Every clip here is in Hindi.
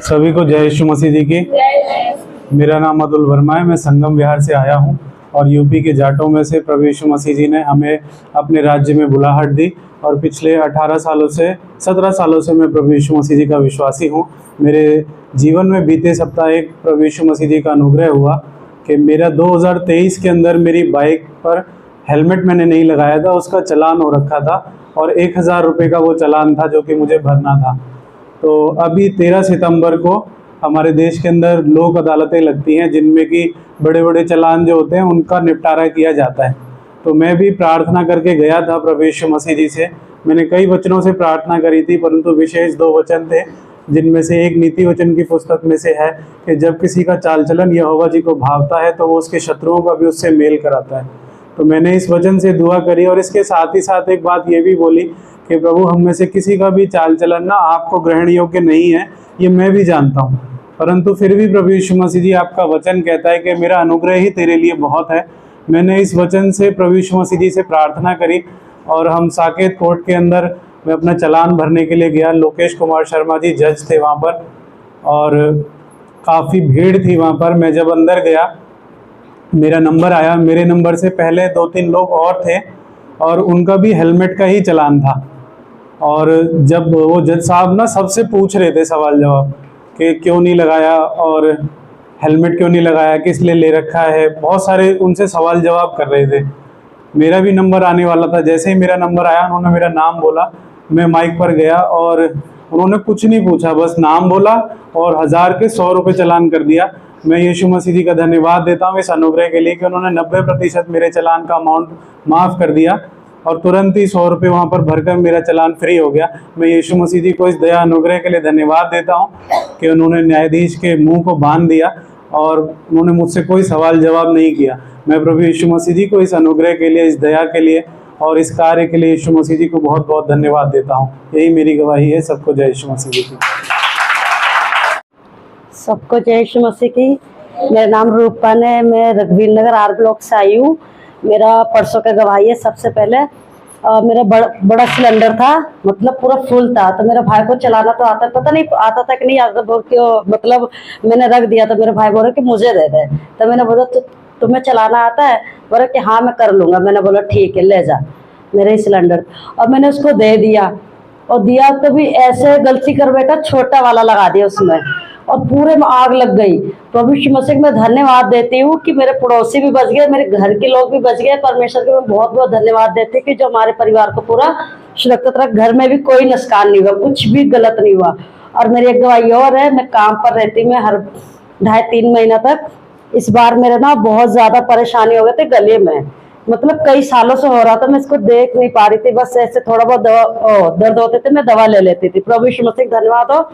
सभी को जय यीशु मसीह जी की। मेरा नाम अतुल वर्मा है। मैं संगम विहार से आया हूँ और यूपी के जाटों में से प्रभु यीशु मसीह जी ने हमें अपने राज्य में बुलाहट दी और पिछले 17 सालों से मैं प्रभु यीशु मसीह जी का विश्वासी हूँ। मेरे जीवन में बीते सप्ताह एक प्रभु यीशु मसीह जी का अनुग्रह हुआ कि मेरा 2023 के अंदर मेरी बाइक पर हेलमेट मैंने नहीं लगाया था, उसका चालान हो रखा था और 1000 रुपये का वो चालान था जो कि मुझे भरना था। तो अभी 13 सितंबर को हमारे देश के अंदर लोक अदालतें लगती हैं जिनमें कि बड़े बड़े चालान जो होते हैं उनका निपटारा किया जाता है। तो मैं भी प्रार्थना करके गया था प्रभु यीशु मसीह जी से। मैंने कई वचनों से प्रार्थना करी थी, परंतु विशेष 2 वचन थे जिनमें से एक नीति वचन की पुस्तक में से है कि जब किसी का चाल चलन यहोवा जी को भावता है तो वो उसके शत्रुओं का भी उससे मेल कराता है। तो मैंने इस वचन से दुआ करी और इसके साथ ही साथ एक बात ये भी बोली कि प्रभु हम में से किसी का भी चाल चलन ना आपको ग्रहण योग्य नहीं है, ये मैं भी जानता हूँ, परंतु फिर भी प्रभु यीशु मसीह जी आपका वचन कहता है कि मेरा अनुग्रह ही तेरे लिए बहुत है। मैंने इस वचन से प्रभु यीशु मसीह जी से प्रार्थना करी और हम साकेत कोर्ट के अंदर मैं अपना चालान भरने के लिए गया। लोकेश कुमार शर्मा जी जज थे वहाँ पर और काफ़ी भीड़ थी वहाँ पर। मैं जब अंदर गया मेरा नंबर आया, मेरे नंबर से पहले 2-3 लोग और थे और उनका भी हेलमेट का ही चालान था। और जब वो जज साहब ना सबसे पूछ रहे थे सवाल जवाब कि क्यों नहीं लगाया और हेलमेट क्यों नहीं लगाया, किस लिए ले रखा है, बहुत सारे उनसे सवाल जवाब कर रहे थे। मेरा भी नंबर आने वाला था। जैसे ही मेरा नंबर आया उन्होंने मेरा नाम बोला, मैं माइक पर गया और उन्होंने कुछ नहीं पूछा, बस नाम बोला और 1000 के 100 रुपये चालान कर दिया। मैं यीशु मसीह जी का धन्यवाद देता हूँ इस अनुग्रह के लिए कि उन्होंने 90% मेरे चालान का अमाउंट माफ़ कर दिया और तुरंत ही 100 रुपये वहाँ पर भरकर मेरा चालान फ्री हो गया। मैं यीशु मसीह जी को इस दया अनुग्रह के लिए धन्यवाद देता हूँ कि उन्होंने न्यायाधीश के मुंह को बांध दिया और उन्होंने मुझसे कोई सवाल जवाब नहीं किया। मैं प्रभु यीशु मसीह जी को इस अनुग्रह के लिए, इस दया के लिए और इस कार्य के लिए यीशु मसीह जी को बहुत बहुत धन्यवाद देता हूँ। यही मेरी गवाही है। सबको जय यीशु मसीह जी की। सबको जय यीशु मसीह की। मेरा नाम रूपन है, मैं रघुवीर नगर आर ब्लॉक से आई हूँ। मेरा परसों का गवाही है। सबसे पहले मेरा बड़ा सिलेंडर था, मतलब पूरा फुल था। तो मेरे भाई को चलाना तो आता, पता नहीं आता था कि नहीं आता, बोल के मतलब मैंने रख दिया। तो मेरे भाई बोला कि मुझे दे दे। तो मैंने बोला तुम्हें चलाना आता है? बोला कि हाँ मैं कर लूँगा। मैंने बोला ठीक है ले जा मेरे ही सिलेंडर। और मैंने उसको दे दिया और दिया तो भी ऐसे गलती कर बैठा, छोटा वाला लगा दिया उसमें और पूरे में आग लग गई। प्रभु यीशु मसीह में धन्यवाद देती हूँ कि मेरे पड़ोसी भी बच गए, मेरे घर के लोग भी बच गए। परमेश्वर के मैं बहुत बहुत धन्यवाद देती हूँ कि जो हमारे परिवार को पूरा सुरक्षित रख, घर में भी कोई नुकसान नहीं हुआ, कुछ भी गलत नहीं हुआ। और मेरी एक गवाही और है, मैं काम पर रहती हूँ, मैं हर 2.5-3 महीना तक। इस बार मेरे ना बहुत ज्यादा परेशानी हो गए थे गले में, मतलब कई सालों से हो रहा था, मैं इसको देख नहीं पा रही थी, बस ऐसे थोड़ा बहुत दर्द होते थे, मैं दवा ले लेती थी। प्रभु यीशु मसीह धन्यवाद हो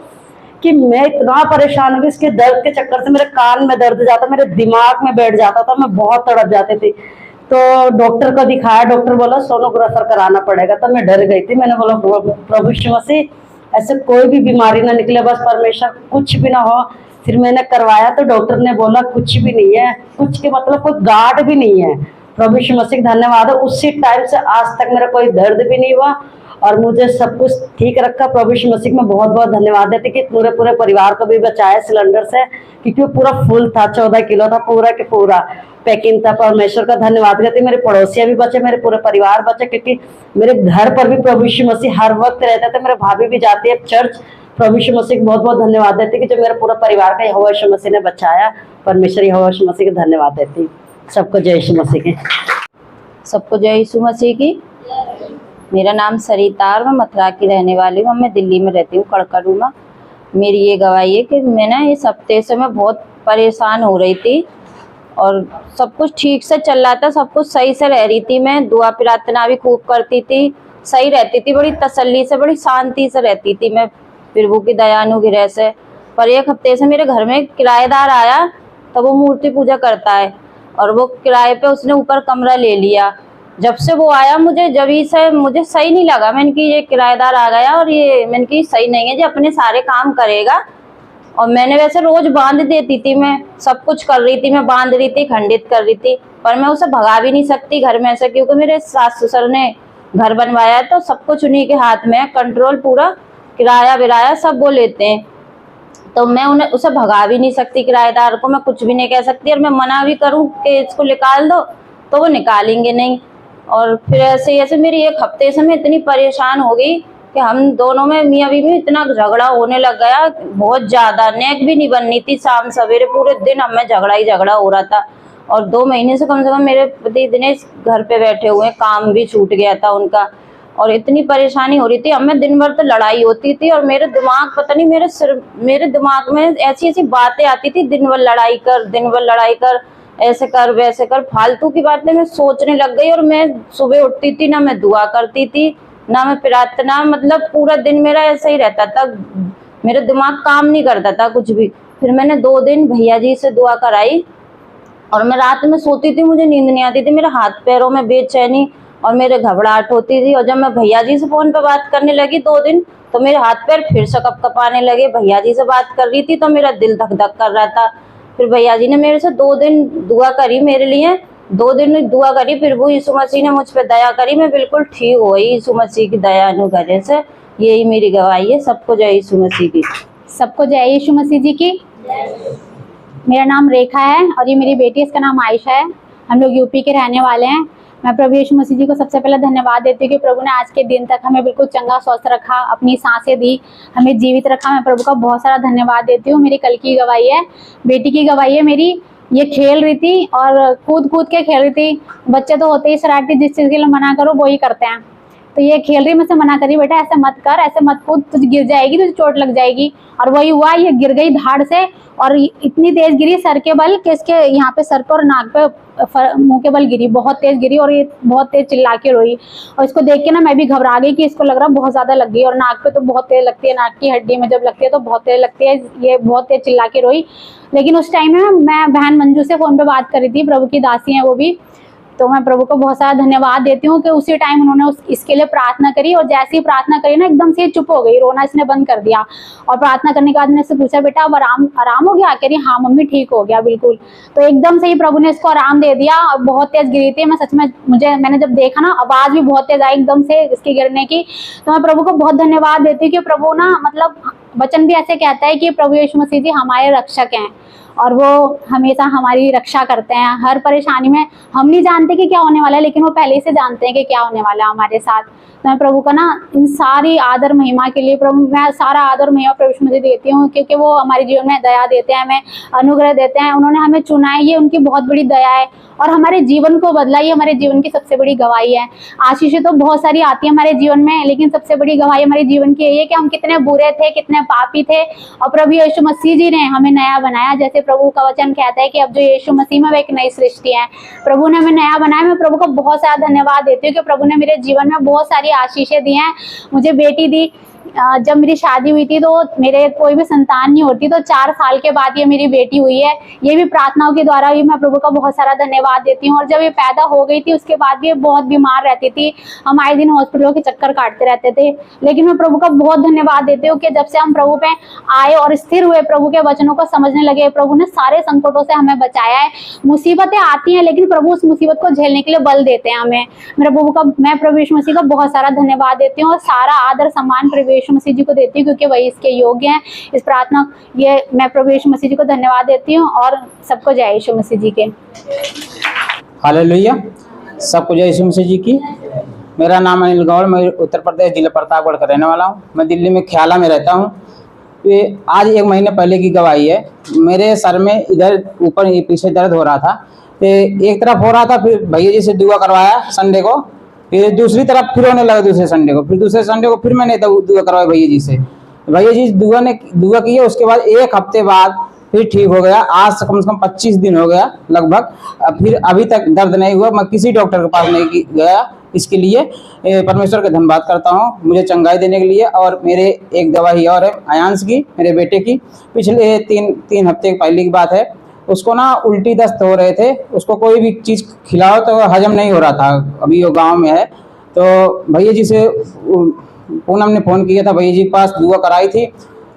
कि मैं इतना परेशान हूँ, इसके दर्द के चक्कर से मेरे कान में दर्द जाता, मेरे दिमाग में बैठ जाता था, मैं बहुत तड़प जाती थी। तो डॉक्टर को दिखाया, डॉक्टर बोला सोनोग्राफर कराना पड़ेगा। तो मैं डर गई थी। मैंने बोला प्रभु यीशु मसीह ऐसे कोई भी बीमारी ना निकले, बस परमेश्वर कुछ भी ना हो। फिर मैंने करवाया तो डॉक्टर ने बोला कुछ भी नहीं है, कुछ के मतलब कोई गांठ भी नहीं है। प्रभु यीशु मसीह धन्यवाद है, उसी टाइम से आज तक मेरा कोई दर्द भी नहीं हुआ और मुझे सब कुछ ठीक रखा। प्रभु यीशु मसीह में बहुत बहुत धन्यवाद देती कि पूरे परिवार को भी बचाया सिलेंडर से, क्योंकि वो पूरा फुल था, 14 किलो था, पूरा के पूरा पैकिंग था। परमेश्वर का धन्यवाद करती। मेरे पड़ोसियां भी बचे, मेरे पूरे परिवार बचे, क्योंकि मेरे घर पर भी प्रभु यीशु मसीह हर वक्त रहते थे। मेरे भाभी भी जाती है चर्च। प्रभु यीशु मसीह को बहुत बहुत धन्यवाद देती कि जो मेरा पूरा परिवार का यहोवा यीशु मसीह ने बचाया। परमेश्वर यहोवा यीशु मसीह को धन्यवाद देती। सबको जय यीशु मसीह की। सबको जय यीशु मसीह की। मेरा नाम सरिता और मैं मथुरा की रहने वाली हूँ। मैं दिल्ली में रहती हूँ, कड़कड़ू में। मेरी ये गवाही है कि मैं ना इस हफ्ते से मैं बहुत परेशान हो रही थी और सब कुछ ठीक से चल रहा था, सब कुछ सही से रह रही थी। मैं दुआ प्रार्थना भी खूब करती थी, सही रहती थी, बड़ी तसल्ली से, बड़ी शांति से रहती थी मैं प्रभु की दयानुग्रह से। पर एक हफ्ते से मेरे घर में किराएदार आया, तो वो मूर्ति पूजा करता है और वो किराए पे उसने ऊपर कमरा ले लिया। जब से वो आया मुझे सही नहीं लगा। मैंने कि ये किराएदार आ गया और ये मैंने कि सही नहीं है, जो अपने सारे काम करेगा। और मैंने वैसे रोज बांध देती थी, मैं सब कुछ कर रही थी, मैं बांध रही थी, खंडित कर रही थी, पर मैं उसे भगा भी नहीं सकती घर में से, क्योंकि मेरे सास ससुर ने घर बनवाया है तो सब कुछ उन्हीं के हाथ में है, कंट्रोल पूरा, किराया विराया सब वो लेते हैं। तो मैं उन्हें उसे भगा भी नहीं सकती, किराएदार को मैं कुछ भी नहीं कह सकती, और मैं मना भी करूं कि इसको निकाल दो तो वो निकालेंगे नहीं। और फिर ऐसे ऐसे मेरी 1 हफ्ते से मैं इतनी परेशान हो गई कि हम दोनों में, मियाँ बीवी में इतना झगड़ा होने लग गया, बहुत ज्यादा। नेक भी नहीं बननी थी, शाम सवेरे पूरे दिन हमें झगड़ा ही झगड़ा हो रहा था। और 2 महीने से कम मेरे पति दिनेश घर पे बैठे हुए, काम भी छूट गया था उनका, और इतनी परेशानी हो रही थी हमें। दिन भर तो लड़ाई होती थी, और मेरे दिमाग, पता नहीं मेरे दिमाग में ऐसी ऐसी बातें आती थी, दिन भर लड़ाई कर, ऐसे कर वैसे कर, फालतू की बातें मैं सोचने लग गई। और मैं सुबह उठती थी, ना मैं दुआ करती थी, ना मैं प्रार्थना, मतलब पूरा दिन मेरा ऐसा ही रहता था, मेरा दिमाग काम नहीं करता था कुछ भी। फिर मैंने 2 दिन भैया जी से दुआ कराई, और मैं रात में सोती थी, मुझे नींद नहीं आती थी, मेरे हाथ पैरों में बेचैनी और मेरे घबराहट होती थी। और जब मैं भैया जी से फोन पे बात करने लगी 2 दिन, तो मेरे हाथ पैर फिर से कपकपाने लगे। भैया जी से बात कर रही थी तो मेरा दिल धक धक कर रहा था। फिर भैया जी ने मेरे से 2 दिन दुआ करी मेरे लिए, 2 दिन दुआ करी, फिर वो यीशु मसीह ने मुझ पर दया करी, मैं बिल्कुल ठीक हो गई यीशु मसीह की दया अनुग्रह से। यही मेरी गवाही है। सबको जय यीशु मसीह की। सबको जय यीशु मसीह जी की। मेरा नाम रेखा है और ये मेरी बेटी, इसका नाम आयशा है। हम लोग यूपी के रहने वाले हैं। मैं प्रभु यीशु मसीह जी को सबसे पहले धन्यवाद देती हूँ कि प्रभु ने आज के दिन तक हमें बिल्कुल चंगा स्वस्थ रखा, अपनी सांसें दी, हमें जीवित रखा। मैं प्रभु का बहुत सारा धन्यवाद देती हूँ। मेरी कल की गवाही है, बेटी की गवाही है मेरी। ये खेल रही थी और कूद कूद के खेल रही थी। बच्चे तो होते ही शरारती, जिस चीज़ के लिए मना करो वो ही करते हैं। तो ये खेल रही, मुझसे मना करी, बेटा ऐसे मत कर, ऐसे मत कूद, तुझे गिर जाएगी, तुझे चोट लग जाएगी। और वही हुआ, ये गिर गई धाड़ से, और इतनी तेज गिरी सर के बल कि इसके यहाँ पे सर पर और नाक पे, मुंह के बल गिरी, बहुत तेज गिरी, और ये बहुत तेज चिल्ला के रोई। और इसको देख के ना मैं भी घबरा गई कि इसको लग रहा बहुत ज्यादा लग गई, और नाक पे तो बहुत तेज लगती है, नाक की हड्डी में जब लगती है तो बहुत तेज लगती है। ये बहुत तेज चिल्ला के रोई। लेकिन उस टाइम में मैं बहन मंजू से फोन पे बात करी थी, प्रभु की दासी है वो भी। तो मैं प्रभु को बहुत सारा धन्यवाद देती हूँ कि उसी टाइम उन्होंने इसके लिए प्रार्थना करी, और जैसे ही प्रार्थना करी ना, एकदम से चुप हो गई, रोना इसने बंद कर दिया। और प्रार्थना करने के बाद मैंने इससे पूछा, बेटा अब आराम हो गया? कह रही हाँ मम्मी ठीक हो गया बिल्कुल। तो एकदम से ही प्रभु ने इसको आराम दे दिया। और बहुत तेज गिरी थी, मैं सच में, मैंने जब देखा ना, आवाज भी बहुत तेज आई एकदम से इसके गिरने की। तो मैं प्रभु को बहुत धन्यवाद देती हूँ कि प्रभु ना, मतलब वचन भी ऐसे कहता है कि प्रभु यीशु मसीह जी हमारे रक्षक हैं, और वो हमेशा हमारी रक्षा करते हैं हर परेशानी में। हम नहीं जानते कि क्या होने वाला है, लेकिन वो पहले से जानते हैं कि क्या होने वाला है हमारे साथ। तो मैं प्रभु का ना इन सारी आदर महिमा के लिए, प्रभु मैं सारा आदर महिमा प्रभु यीशु मसीह देती हूँ, क्योंकि वो हमारे जीवन में दया देते हैं, हमें अनुग्रह देते हैं। उन्होंने हमें चुना है, ये उनकी बहुत बड़ी दया है, और हमारे जीवन को बदला, ये हमारे जीवन की सबसे बड़ी गवाही है। आशीषें तो बहुत सारी आती है हमारे जीवन में, लेकिन सबसे बड़ी गवाही हमारे जीवन की यही है कि हम कितने बुरे थे, कितने पापी थे, और प्रभु यीशु मसीह जी ने हमें नया बनाया। जैसे प्रभु का वचन कहता है कि अब जो यीशु मसीह में, वो एक नई सृष्टि है। प्रभु ने हमें नया बनाया। मैं प्रभु को बहुत सारा धन्यवाद देती हूँ कि प्रभु ने मेरे जीवन में बहुत सारी आशीषें दी हैं। मुझे बेटी दी। जब मेरी शादी हुई थी तो मेरे कोई भी संतान नहीं होती, तो 4 साल के बाद ये मेरी बेटी हुई है। ये भी प्रार्थनाओं के द्वारा हुई। मैं प्रभु का बहुत सारा धन्यवाद देती हूँ। और जब ये पैदा हो गई थी उसके बाद भी ये बहुत बीमार रहती थी, हम आए दिन हॉस्पिटलों के चक्कर काटते रहते थे। लेकिन मैं प्रभु का बहुत धन्यवाद देती हूँ कि जब से हम प्रभु पे आए और स्थिर हुए, प्रभु के वचनों को समझने लगे, प्रभु ने सारे संकटों से हमें बचाया है। मुसीबतें आती हैं, लेकिन प्रभु उस मुसीबत को झेलने के लिए बल देते हैं हमें। मैं प्रभु यीशु मसीह का बहुत सारा धन्यवाद देती हूँ, और सारा आदर सम्मान प्रभु यीशु मसीह जी को देती हूँ, क्योंकि वही इसके योग्य हैं। इस प्रार्थना ये मैं प्रभु यीशु मसीह जी को धन्यवाद देती हूँ। और सबको जय यीशु मसीह जी के। हालेलुया। सबको जय यीशु मसीह जी की। मेरा नाम अनिल गौड़, मैं उत्तर प्रदेश जिला प्रतापगढ़ का रहने वाला हूँ। मैं दिल्ली में ख्याला में रहता हूँ। ये आज 1 महीने पहले की गवाही है। मेरे सर में इधर ऊपर पीछे दर्द हो रहा था, एक तरफ हो रहा था, फिर भैया जी से दुआ करवाया संडे को, फिर दूसरी तरफ फिर होने लगा दूसरे संडे को, फिर दूसरे संडे को फिर मैंने दुआ करवाई भैया जी से। भैया जी दुआ की है। उसके बाद 1 हफ्ते बाद फिर ठीक हो गया। आज से कम 25 दिन हो गया लगभग। फिर अभी तक दर्द नहीं हुआ। मैं किसी डॉक्टर के पास नहीं गया। इसके लिए परमेश्वर का धन्यवाद करता हूँ, मुझे चंगाई देने के लिए। और मेरे एक गवाही और है आयांश की, मेरे बेटे की। पिछले 3 हफ्ते पहले की बात है। उसको ना उल्टी दस्त हो रहे थे। उसको कोई भी चीज़ खिलाओ तो हजम नहीं हो रहा था। अभी वो गांव में है। तो भैया जी से पूनम ने फ़ोन किया था, भैया जी के पास दुआ कराई थी,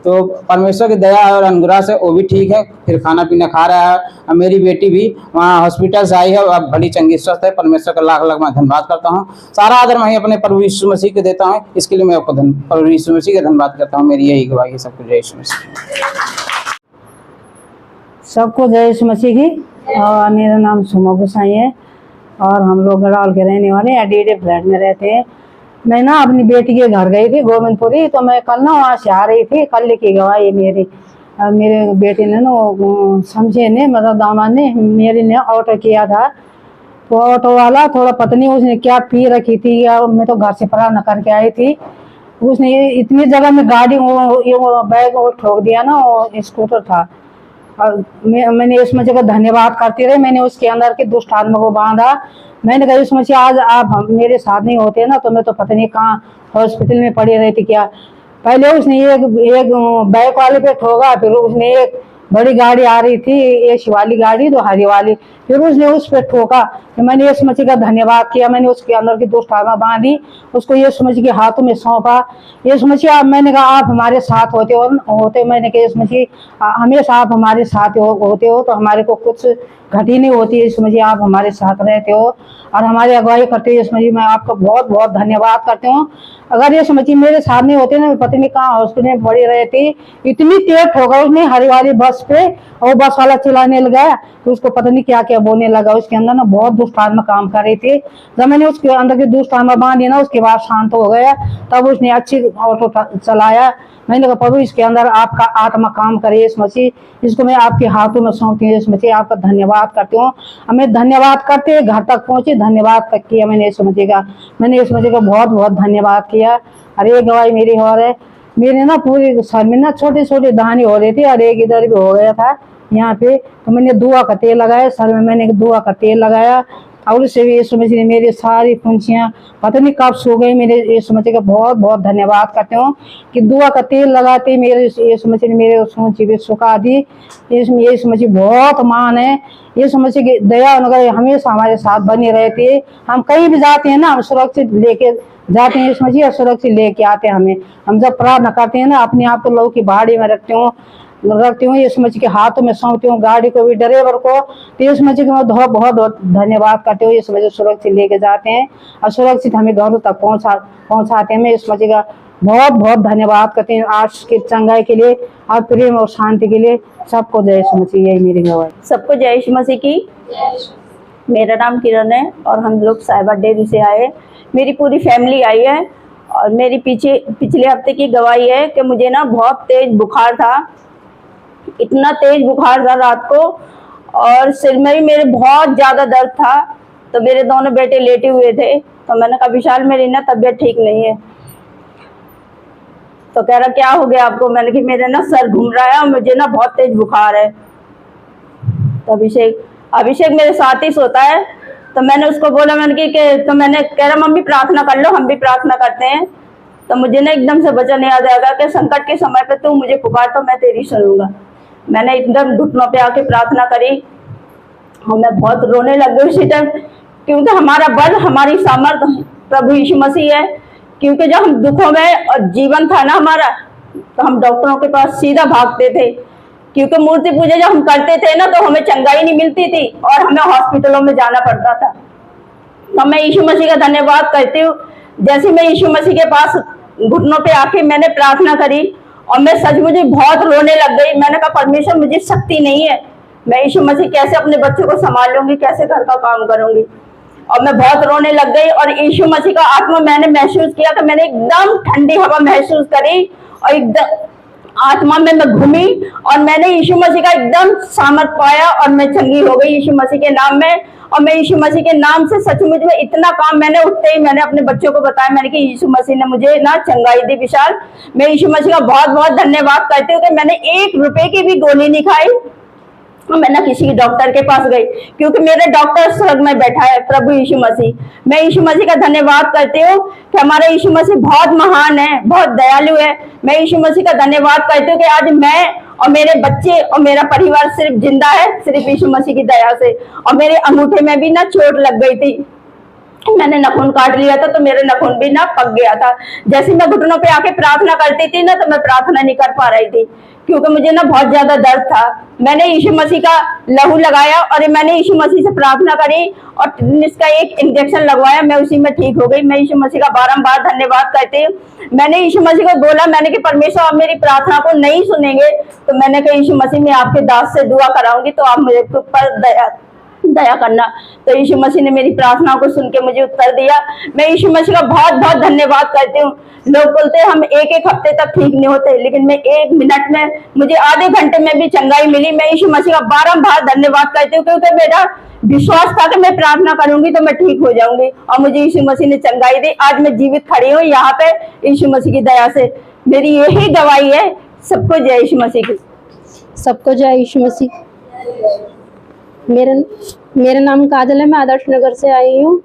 तो परमेश्वर की दया और अनुग्रह से वो भी ठीक है। फिर खाना पीना खा रहा है। और मेरी बेटी भी वहाँ हॉस्पिटल से आई है, अब भली चंगी स्वस्थ है। परमेश्वर का लाख लाख मैं धन्यवाद करता हूँ। सारा आदर मैं अपने प्रभु यीशु मसीह को देता हूँ। इसके लिए मैं आपको प्रभु यीशु मसीह का धन्यवाद करता हूँ। मेरी यही गवाही है। सबको जय यीशु मसीह। सबको जय यीशु मसीह की। और मेरा नाम सुमा गोसाई है और हम लोग गढ़वाल के रहने वाले एडीडे फ्लैट में रहते हैं। मैं ना अपनी बेटी के घर गई थी गोविंदपुरी, तो मैं कल ना वहाँ से आ रही थी। कल की गवाही मेरी मेरे बेटे ने ना समझे ने मतलब दामाद ने मेरे ने ऑटो किया था, तो ऑटो वाला थोड़ा पता नहीं उसने क्या पी रखी थी या मैं तो घर से प्रार्थना करके आई थी, उसने इतनी जगह में गाड़ी वो बैग वो ठोक दिया ना, वो स्कूटर था। और मैंने इस मसीह का धन्यवाद करती रही। मैंने उसके अंदर के दुष्ट आत्मा को बांधा। मैंने कहा इस मसीह आज आप मेरे साथ नहीं होते ना तो मैं तो पता नहीं कहाँ हॉस्पिटल में पड़ी रहती क्या। पहले उसने एक बाइक वाले पे ठोका, फिर उसने एक बड़ी गाड़ी आ रही थी एसी वाली गाड़ी तो हरी वाली, फिर उसने उस पर ठोका। तो मैंने यीशु मसीह का धन्यवाद किया। मैंने उसके अंदर की दुष्ट आत्मा बांधी, उसको यीशु मसीह के हाथों में सौंपा। यीशु मसीह मैंने कहा आप हमारे साथ होते मैंने कहा यीशु मसीह हमेशा आप हमारे साथ होते हो तो हमारे को कुछ घटी नहीं होती। यीशु मसीह आप हमारे साथ रहते हो और हमारी अगुवाई करते हो। यीशु मसीह मैं आपका बहुत बहुत धन्यवाद करती हूँ। अगर यीशु मसीह मेरे साथ नहीं होते ना पता नहीं कहाँ हॉस्पिटल में पड़ी रहती। इतनी तेज ठोका उसने हरी वाली बस पे, और बस वाला चिल्लाने लगा तो उसको पता नहीं क्या क्या बोलने लगा। उसके अंदर ना बहुत दुष्ट आत्मा काम कर रही थी। जब मैंने उसके अंदर की दुष्ट आत्मा बांधी ना उसके बाद शांत हो गया, तब उसने अच्छी ऑटो चलाया। मैंने कहा प्रभु इसके अंदर आपका आत्मा काम करे यीशु मसीह, इसको मैं आपके हाथों में सौंपती हूँ। यीशु मसीह आपका धन्यवाद करती हूँ। हमें धन्यवाद करते घर तक पहुंचे, धन्यवाद किया मैंने यीशु मसीह का। मैंने यीशु मसीह का बहुत बहुत धन्यवाद किया। और एक गवाही मेरी और है, मेरे ना पूरे सर में ना छोटे छोटे दाने हो रहे थे और एक इधर भी हो गया था यहाँ पे, तो मैंने दुआ का तेल लगाया सर में। मैंने दुआ का तेल लगाया और उससे भी यीशु मसीह ने मेरी सारी फुंसियाँ पता नहीं कब सो गई। मेरे यीशु मसीह का बहुत बहुत धन्यवाद करते हूँ कि दुआ का तेल लगाते मेरे यीशु मसीह ने मेरे फुंसी भी सुखा दी। यीशु मसीह बहुत महान है। यीशु मसीह की दया अनुग्रह हमेशा हमारे साथ बनी रहती है। हम कहीं भी जाते हैं ना हम सुरक्षित लेके जाते हैं यीशु मसीह और सुरक्षित लेके आते हैं हमें। हम जब प्रार्थना करते हैं ना अपने आप को लोगों की बाड़ी में रखती हूँ यीशु मसीह के हाथों में सौंपती हूँ, गाड़ी को भी ड्राइवर को। तो यीशु मसीह को मैं बहुत बहुत धन्यवाद करती हूँ। यीशु मसीह सुरक्षित लेके जाते हैं और सुरक्षित हमें घरों तक पहुँचाते हैं। मैं यीशु मसीह का बहुत बहुत धन्यवाद करती हूँ आज की चंगाई के लिए और प्रेम और शांति के लिए। सबको जय यीशु मसीह, यही मेरी गवाही। सबको जय यीशु मसीह की। मेरा नाम किरण है और हम लोग साहिबा डेरी से आए। मेरी पूरी फैमिली आई है और मेरी पिछले हफ्ते की गवाही है कि मुझे ना बहुत तेज बुखार था, इतना तेज बुखार था रात को, और सिर में भी मेरे बहुत ज़्यादा दर्द था। तो मेरे दोनों बेटे लेटे हुए थे, तो मैंने कहा विशाल मेरी ना तबीयत ठीक नहीं है। तो कह रहा क्या हो गया आपको? मैंने कहा मेरे ना सर घूम रहा है और मुझे ना बहुत तेज बुखार है। तो अभिषेक मेरे साथ ही सोता है। तो मैंने उसको बोला, मैंने कि तो मैंने कह रहा मम्मी प्रार्थना कर लो, हम भी प्रार्थना करते हैं। तो मुझे ना एकदम से वचन याद आएगा कि संकट के समय पे तू मुझे पुकार तो मैं तेरी सुनूंगा। मैंने एकदम घुटनों पे आके प्रार्थना करी और मैं बहुत रोने लग गई उसी टाइम, क्योंकि हमारा बल हमारी सामर्थ प्रभु यीशु मसीह है। क्योंकि जब हम दुखों में और जीवन था ना हमारा, तो हम डॉक्टरों के पास सीधा भागते थे, क्योंकि मूर्ति पूजा जब हम करते थे ना तो हमें चंगाई नहीं मिलती थी और हमें हॉस्पिटलों में जाना पड़ता था। तो मैं यीशु मसीह का धन्यवाद करती हूँ। जैसे मैं यीशु मसीह के पास घुटनों पे आके मैंने प्रार्थना करी और मैं सच मुझे बहुत रोने लग गई। मैंने कहा परमेश्वर मुझे शक्ति नहीं है, मैं यीशु मसीह कैसे अपने बच्चों को संभाल लूंगी, कैसे घर का काम करूंगी। और मैं बहुत रोने लग गई और यीशु मसीह का आत्मा मैंने महसूस किया कि मैंने एकदम ठंडी हवा महसूस करी और एकदम आत्मा में मैं घूमी और मैंने यीशु मसीह का एकदम सामर्थ पाया और मैं चंगी हो गई यीशु मसीह के नाम में। और मैं यीशु मसीह के नाम से सचमुच में इतना काम मैंने उठते ही मैंने अपने बच्चों को बताया। मैंने कि यीशु मसीह ने मुझे ना चंगाई दी विशाल। मैं यीशु मसीह का बहुत बहुत धन्यवाद करती हूँ कि मैंने 1 रुपए की भी गोली नहीं खाई। मैं ना किसी डॉक्टर के पास गई, क्योंकि मेरे डॉक्टर स्वर्ग में बैठा है प्रभु यीशु मसीह। मैं यीशु मसीह का धन्यवाद करती हूँ कि हमारा यीशु मसीह बहुत महान है, बहुत दयालु है। मैं यीशु मसीह का धन्यवाद करती हूँ कि आज मैं और मेरे बच्चे और मेरा परिवार सिर्फ जिंदा है, सिर्फ यीशु मसीह की दया से। और मेरे अंगूठे में भी ना चोट लग गई थी, मैंने नाखून काट लिया था तो मेरे नाखून भी ना पक गया था। जैसे मैं घुटनों पे आके प्रार्थना करती थी ना तो मैं प्रार्थना नहीं कर पा रही थी, क्योंकि मुझे ना बहुत ज्यादा दर्द था। मैंने यीशु मसीह का लहू लगाया और मैंने यीशु मसीह से प्रार्थना करी और इसका एक इंजेक्शन लगवाया, मैं उसी में ठीक हो गई। मैं यीशु मसीह का बारंबार धन्यवाद करती हूँ। मैंने यीशु मसीह को बोला, मैंने कि परमेश्वर आप मेरी प्रार्थना को नहीं सुनेंगे, तो मैंने कहा यीशु मसीह मैं आपके दास से दुआ कराऊंगी तो आप मेरे ऊपर दया करना। तो यीशु मसीह ने मेरी प्रार्थना को सुन के मुझे उत्तर दिया। मैं यीशु मसीह का बहुत बहुत धन्यवाद करती हूँ। लोग बोलते हैं हम एक हफ्ते तक ठीक नहीं होते, लेकिन मैं 1 मिनट में, मुझे आधे घंटे में भी चंगाई मिली। मैं यीशु मसीह का बारंबार धन्यवाद करती हूँ, क्योंकि मेरा विश्वास था कि मैं प्रार्थना करूंगी तो मैं ठीक हो जाऊंगी, और मुझे यीशु मसीह ने चंगाई दी। आज मैं जीवित खड़ी हूँ यहाँ पे यीशु मसीह की दया से। मेरी यही गवाही है। सबको जय यीशु मसीह की। सबको जय यीशु मसीह। मेरा नाम काजल है, मैं आदर्श नगर से आई हूँ।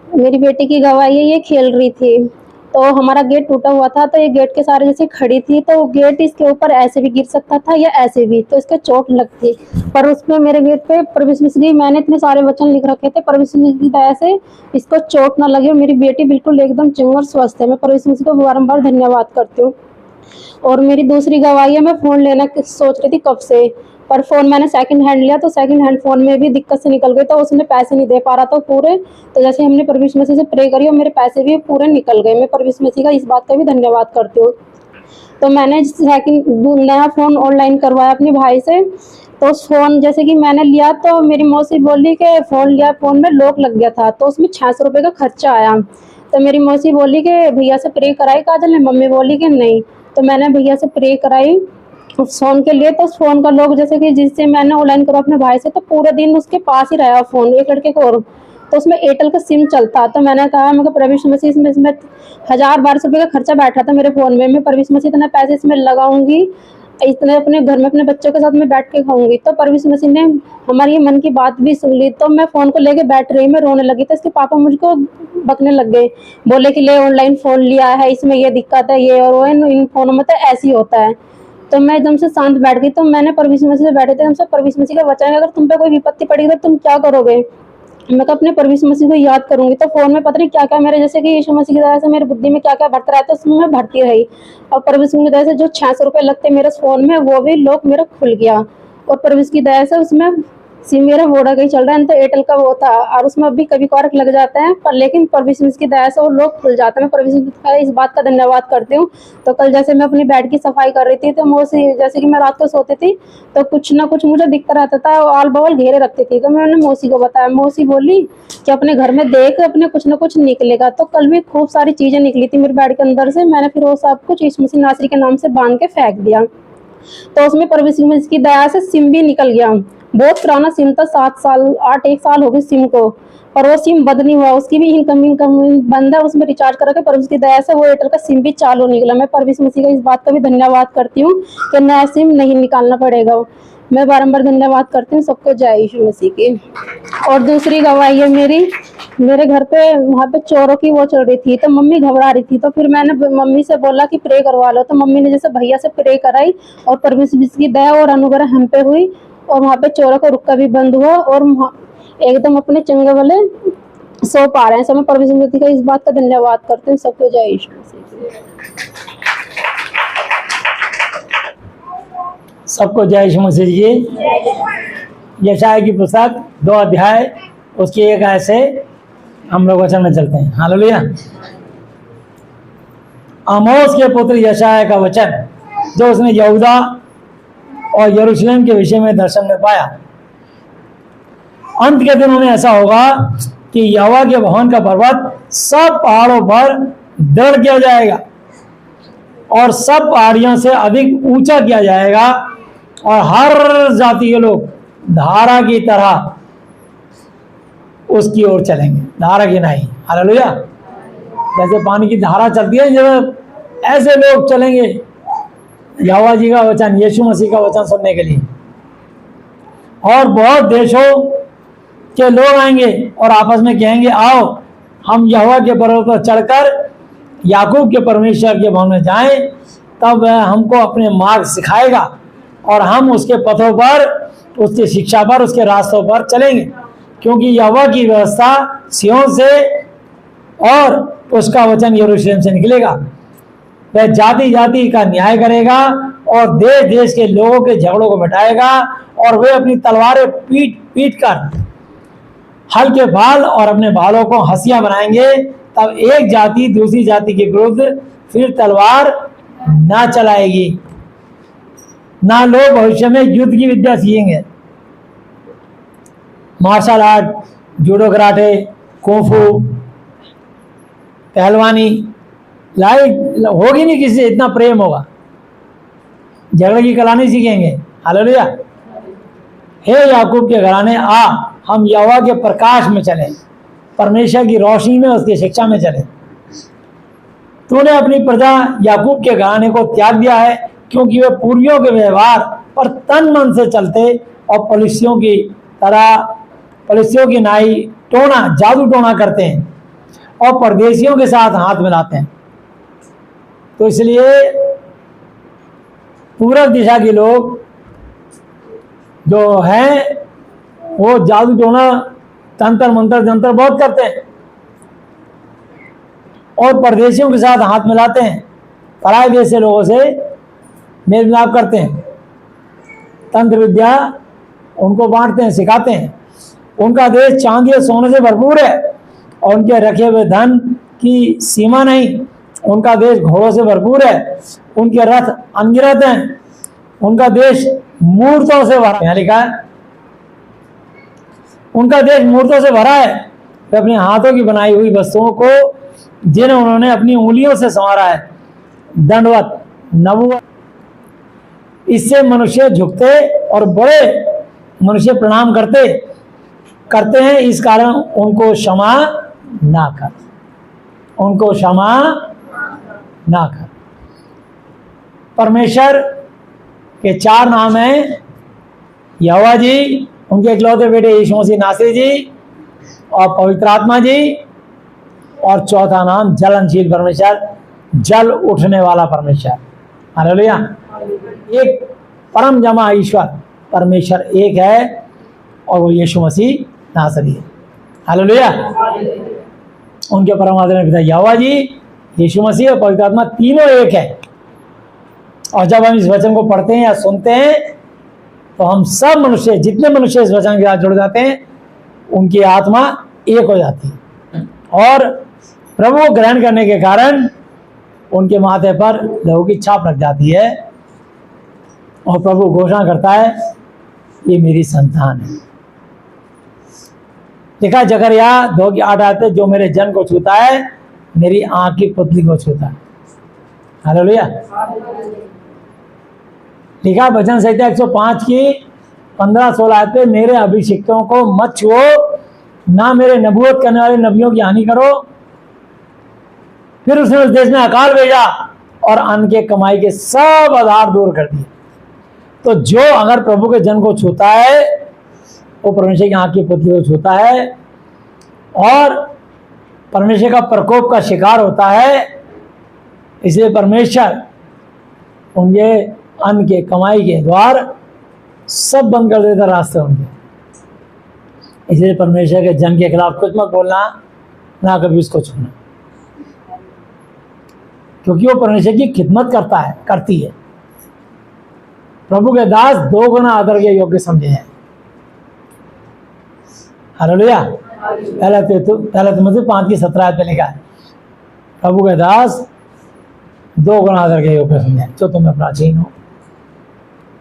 मेरी बेटी की गवाही है, ये खेल रही थी तो हमारा गेट टूटा हुआ था, तो ये गेट के सारे जैसे खड़ी थी तो गेट इसके ऊपर ऐसे भी गिर सकता था या ऐसे भी, तो इसके चोट लगती। पर उसमें मेरे गेट पे परमेश्वर मसीह, मैंने इतने सारे वचन लिख रखे थे, परमेश्वर मसीह की दया से इसको चोट ना लगी और मेरी बेटी बिल्कुल एकदम चंगी और स्वस्थ है। मैं परमेश्वर मसीह को बारंबार धन्यवाद करती हूँ। और मेरी दूसरी गवाही है, मैं फ़ोन लेना सोच रही थी कब से, पर फ़ोन मैंने सेकंड हैंड लिया तो सेकंड हैंड फ़ोन में भी दिक्कत से निकल गई, तो उसमें पैसे नहीं दे पा रहा था पूरे। तो जैसे हमने परमेश्वर मसीह से प्रे करी और मेरे पैसे भी पूरे निकल गए। मैं परमेश्वर मसीह का इस बात का भी धन्यवाद करती हूँ। तो मैंने सेकंड नया फ़ोन ऑनलाइन करवाया अपने भाई से। तो उस फ़ोन जैसे कि मैंने लिया तो मेरी मौसी बोली कि फ़ोन लिया, फ़ोन में लॉक लग गया था, तो उसमें 600 रुपये का खर्चा आया। तो मेरी मौसी बोली कि भैया से प्रे कराई काजल ने, मम्मी बोली कि नहीं। तो मैंने भैया से प्रे कराई उस फ़ोन के लिए। तो उस फ़ोन का लोग जैसे कि जिससे मैंने ऑनलाइन करा अपने भाई से, तो पूरे दिन उसके पास ही रहा फ़ोन, एक लड़के को, और तो उसमें एयरटेल का सिम चलता। तो मैंने कहा मैं परमेश्वर मसीह इसमें 1000-1200 रुपये का खर्चा बैठा था मेरे फ़ोन में, मैं परमेश्वर मसीह इतना पैसे इसमें लगाऊंगी, इतने अपने घर में अपने बच्चों के साथ मैं बैठ के खाऊंगी। तो परमेश्वर मसीह ने हमारी ये मन की बात भी सुन ली। तो मैं फ़ोन को लेके बैठ रही, मैं रोने लगी। तो इसके पापा मुझको बकने लग गए, बोले कि ले ऑनलाइन फ़ोन लिया है, इसमें ये दिक्कत है, ये और वो, इन फ़ोनों में तो ऐसे ही होता है। तो मैं एकदम से शांत बैठ गई। तो मैंने परमेश्वर मसीह से बैठे थे, हमसे परमेश्वर मसीह का वचन है, अगर तुम पे कोई विपत्ति पड़ेगी तो तुम क्या करोगे। मैं तो अपने परमेश्वर मसीह को याद करूंगी। तो फोन में पता नहीं क्या क्या मेरे, जैसे कि यीशु मसीह की दया से मेरी बुद्धि में क्या क्या बढ़ता रहता है, उसमें मैं भरती रही। और परमेश्वर की दया से जो 600 रुपये लगते मेरे फोन में, वो भी लॉक मेरा खुल गया। और परमेश्वर की दया से उसमें सिम मेरा वोडा का ही चल रहा है, तो एयरटेल का वो था, और उसमें अभी कभी कभार लग जाता है, पर लेकिन परमेश्वर की दया से वो लोग खुल जाता है। मैं परमेश्वर का इस बात का धन्यवाद करती हूँ। तो कल जैसे मैं अपनी बेड की सफाई कर रही थी, तो मौसी, जैसे कि मैं रात को सोती थी तो कुछ ना कुछ मुझे दिखता रहता था, आल बगल घेरे रखती थी। तो मैंने मौसी को बताया, मौसी बोली कि अपने घर में देख, अपने कुछ ना कुछ निकलेगा। तो कल भी खूब सारी चीजें निकली थी मेरे बेड के अंदर से। मैंने फिर वो सब कुछ यीशु मसीह नासरी के नाम से बांध के फेंक दिया। तो उसमें परमेश्वर की दया से सिम भी निकल गया। बहुत पुराना सिम था, 8 साल हो गए सिम को, पर वो सिम बंद नहीं हुआ, उसकी भी इनकमिंग बंद है। उसमें रिचार्ज करके परमेश्वर की दया से वो एयरटेल का सिम भी चालू निकला। मैं परमेश्वर मसीह का इस बात का भी धन्यवाद करती हूँ कि नया सिम नहीं निकालना पड़ेगा। मैं बारंबार धन्यवाद करती हूँ। सबको जय यीशु मसीह की। और दूसरी गवाही है मेरे घर पे वहाँ पे चोरों की वो चल रही थी, तो मम्मी घबरा रही थी। तो फिर मैंने मम्मी से बोला कि प्रे करवा लो। तो मम्मी ने जैसे भैया से प्रे कराई और परमेश्वर की दया और अनुग्रह हम पे हुई, और वहाँ पे चोरों का रुक्का भी बंद हुआ, और एकदम अपने चंगे वाले सो पा रहे हैं। सब मैं परमेश्वर का इस बात का धन्यवाद करती हूँ। सबको जय यीशु मसीह। सबको जय यीशु मसीह जी। यशायाह की पुस्तक 2 अध्याय उसकी 1 आयत से हम लोग वचन में चलते हैं। हालेलुया। आमोस के पुत्र यशायाह का वचन, जो उसने यहूदा और यरूशलेम के विषय में दर्शन में पाया। अंत के दिनों में ऐसा होगा कि यहोवा के भवन का पर्वत सब पहाड़ों पर दृढ़ किया जाएगा और सब पहाड़ियों से अधिक ऊंचा किया जाएगा, और हर जाति के लोग धारा की तरह उसकी ओर चलेंगे। धारा की नहीं, हालेलुया। जैसे पानी की धारा चलती है, जब ऐसे लोग चलेंगे यहोवा जी का वचन, यीशु मसीह का वचन सुनने के लिए। और बहुत देशों के लोग आएंगे और आपस में कहेंगे, आओ हम यहोवा के पर्वत पर चढ़कर याकूब के परमेश्वर के भवन में जाएं, तब वह हमको अपने मार्ग सिखाएगा और हम उसके पथों पर, उसकी शिक्षा पर, उसके रास्तों पर चलेंगे। क्योंकि यहोवा की व्यवस्था सिय्योन से और उसका वचन यरूशलेम से निकलेगा। वह जाति जाति का न्याय करेगा और देश देश के लोगों के झगड़ों को मिटाएगा, और वे अपनी तलवारें पीट पीट कर हल्के बाल और अपने बालों को हंसियां बनाएंगे। तब एक जाति दूसरी जाति के विरुद्ध फिर तलवार ना चलाएगी, ना लोग भविष्य में युद्ध की विद्या सीखेंगे। Martial art, judo karate, kung fu, पहलवानी होगी नहीं, किसी से इतना प्रेम होगा। झगड़े की कला नहीं सीखेंगे। हालेलुया। हे याकूब के घराने, आ हम यहोवा के प्रकाश में चलें, परमेश्वर की रोशनी में, उसकी शिक्षा में चलें। तूने अपनी प्रजा याकूब के घराने को त्याग दिया है, क्योंकि वे पूर्वियों के व्यवहार पर तन मन से चलते और पलिस्तियों की नाई टोना जादू टोना करते हैं और परदेशियों के साथ हाथ मिलाते हैं। तो इसलिए पूरब दिशा के लोग जो हैं वो जादू टोना, तंत्र मंत्र जंतर बहुत करते हैं और परदेशियों के साथ हाथ मिलाते हैं, पराये देश से लोगों से मेल मिलाप करते हैं, तंत्र विद्या उनको बांटते हैं, सिखाते हैं। उनका देश चांदी और सोने से भरपूर है और उनके रखे हुए धन की सीमा नहीं। उनका देश घोड़ों से भरपूर है, उनके रथ अनगिनत हैं। उनका देश मूर्तों से भरा, यहाँ लिखा है उनका देश मूर्तों से भरा है। वे अपने हाथों की बनाई हुई वस्तुओं को, जिन्हें उन्होंने अपनी उंगलियों से संवारा है, दंडवत नबुवत, इससे मनुष्य झुकते और बड़े मनुष्य प्रणाम करते हैं। इस कारण उनको क्षमा ना कर, उनको क्षमा ना कर। परमेश्वर के 4 नाम हैं, यहोवा जी, उनके इकलौते बेटे यीशु मसीह नासरी जी और पवित्र आत्मा जी, और चौथा नाम जलनशील परमेश्वर, जल उठने वाला परमेश्वर। हालेलुया। एक परम जमा ईश्वर परमेश्वर एक है और वो यीशु मसीह नासरी है। हालेलुया। उनके परम आदरणीय पिता यहोवा जी, यीशु मसीह और पवित्र आत्मा तीनों एक है। और जब हम इस वचन को पढ़ते हैं या सुनते हैं तो हम सब मनुष्य, जितने मनुष्य इस वचन के साथ जुड़ जाते हैं, उनकी आत्मा एक हो जाती है और प्रभु को ग्रहण करने के कारण उनके माथे पर लहू की छाप लग जाती है और प्रभु घोषणा करता है, ये मेरी संतान है। देखा जकरिया 2:8 आते, जो मेरे जन को छूता है मेरी आंख की पुतली को छूता है। हालेलुया। लिखा भजन संहिता 105 की 15-16 आयत पे, मेरे अभिषिक्तों को मत छुओ, ना मेरे नबूवत करने वाले नबियों की हानि करो। फिर उसने उस देश में अकाल भेजा और अन्न के कमाई के सब आधार दूर कर दिए। तो जो अगर प्रभु के जन को छूता है वो परमेश्वर की आंख की पुतली को छूता है और परमेश्वर का प्रकोप का शिकार होता है। इसलिए परमेश्वर उनके अन्न के कमाई के द्वार सब बंद कर देता, रास्ते उनके। इसलिए परमेश्वर के जन के खिलाफ कुछ मत बोलना, ना कभी उसको छूना, क्योंकि वो परमेश्वर की खिदमत करती है। प्रभु के दास 2 गुना आदर के योग्य समझे हैं। हालेलुया। पहला तिमोथी 5:17 पे लिखा है, प्रभु के दास 2 गुना आदर के योग्य समझे हैं, जो तुम्हें प्राचीन हो।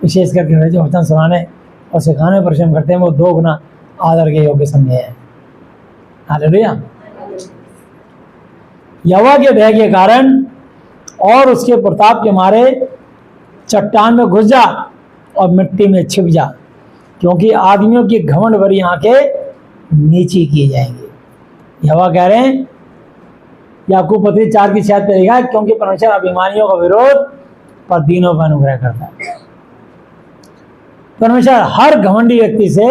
विशेष करके वे जो वचन सुनाने और सिखाने परिश्रम करते हैं वो 2 गुना आदर के योग्य समझे हैं। हालेलुया। यहोवा के भय के कारण और उसके प्रताप के मारे चट्टान में घुस जा और मिट्टी में छिप जा, क्योंकि आदमियों की घमंड भरी आंखें नीची की जाएंगी। यहोवा कह रहे हैं, याकूब पत्री 4:6 पे लिखा है, क्योंकि परमेश्वर अभिमानियों का विरोध पर दीनों का अनुग्रह करता है। परमेश्वर हर घमंडी व्यक्ति से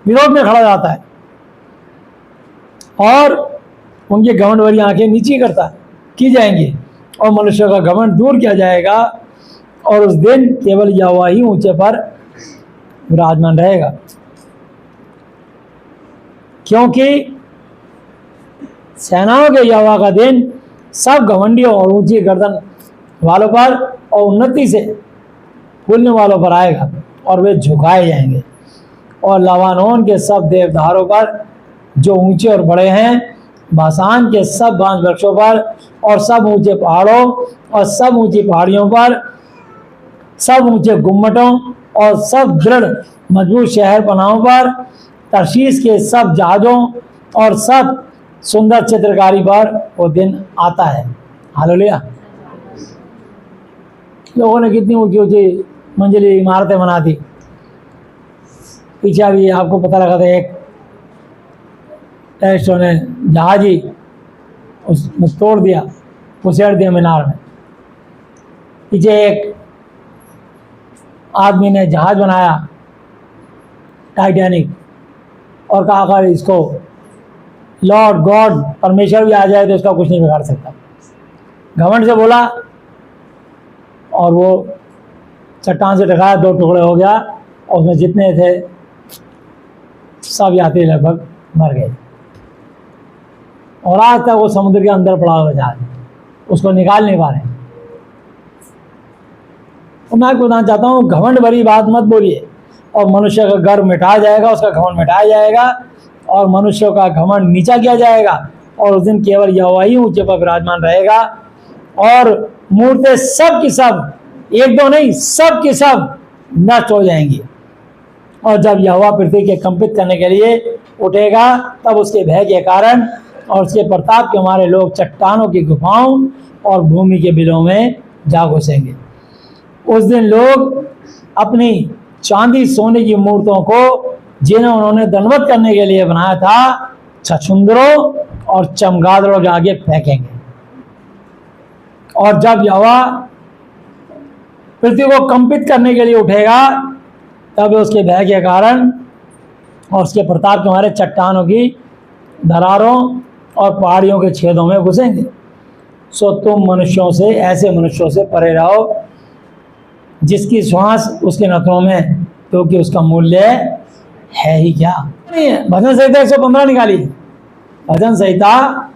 विरोध में खड़ा जाता है और उनकी घमंड भरी आंखें नीची की जाएंगी और मनुष्य का घमंड दूर किया जाएगा और उस दिन केवल यहोवा ही ऊंचे पर विराजमान रहेगा। क्योंकि सेनाओं के यहोवा का दिन सब घमंडियों और ऊंची गर्दन वालों पर और उन्नति से पुण्य वालों पर आएगा और वे झुकाए जाएंगे। और लवानोन के सब देवदारों पर जो ऊंचे और बड़े हैं, बासान के सब बांज वृक्षों पर और सब ऊंचे पहाड़ों और सब ऊंची पहाड़ियों पर, सब ऊंचे गुम्मटों और सब दृढ़ मजबूत शहर पनाहों पर, तरशीश के सब जहाजों और सब सुंदर चित्रकारी पर वो दिन आता है। हालेलुया। लोगों ने कितनी ऊंची ऊंची मंजिली इमारतें बना दी। पीछे भी आपको पता लगा था एक टेररिस्टों ने जहाज ही उसमें तोड़ दिया, उसेड़ दिया मीनार में। पीछे एक आदमी ने जहाज बनाया टाइटैनिक और कहा अगर इसको लॉर्ड गॉड परमेश्वर भी आ जाए तो इसका कुछ नहीं बिगाड़ सकता। घमंड से बोला और वो चट्टान से टकराया, 2 टुकड़े हो गया और उसमें जितने थे सब यात्री लगभग मर गए। और आज तक वो समुद्र के अंदर पड़ा हुआ जहाज, उसको निकाल नहीं पा रहे। तो मैं आपको बताना चाहता हूँ, घमंड भरी बात मत बोलिए और मनुष्य का गर्व मिटाया जाएगा, उसका घमंड मिटाया जाएगा और मनुष्यों का घमंड नीचा किया जाएगा। और उस दिन केवल यहोवा ही ऊंचे पर विराजमान रहेगा और मूर्तें सब की सब, एक दो नहीं, सब की सब नष्ट हो जाएंगी। और जब यहोवा पृथ्वी के कंपित करने के लिए उठेगा, तब उसके भय के कारण और उसके प्रताप के हमारे लोग चट्टानों की गुफाओं और भूमि के बिलों में जा घुसेंगे। उस दिन लोग अपनी चांदी सोने की मूर्तों को, जिन्हें उन्होंने दंडवत करने के लिए बनाया था, छछुंदरों और चमगादड़ों के आगे फेंकेंगे। और जब यहोवा पृथ्वी को कंपित करने के लिए उठेगा, तब उसके भय के कारण और उसके प्रताप के हमारे चट्टानों की दरारों और पहाड़ियों के छेदों में घुसेंगे। सो तुम मनुष्यों से, ऐसे मनुष्यों से परे रहो जिसकी श्वास उसके नथनों में, क्योंकि उसका मूल्य है ही क्या। भजन संहिता 115 निकालिए। भजन संहिता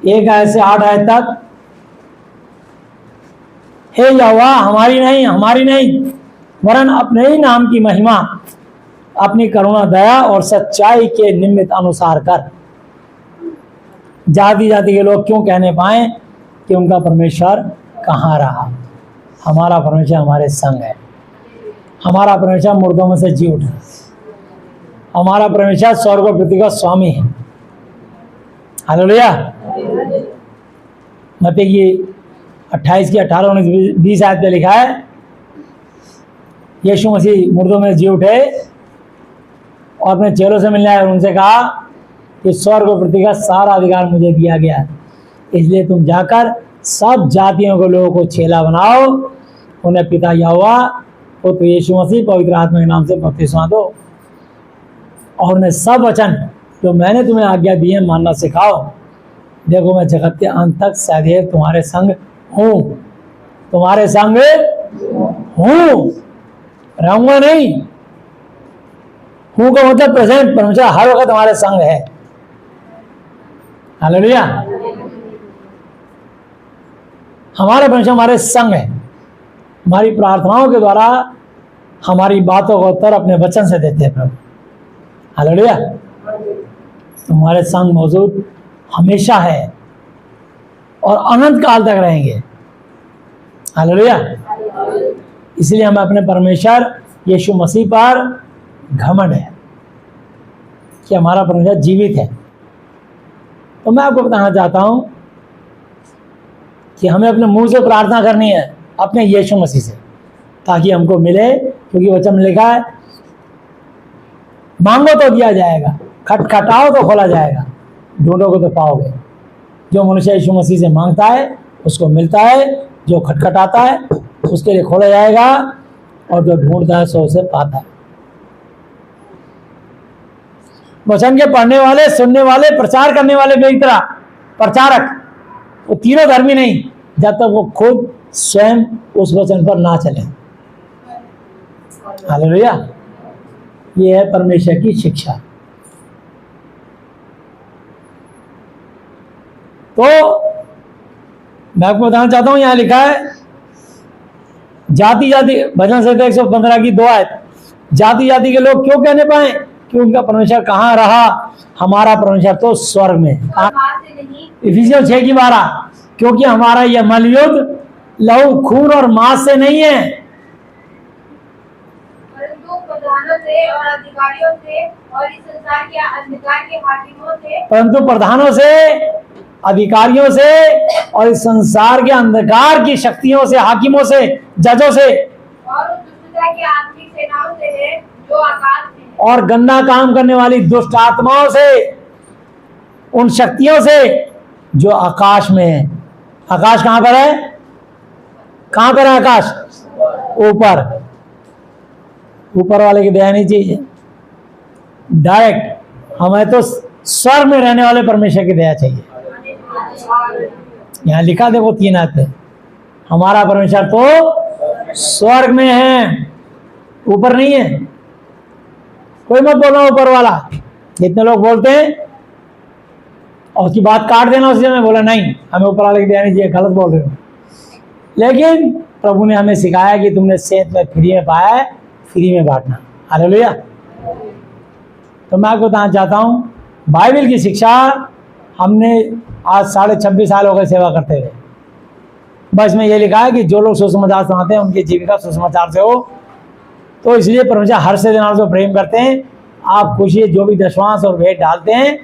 1 आयत से 8 आयत तक। हे यहोवा, हमारी नहीं वरन अपने ही नाम की महिमा अपनी करुणा, दया और सच्चाई के निमित्त अनुसार कर। जाति जाति के लोग क्यों कहने पाए कि उनका परमेश्वर कहाँ रहा। हमारा परमेश्वर हमारे संग है। हमारा परमेश्वर मुर्दों में से जी उठा। हमारा परमेश्वर स्वर्ग और पृथ्वी का स्वामी है। हालेलुया। मत्ती की 28 की 18 19 20 आयत पे लिखा है, यीशु मसीह मुर्दों में जी उठे और अपने चेलों से मिलने आए और उनसे कहा कि स्वर्ग और पृथ्वी का सारा अधिकार मुझे दिया गया है, इसलिए तुम जाकर सब जातियों के लोगों को चेला बनाओ, उन्हें पिता यहोवा पुत्र यीशु मसीह पवित्र आत्मा के नाम से बपतिस्मा दो और उन्हें सब वचन जो मैंने तुम्हें आज्ञा दी है मानना सिखाओ। देखो मैं जगत के अंत तक सदैव तुम्हारे संग हूँ। तुम्हारे संग हूँ, रहूंगा नहीं। हूँ का मतलब प्रेजेंट, परमेश्वर हर वक्त हमारे संग है। हालेलुया। हमारे परमेश्वर हमारे संग है। हमारी प्रार्थनाओं के द्वारा हमारी बातों का उत्तर अपने वचन से देते हैं प्रभु। हालेलुया। तुम्हारे संग मौजूद हमेशा है और अनंत काल तक रहेंगे। हालेलुया। इसलिए हमें अपने परमेश्वर यीशु मसीह पर घमंड है कि हमारा परमेश्वर जीवित है। तो मैं आपको बताना चाहता हूं कि हमें अपने मुंह से प्रार्थना करनी है अपने यीशु मसीह से, ताकि हमको मिले, क्योंकि वचन में लिखा है मांगो तो दिया जाएगा, खटखटाओ तो खोला जाएगा, ढूंढोगे तो पाओगे। जो मनुष्य यीशु मसीह से मांगता है उसको मिलता है, जो खटखटाता है उसके लिए खोला जाएगा, और जो ढूंढता है सो उसे पाता है। वचन के पढ़ने वाले, सुनने वाले, प्रचार करने वाले बेहतरा प्रचारक, वो तीनों धर्मी नहीं जब तक वो खुद स्वयं उस वचन पर ना चले। हालेलुया। ये है परमेश्वर की शिक्षा। तो मैं आपको बताना चाहता हूं, यहां लिखा है जाति जाति, भजन संहिता 115 की 2 आयत, जाति जाति के लोग क्यों कहने पाए कि उनका परमेश्वर कहाँ रहा, हमारा परमेश्वर तो स्वर्ग में। इफिसियों 6 की 12, क्योंकि हमारा यह मलयुद्ध लहू खून और मांस से नहीं है, परंतु प्रधानों से और अधिकारियों से और इस संसार के अंधकार के हाकिमों से, परंतु प्रधानों से, अधिकारियों से और इस संसार के अंधकार की शक्तियों से, हाकिमों से, जजों से, और उस दुष्टता की आत्मिक सेनाओं से है जो आकाश में है। और गंदा काम करने वाली दुष्ट आत्माओं से, उन शक्तियों से जो आकाश में है। आकाश कहां पर है? कहां पर है आकाश? ऊपर। ऊपर वाले की दया नहीं चाहिए, डायरेक्ट हमें तो स्वर्ग में रहने वाले परमेश्वर की दया चाहिए। यहां लिखा देखो 3 आयत पे, हमारा परमेश्वर तो स्वर्ग में है, ऊपर नहीं है। कोई मत बोलना ऊपर वाला, जितने लोग बोलते हैं और उसकी बात काट देना उसी में, बोला नहीं हमें ऊपर वाले की दया नहीं चाहिए, गलत बोल रहे हो। लेकिन प्रभु ने हमें सिखाया कि तुमने सेहत में फ्री में पाया है, फ्री में बांटना। हालेलुया। तो मैं आपको बताना चाहता हूं, बाइबल की शिक्षा हमने आज 26.5 साल हो गए सेवा करते हुए। बस में ये लिखा है कि जो लोग सुसमाचार सुनाते हैं उनकी जीविका सुसमाचार से हो। तो इसलिए परमेश्वर हर से दिनार से प्रेम करते हैं। आप खुशी जो भी दशवांश और भेंट डालते हैं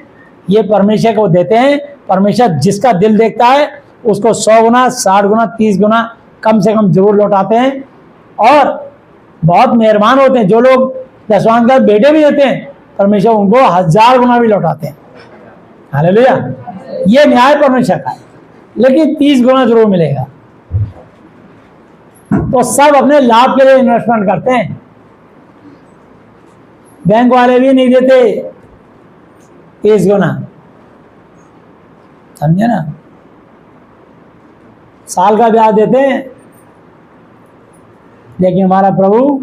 ये परमेश्वर को देते हैं। परमेश्वर जिसका दिल देखता है उसको 100 गुना, 60 गुना, 30 गुना कम से कम जरूर लौटाते हैं। और बहुत मेहरबान होते हैं जो लोग दशवांश का बेटे भी देते हैं, परमेश्वर उनको 1000 गुना भी लौटाते हैं। हालेलुया। ये न्याय परमेश्वर का है, लेकिन 30 गुना जरूर मिलेगा। तो सब अपने लाभ के लिए इन्वेस्टमेंट करते हैं। बैंक वाले भी नहीं देते 30 गुना, समझे ना? साल का ब्याज देते हैं, लेकिन हमारा प्रभु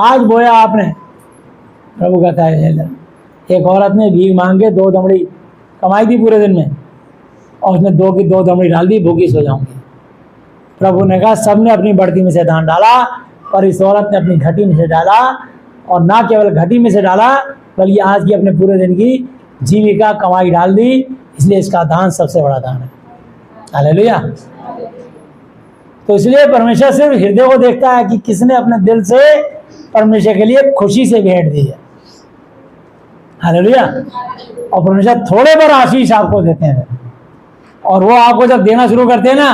आज बोया आपने, प्रभु कहता है। एक औरत ने भीख मांग के 2 दमड़ी कमाई थी पूरे दिन में, और उसने 2 की 2 दमड़ी डाल दी, भूखी सो जाऊंगी। प्रभु ने कहा सबने अपनी बढ़ती में से दान डाला, पर इस औरत ने अपनी घटी में से डाला, और ना केवल घटी में से डाला बल्कि आज की अपने पूरे दिन की जीविका कमाई डाल दी। इसलिए इसका दान सबसे बड़ा दान है। हालेलुया। तो इसलिए परमेश्वर सिर्फ हृदय को देखता है कि किसने अपने दिल से परमेश्वर के लिए खुशी से भेंट दी है। हालेलुया। और परमेश्वर थोड़े पर आशीष आपको देते हैं, और वो आपको जब देना शुरू करते हैं ना,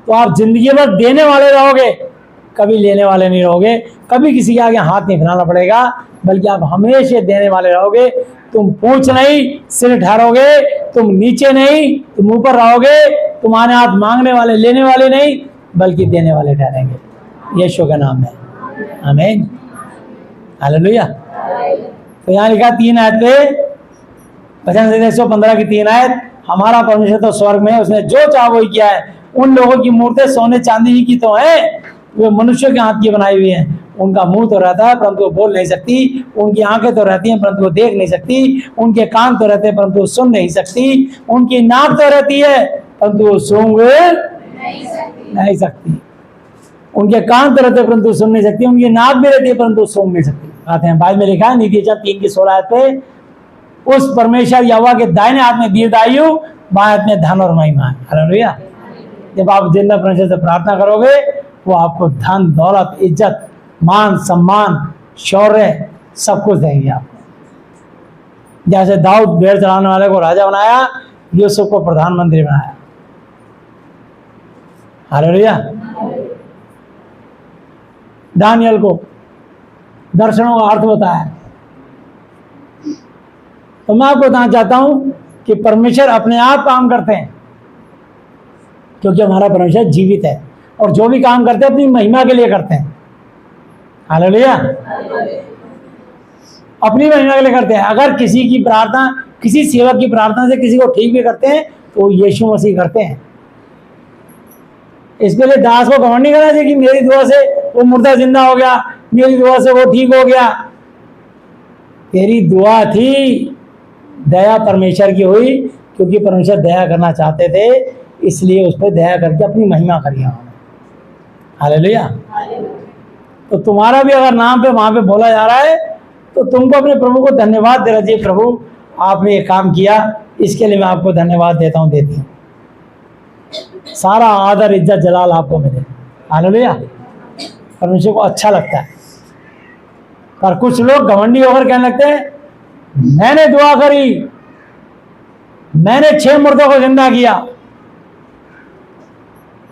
तो आप जिंदगी भर देने वाले रहोगे, कभी लेने वाले नहीं रहोगे। कभी किसी के आगे हाथ नहीं फैलाना पड़ेगा, बल्कि आप हमेशा देने वाले रहोगे। तुम पूंछ नहीं सिर ठहरोगे, तुम नीचे नहीं तुम ऊपर रहोगे। तुम्हारे हाथ मांगने वाले लेने वाले नहीं, बल्कि देने वाले ठहरेंगे यीशु के नाम में। आमीन। हालेलुया। तो यहाँ लिखा 3 आयत पे, भजन संहिता 115 की 3 आयत, हमारा परमेश्वर तो स्वर्ग में है, उसने जो चाहा वही किया है। उन लोगों की मूर्तें सोने चांदी ही की तो है, वे मनुष्य के हाथ की बनाई हुई हैं। उनका मुंह तो रहता है परंतु वो बोल नहीं सकती, उनकी आंखें तो रहती हैं परंतु वो देख नहीं सकती, उनके कान तो रहते हैं परंतु वो सुन नहीं सकती, उनकी नाक तो रहती है परंतु वो सूंघ नहीं सकती, उनके कान तो रहते हैं परंतु सुन नहीं सकती, उनकी नाक भी रहती है परंतु सूंघ नहीं सकती। आते हैं बाइबल में लिखा है नीति 3 की 16 पे, उस परमेश्वर यहोवा के दाहिने हाथ में दीर्घायु, बाएं हाथ में धन और महिमा। हालेलुया। जब आप जिंदा परमेश्वर से प्रार्थना करोगे वो आपको धन, दौलत, इज्जत, मान, सम्मान, शौर्य सब कुछ देंगे आपको। जैसे दाऊद भेड़ चढ़ाने वाले को राजा बनाया, यूसुफ को प्रधानमंत्री बनाया। हालेलुया। दानियल को दर्शनों का अर्थ बताया। तो मैं आपको बताना चाहता हूं कि परमेश्वर अपने आप काम करते हैं, क्योंकि हमारा परमेश्वर जीवित है, और जो भी काम करते हैं अपनी महिमा के लिए करते हैं। हालेलुया। अपनी महिमा के लिए करते हैं। अगर किसी की प्रार्थना, किसी सेवक की प्रार्थना से किसी को ठीक भी करते हैं तो यीशु मसीह करते हैं। इसके लिए दास को घमंड नहीं करना चाहिए कि मेरी दुआ से वो मुर्दा जिंदा हो गया, मेरी दुआ से वो ठीक हो गया। तेरी दुआ थी, दया परमेश्वर की हुई, क्योंकि परमेश्वर दया करना चाहते थे, इसलिए उस पर दया करके अपनी महिमा करी उन्होंने। हालेलुया। तो तुम्हारा भी अगर नाम पे वहां पे बोला जा रहा है तो तुमको अपने प्रभु को धन्यवाद देना चाहिए। प्रभु आपने ये काम किया, इसके लिए मैं आपको धन्यवाद देता हूँ, देती हूँ। सारा आदर इज्जत जलाल आपको मिले। हालेलुया। परमेश्वर को अच्छा लगता है। पर कुछ लोग घमंडी होकर कहने लगते हैं, मैंने दुआ करी, मैंने 6 मुर्दों को जिंदा किया,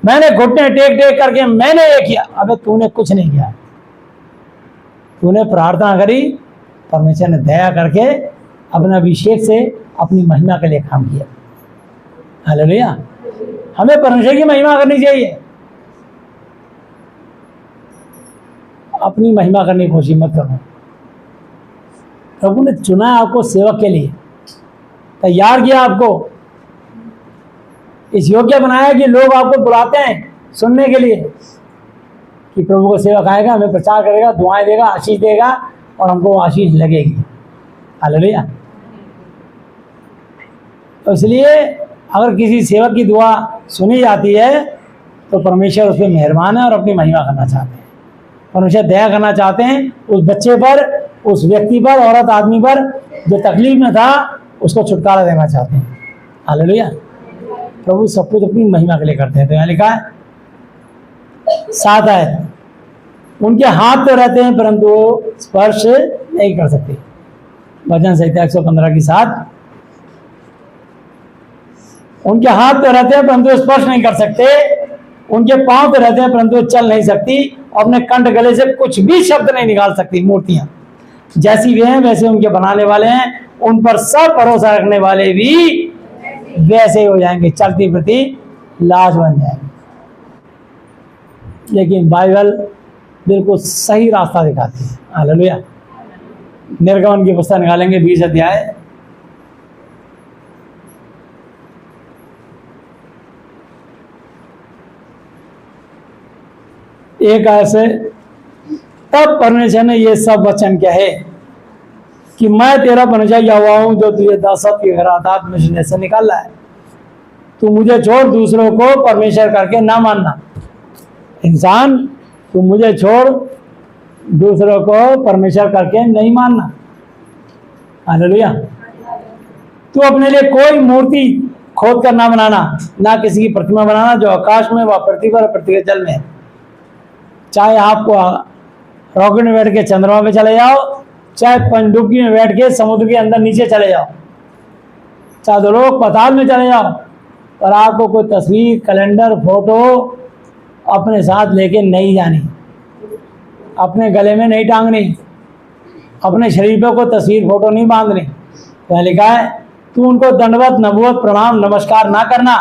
मैंने घुटने टेक टेक करके मैंने ये किया। अबे तूने कुछ नहीं किया, तूने प्रार्थना करी, परमेश्वर ने दया करके अपने अभिषेक से अपनी महिमा के लिए काम किया। हालेलुया। हमें परमेश्वर की महिमा करनी चाहिए, अपनी महिमा करने की कोशिश मत करो। प्रभु ने चुना है आपको सेवक के लिए, तैयार किया आपको, इस योग्य बनाया कि लोग आपको बुलाते हैं सुनने के लिए कि प्रभु को सेवक आएगा, हमें प्रचार करेगा, दुआएं देगा, आशीष देगा और हमको आशीष लगेगी। हालेलुया। तो इसलिए अगर किसी सेवक की दुआ सुनी जाती है तो परमेश्वर उस पर मेहरबान है और अपनी महिमा करना चाहते हैं। परमेश्वर दया करना चाहते हैं उस बच्चे पर, उस व्यक्ति पर, औरत आदमी पर जो तकलीफ में था, उसको छुटकारा देना चाहते हैं। हालेलुया। प्रभु सब कुछ अपनी महिमा के लिए करते हैं। तो यहाँ लिखा है 7 आयत, उनके हाथ तो रहते हैं परंतु वो स्पर्श नहीं कर सकते। भजन संहिता 115 की 7, उनके हाथ तो रहते हैं परंतु स्पर्श नहीं कर सकते, उनके पांव तो रहते हैं परंतु चल नहीं सकती, अपने कंठ गले से कुछ भी शब्द नहीं निकाल सकती। मूर्तियां जैसी वे हैं वैसे उनके बनाने वाले हैं, उन पर सब भरोसा रखने वाले भी वैसे हो जाएंगे, चलती प्रति लाज बन जाएंगे। लेकिन बाइबल बिल्कुल सही रास्ता दिखाती है। हालेलुया। निर्गमन की पुस्तक निकालेंगे 20 अध्याय, एक आयत से, तब परमेश्वर ने ये सब वचन कहे कि मैं तेरा परमेश्वर यहोवा हूं जो तुझे दासत्व की घरात मिस्र से निकाला है। तू मुझे छोड़ दूसरों को परमेश्वर करके ना मानना। इंसान, तू मुझे छोड़ दूसरों को परमेश्वर करके नहीं मानना। हालेलुया। तू अपने लिए कोई मूर्ति खोद कर ना बनाना, ना किसी की प्रतिमा बनाना जो आकाश में व पृथ्वी पर पृथ्वी के जल में। चाहे आपको रॉकेट में बैठ के चंद्रमा पे चले जाओ, चाहे पनडुब्बी में बैठ के समुद्र के अंदर नीचे चले जाओ, चाहे दो लोग पाताल में चले जाओ, पर आपको कोई तस्वीर, कैलेंडर, फोटो अपने साथ लेके नहीं जानी, अपने गले में नहीं टांगनी, अपने शरीर पे कोई तस्वीर, फोटो नहीं बांधनी। तो लिखा है, तू उनको दंडवत, नबूवत, प्रणाम, नमस्कार ना करना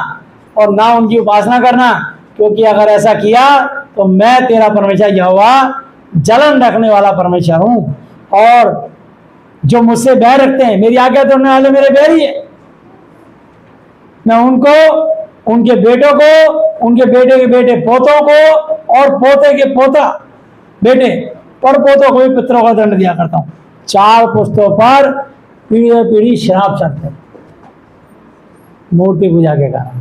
और ना उनकी उपासना करना, क्योंकि अगर ऐसा किया तो मैं तेरा परमेश्वर यहोवा जलन रखने वाला परमेश्वर हूं, और जो मुझसे बैर रखते हैं, मेरी आज्ञा तोड़ने वाले मेरे बैरी है, मैं उनको, उनके बेटों को, उनके बेटे के बेटे पोतों को और पोते के पोता बेटे पर पोतों को भी पितरों का दंड दिया करता हूं। 4 पुस्तों पर पीढ़ी दर पीढ़ी शराब चढ़ते हैं मूर्ति पूजा के कारण।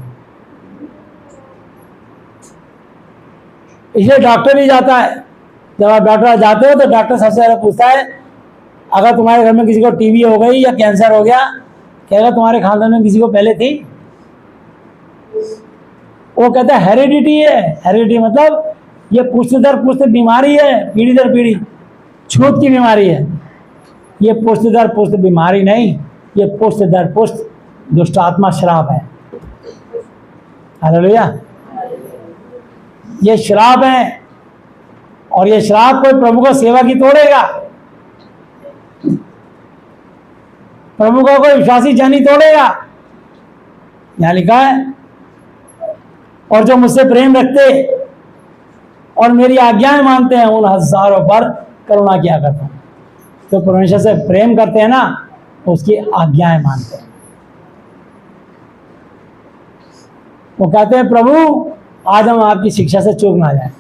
इसलिए डॉक्टर ही जाता है, जब आप डॉक्टर जाते हो तो डॉक्टर सबसे पहले पूछता है, अगर तुम्हारे घर में किसी को टीबी हो गई या कैंसर हो गया, कहेगा तुम्हारे खानदान में किसी को पहले थी? वो कहता है हेरिडिटी है। हेरिडिटी मतलब ये पुष्ट दर पुष्ट बीमारी है, पीढ़ी दर पीढ़ी छूत की बीमारी है। ये पुष्ट दर पुष्ट बीमारी नहीं, ये पुष्ट दर पुष्ट दुष्ट आत्मा श्राप है। हालेलुया। ये श्राप है, और ये श्राप कोई प्रभु को सेवा की तोड़ेगा, प्रभु को कोई विश्वासी जन तोड़ेगा। यहां लिखा है, और जो मुझसे प्रेम रखते और मेरी आज्ञाएं मानते हैं उन हजारों पर करुणा किया करता हूं। तो परमेश्वर से प्रेम करते हैं ना, उसकी आज्ञाएं मानते हैं। वो कहते हैं, प्रभु आज हम आपकी शिक्षा से चूक ना जाए,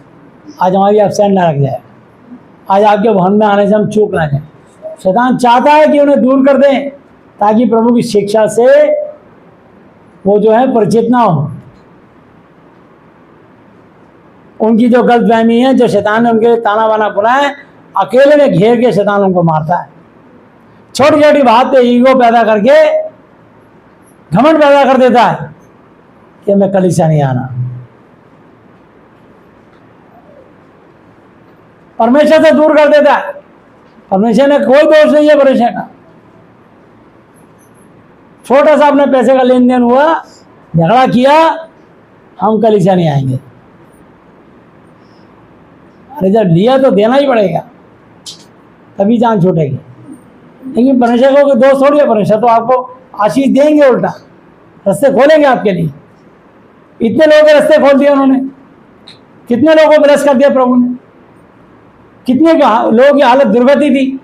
आज हमारी एब्सेंट ना रख जाए, आज आपके भवन में आने से हम चूक ना जाए। शैतान चाहता है कि उन्हें दूर कर दें ताकि प्रभु की शिक्षा से वो जो है परिचित ना हो। उनकी जो गलतफहमी है, जो शैतान ने उनके लिए ताना बाना बुना है, अकेले में घेर के शैतान उनको मारता है। छोटी छोटी बात पे ईगो पैदा करके घमंड पैदा कर देता है कि मैं कलीसिया नहीं आना। परमेश्वर से दूर कर देता है। परमेश्वर ने कोई दोष नहीं है परमेश्वर का। छोटा सा अपने पैसे का लेन देन हुआ, झगड़ा किया, हम कलीसिया नहीं आएंगे। अरे जब लिया तो देना ही पड़ेगा, तभी जान छूटेगी। लेकिन परमेश्वर को कोई दोष थोड़ी है, परमेश्वर तो आपको आशीष देंगे, उल्टा रास्ते खोलेंगे आपके लिए। इतने लोगों के रास्ते खोल दिए उन्होंने, कितने लोगों को ब्लेस कर दिया प्रभु ने, कितने लोगों की हालत दुर्गति थी,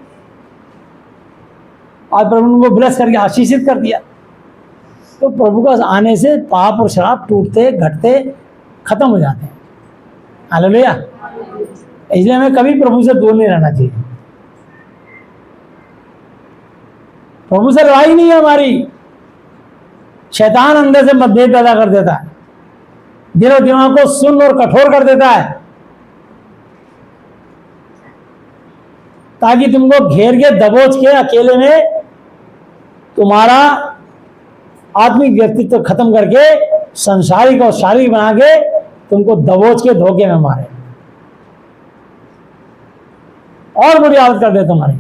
आज प्रभु ने उनको ब्लेस करके आशीषित कर दिया। तो प्रभु का आने से पाप और शराब टूटते घटते खत्म हो जाते हैं। हालेलुया। इसलिए हमें कभी प्रभु से दूर नहीं रहना चाहिए। प्रभु से लड़ाई नहीं है हमारी। शैतान अंदर से मतभेद पैदा कर देता है, दिलो दिमाग को सुन्न और कठोर कर देता है, ताकि तुमको घेर के दबोच के अकेले में तुम्हारा आत्मिक व्यक्तित्व खत्म करके संसारिक और शारीरिक बना के तुमको दबोच के धोखे में मारे और बुरी हालत कर दे तुम्हारी।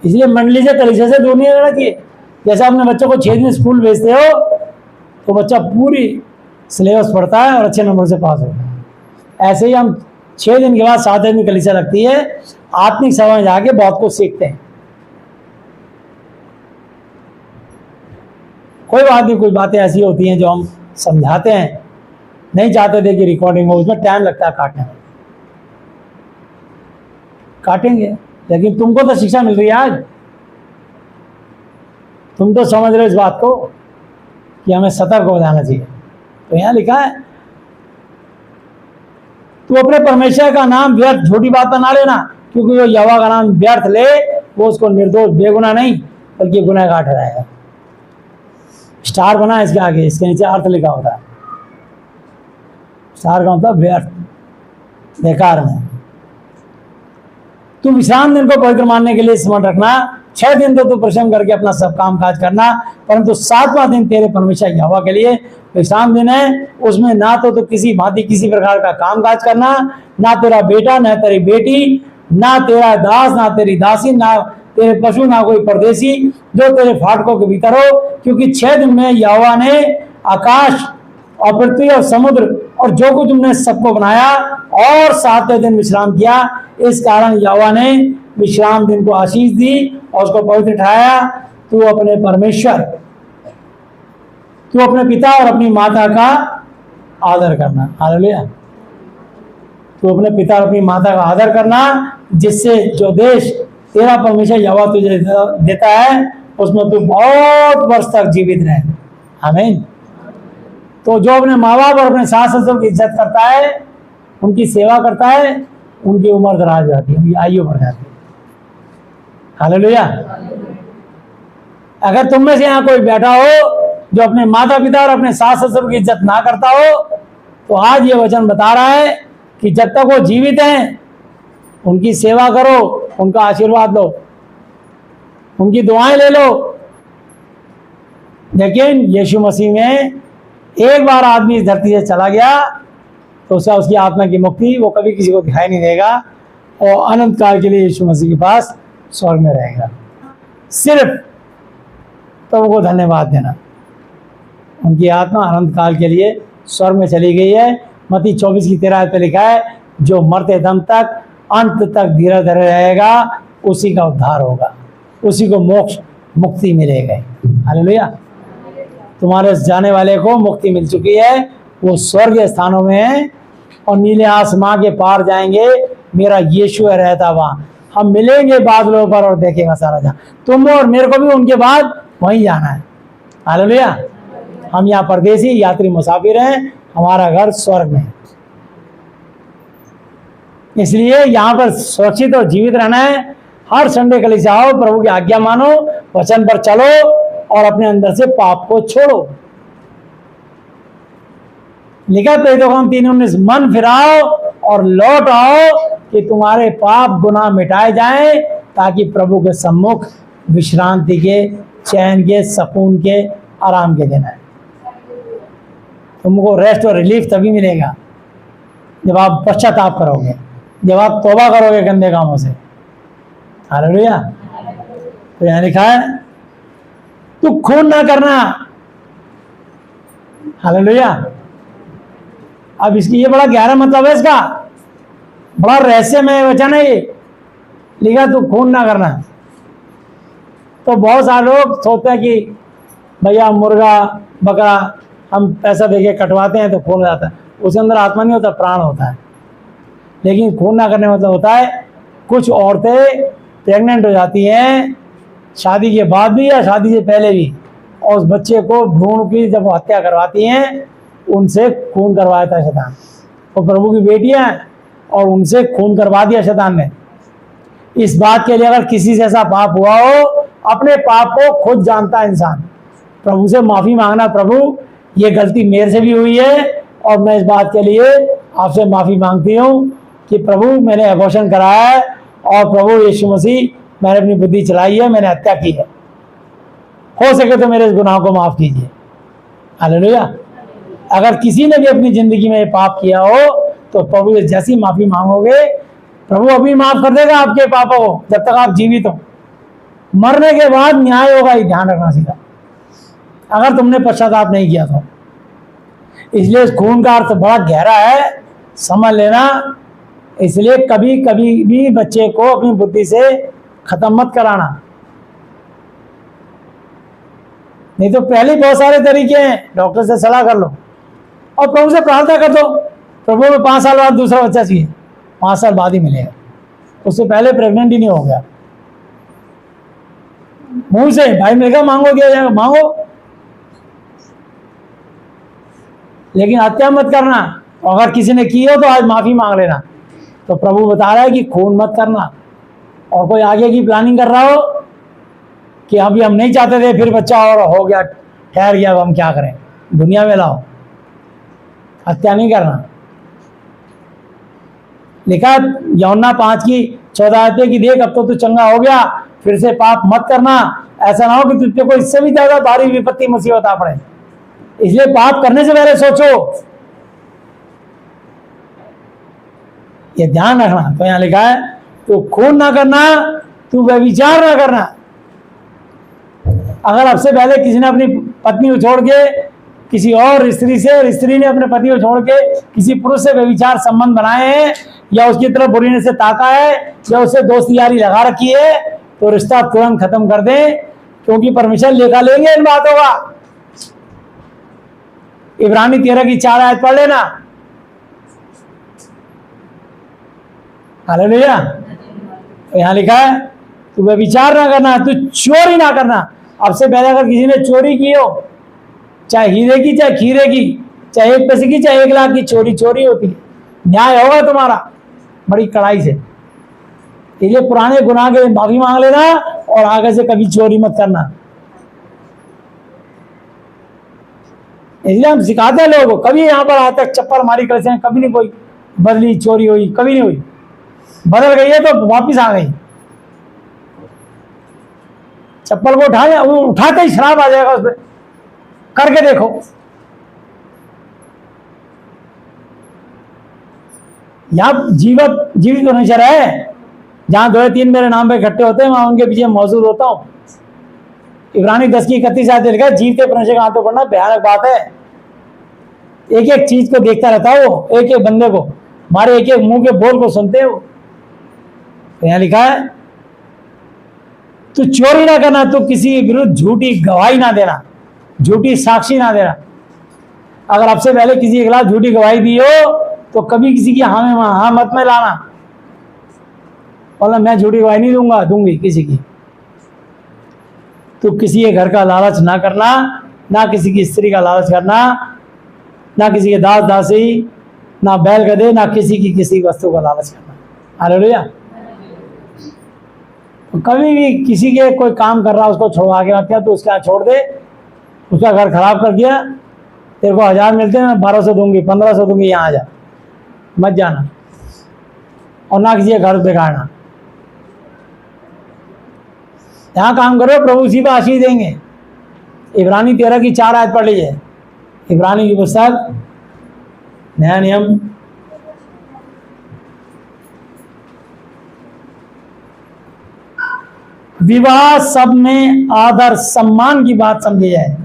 इसलिए मंडली से कलीसिया से दूर नहीं रहना चाहिए। जैसे अपने बच्चों को 6 दिन स्कूल भेजते हो तो बच्चा पूरी सिलेबस पढ़ता है और अच्छे नंबर से पास होता है। ऐसे ही हम 6 दिन के बाद 7 दिन में कलीसिया लगती है, आत्मिक सभा में जाके बहुत कुछ सीखते हैं। कोई बात नहीं, कुछ बातें ऐसी होती हैं जो हम समझाते हैं, नहीं चाहते थे कि रिकॉर्डिंग हो, उसमें टाइम लगता है काटने में। काटेंगे, लेकिन तुमको तो शिक्षा मिल रही है। आज तुम तो समझ रहे हो इस बात को कि हमें सतर्क हो जाना चाहिए। तो यहाँ लिखा है, तू अपने परमेश्वर का नाम व्यर्थ झूठी बात बना लेना, क्योंकि जो यहोवा का नाम व्यर्थ ले वो उसको निर्दोष बेगुनाह नहीं बल्कि गुनहगार ठहराएगा। स्टार बना है इसके आगे, इसके नीचे अर्थ लिखा होता है। स्टार का मतलब व्यर्थ, बेकार में। तू विश्राम दिन को पवित्र मानने के लिए स्मरण रखना। 6 दिन तो तू परिश्रम करके अपना सब काम काज करना, परंतु 7वां दिन तेरे परमेश्वर यहोवा के लिए विश्राम दिन है। उसमें ना तो किसी भांति किसी प्रकार का काम काज करना, ना तेरा बेटा, ना तेरी बेटी, ना तेरा दास, ना तेरी दासी, ना तेरे पशु, ना कोई परदेसी जो तेरे फाटकों के भीतर हो, क्योंकि 6 दिन में यहोवा ने आकाश और पृथ्वी और समुद्र और जो कुछ तुमने सबको बनाया और 7वें दिन विश्राम किया। इस कारण यहोवा ने विश्राम दिन को आशीष दी और उसको पवित्र ठहराया। तू अपने परमेश्वर, तू अपने पिता और अपनी माता का आदर करना। हालेलुया। तू अपने पिता और अपनी माता का आदर करना, जिससे जो देश तेरा परमेश्वर यहोवा तुझे देता है उसमें तू बहुत वर्ष तक जीवित रहे। आमीन। तो जो अपने माँ बाप और अपने सास ससुर की इज्जत करता है, उनकी सेवा करता है, उनकी उम्र दराज जाती है, उनकी आयु बढ़ जाती है। हालेलुया। अगर तुम में से यहाँ कोई बैठा हो जो अपने माता पिता और अपने सास ससुर की इज्जत ना करता हो, तो आज ये वचन बता रहा है कि जब तक वो जीवित हैं उनकी सेवा करो, उनका आशीर्वाद लो, उनकी दुआएं ले लो। लेकिन यीशु मसीह में एक बार आदमी इस धरती से चला गया तो उसका उसकी आत्मा की मुक्ति वो कभी किसी को दिखाई नहीं देगा और अनंत काल के लिए यीशु मसीह के पास स्वर्ग में रहेगा। सिर्फ तो वो धन्यवाद देना, उनकी आत्मा अनंत काल के लिए स्वर्ग में चली गई है। मत्ती 24:13 पे लिखा है, जो मरते दम तक अंत तक धीरे धीरे रहेगा उसी का उद्धार होगा, उसी को मोक्ष मुक्ति मिलेगी। हालेलुया। तुम्हारे जाने वाले को मुक्ति मिल चुकी है, वो स्वर्गीय स्थानों में है और नीले आसमां के पार जाएंगे। मेरा यीशु है रहता वहाँ, हम मिलेंगे बादलों पर और देखेगा सारा जहां। तुम और मेरे को भी उनके बाद वहीं जाना है। हालेलुया। हम यहाँ परदेसी यात्री मुसाफिर हैं, हमारा घर स्वर्ग में है। इसलिए यहाँ पर सुरक्षित और जीवित रहना है। हर संडे कलीसिया आओ, प्रभु की आज्ञा मानो, वचन पर चलो और अपने अंदर से पाप को छोड़ो। लिखा प्रेरितों 3:19, मन फिराओ और लौट आओ कि तुम्हारे पाप गुनाह मिटाए जाएं, ताकि प्रभु के सम्मुख विश्रांति के, चैन के, सुकून के, आराम के दिन है। तुमको रेस्ट और रिलीफ तभी मिलेगा जब आप पश्चाताप करोगे, जब आप तौबा करोगे गंदे कामों से। हालेलुया। तो यहाँ लिखा है तू खून ना करना। हालेलुया। अब इसकी ये बड़ा गहरा मतलब है, इसका बड़ा रहस्यमय वचन है ये। लिखा तू खून ना करना। तो बहुत सारे लोग सोचते हैं कि भैया मुर्गा बकरा हम पैसा देके कटवाते हैं तो खून हो जाता है, उसके अंदर आत्मा नहीं होता, प्राण होता है। लेकिन खून ना करने मतलब होता है कुछ औरतें प्रेग्नेंट हो जाती हैं शादी के बाद भी या शादी से पहले भी, और उस बच्चे को भ्रूण की जब हत्या करवाती हैं उनसे खून करवाया था शैतान। वो प्रभु की बेटियां हैं और उनसे खून करवा दिया शैतान ने। इस बात के लिए अगर किसी से ऐसा पाप हुआ हो, अपने पाप को खुद जानता है इंसान, प्रभु से माफी मांगना, प्रभु ये गलती मेरे से भी हुई है और मैं इस बात के लिए आपसे माफी मांगती हूँ कि प्रभु मैंने अबॉर्शन कराया है और प्रभु यीशु मसीह मैंने अपनी बुद्धि चलाई है, मैंने हत्या की है, हो सके तो मेरे इस गुनाह को माफ कीजिए। हालेलुया। अगर किसी ने भी अपनी जिंदगी में पाप किया हो तो प्रभु जैसी माफी मांगोगे प्रभु अभी माफ कर देगा आपके पापों को, जब तक आप जीवित हो। मरने के बाद न्याय होगा, ये ध्यान रखना सीधा, अगर तुमने पश्चाताप नहीं किया तो। इसलिए इस खून का अर्थ बड़ा गहरा है, समझ लेना। इसलिए कभी कभी भी बच्चे को अपनी बुद्धि से खत्म मत कराना, नहीं तो पहले बहुत सारे तरीके हैं, डॉक्टर से सलाह कर लो और प्रभु से प्रार्थना कर दो, प्रभु में 5 साल बाद दूसरा बच्चा चाहिए, 5 साल बाद ही मिलेगा, उससे पहले प्रेग्नेंट ही नहीं हो गया। मुंह से भाई मिलेगा, मांगो दिया जाएगा, मांगो, लेकिन हत्या मत करना। अगर किसी ने की हो तो आज माफी मांग लेना। तो प्रभु बता रहा है कि खून मत करना। और कोई आगे की प्लानिंग कर रहा हो कि अभी हम नहीं चाहते थे फिर बच्चा और हो गया, ठहर गया, अब हम क्या करें, दुनिया में लाओ, हत्या नहीं करना। लिखा यूहन्ना 5:14 की देख अब तो तू चंगा हो गया, फिर से पाप मत करना, ऐसा ना हो कि तुझे को इससे भी ज्यादा भारी विपत्ति मुसीबत आ पड़े। इसलिए पाप करने से पहले सोचो, ये ध्यान रखना। तो यहाँ लिखा है तू खून ना करना, तू व्यभिचार ना करना। अगर आपसे पहले किसी ने अपनी पत्नी को छोड़ के किसी और स्त्री से, और स्त्री ने अपने पति को छोड़ के किसी पुरुष से व्यभिचार संबंध बनाए हैं या उसकी तरफ बुरी नजर से ताका है या उससे दोस्ती यारी लगा रखी है, तो रिश्ता तुरंत खत्म कर दें, क्योंकि परमेश्वर लेखा लेंगे इन बातों का। इब्रानी 13:4 आयत पढ़ लेना। हालेलुया। तो यहाँ लिखा है तू व्यभिचार ना करना, तू चोरी ना करना। अब से पहले अगर किसी ने चोरी की हो, चाहे हीरे की, चाहे खीरे की, चाहे 1 पैसे की, चाहे 1 लाख की, चोरी चोरी होती है, न्याय होगा तुम्हारा बड़ी कड़ाई से। इसलिए पुराने गुनाह के माफी मांग लेना और आगे से कभी चोरी मत करना। इसलिए हम सिखाते हैं लोगों को, कभी यहाँ पर आज तक चप्पल मारी कलेक्शन कभी नहीं कोई बदली, चोरी हुई कभी नहीं हुई। बदल गई है तो वापिस आ गई। चप्पल को उठाते ही शराब आ जाएगा उसमें, करके देखो। यहाँ जीवित परमेश्वर है, जहां 2 या 3 मेरे नाम पे इकट्ठे होते हैं वहां उनके पीछे मौजूद होता हूं। इब्रानी 10:31 आयत लिखा है जीवते परमेश्वर का हाथों पढ़ना भयानक बात है। एक एक चीज को देखता रहता है वो, एक एक बंदे को, हमारे एक एक मुंह के बोल को सुनते हो। तो यहाँ लिखा है तू चोरी ना करना, तू किसी के विरुद्ध झूठी गवाही ना देना, झूठी साक्षी ना देना। अगर आपसे पहले किसी के खिलाफ झूठी गवाही दी हो तो कभी किसी की हाँ मत में लाना, बोला मैं झूठी गवाही नहीं दूंगी किसी की। तो किसी के घर का लालच ना करना, ना किसी की स्त्री का लालच करना, ना किसी के दास दासी, ना बैल गधे, ना किसी की किसी वस्तु का लालच करना। हालेलुया। कभी भी किसी के कोई काम कर रहा है उसको छुड़वा के मत किया तो उसके यहाँ छोड़ दे, उसका घर खराब कर दिया, तेरे को 1000 मिलते हैं, मैं 1200 दूंगी, 1500 दूंगी, यहाँ आ जा, मत जाना और ना किसी घर बिगाड़ना। यहाँ काम करो, प्रभु उसी पर आशीष देंगे। इब्रानी 13 की 4 आयत पढ़ लीजिए, इब्रानी की पुस्तक, नया नियम, विवाह सब में आदर सम्मान की बात समझी जाए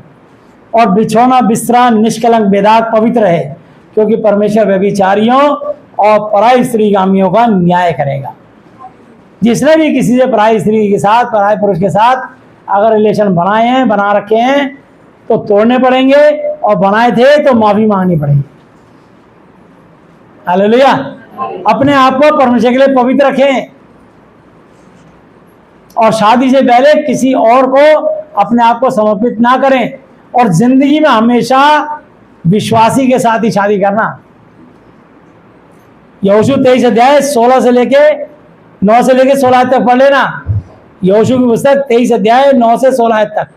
और बिछौना बिस्तरा निष्कलंक बेदाग पवित्र है, क्योंकि परमेश्वर व्यभिचारियों और पराई स्त्रीगामियों का न्याय करेगा। जिसने भी किसी से पराई स्त्री के साथ, पराई पुरुष के साथ अगर रिलेशन बनाए हैं, बना रखे हैं, तो तोड़ने पड़ेंगे, और बनाए थे तो माफी मांगनी पड़ेगी। हालेलुया। अपने आप को परमेश्वर के लिए पवित्र रखें और शादी से पहले किसी और को अपने आप को समर्पित ना करें, और जिंदगी में हमेशा विश्वासी के साथ ही शादी करना। यहोशू 23 अध्याय 16 से लेके 9 से लेके 16 तक पढ़ लेना। यहोशू की पुस्तक 23 अध्याय 9 से 16 तक।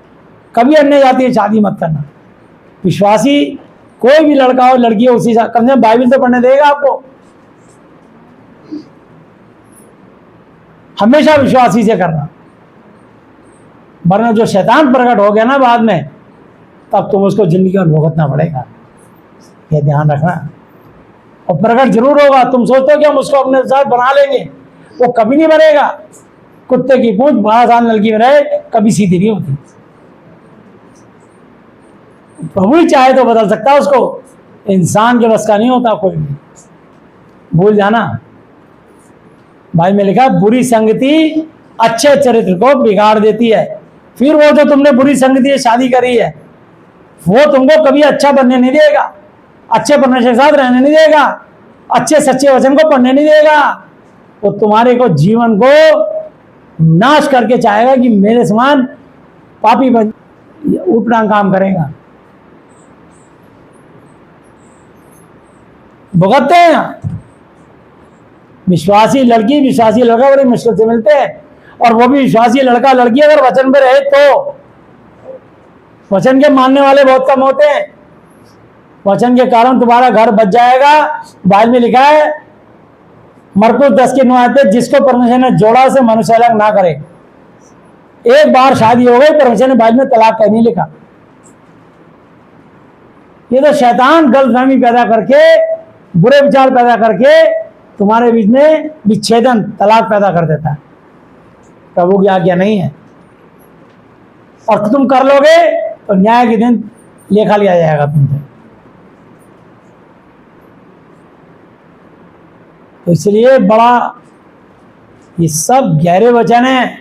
कभी अन्य जाति की शादी मत करना। विश्वासी कोई भी लड़का हो लड़की हो उसी कम से कम बाइबल तो पढ़ने देगा आपको। हमेशा विश्वासी से करना, वरना जो शैतान प्रकट हो गया ना बाद में, तब तुम उसको जिंदगी में भुगतना पड़ेगा। ये ध्यान रखना। और प्रकट जरूर होगा। तुम सोचते हो कि हम उसको अपने साथ बना लेंगे, वो कभी नहीं बनेगा। कुत्ते की पूंछ 12 साल नलकी में रहे, कभी सीधी नहीं होती। प्रभु ही चाहे तो बदल सकता है उसको, इंसान के बस का नहीं होता कोई भी। भूल जाना। भाई में लिखा, बुरी संगति अच्छे चरित्र को बिगाड़ देती है। फिर वो जो तुमने बुरी संगति से शादी करी है, वो तुमको कभी अच्छा बनने नहीं देगा, अच्छे परमेश्वर के साथ रहने नहीं देगा, अच्छे सच्चे वचन को पढ़ने नहीं देगा। वो तुम्हारे को जीवन को नाश करके चाहेगा कि मेरे समान पापी बन, उल्टा काम करेगा। भुगतते हैं। विश्वासी लड़की विश्वासी लड़का बड़ी मुश्किल से मिलते हैं, और वो भी विश्वासी लड़का लड़की अगर वचन पे रहे तो। वचन के मानने वाले बहुत कम होते हैं। वचन के कारण तुम्हारा घर बच जाएगा। बाइबल में लिखा है मरकुस 10 की 9 आयत, जिसको परमेश्वर ने जोड़ा से मनुष्य अलग ना करे। एक बार शादी हो गई, परमेश्वर ने बाइबल में तलाक का नहीं लिखा। ये तो शैतान गलतफहमी पैदा करके, बुरे विचार पैदा करके तुम्हारे बीच में विच्छेदन, तलाक पैदा कर देता है। प्रभु की आज्ञा नहीं है। और तुम कर लोगे तो न्याय के दिन लेखा लिया जाएगा तुमसे। तो इसलिए बड़ा, ये सब गहरे वचन है,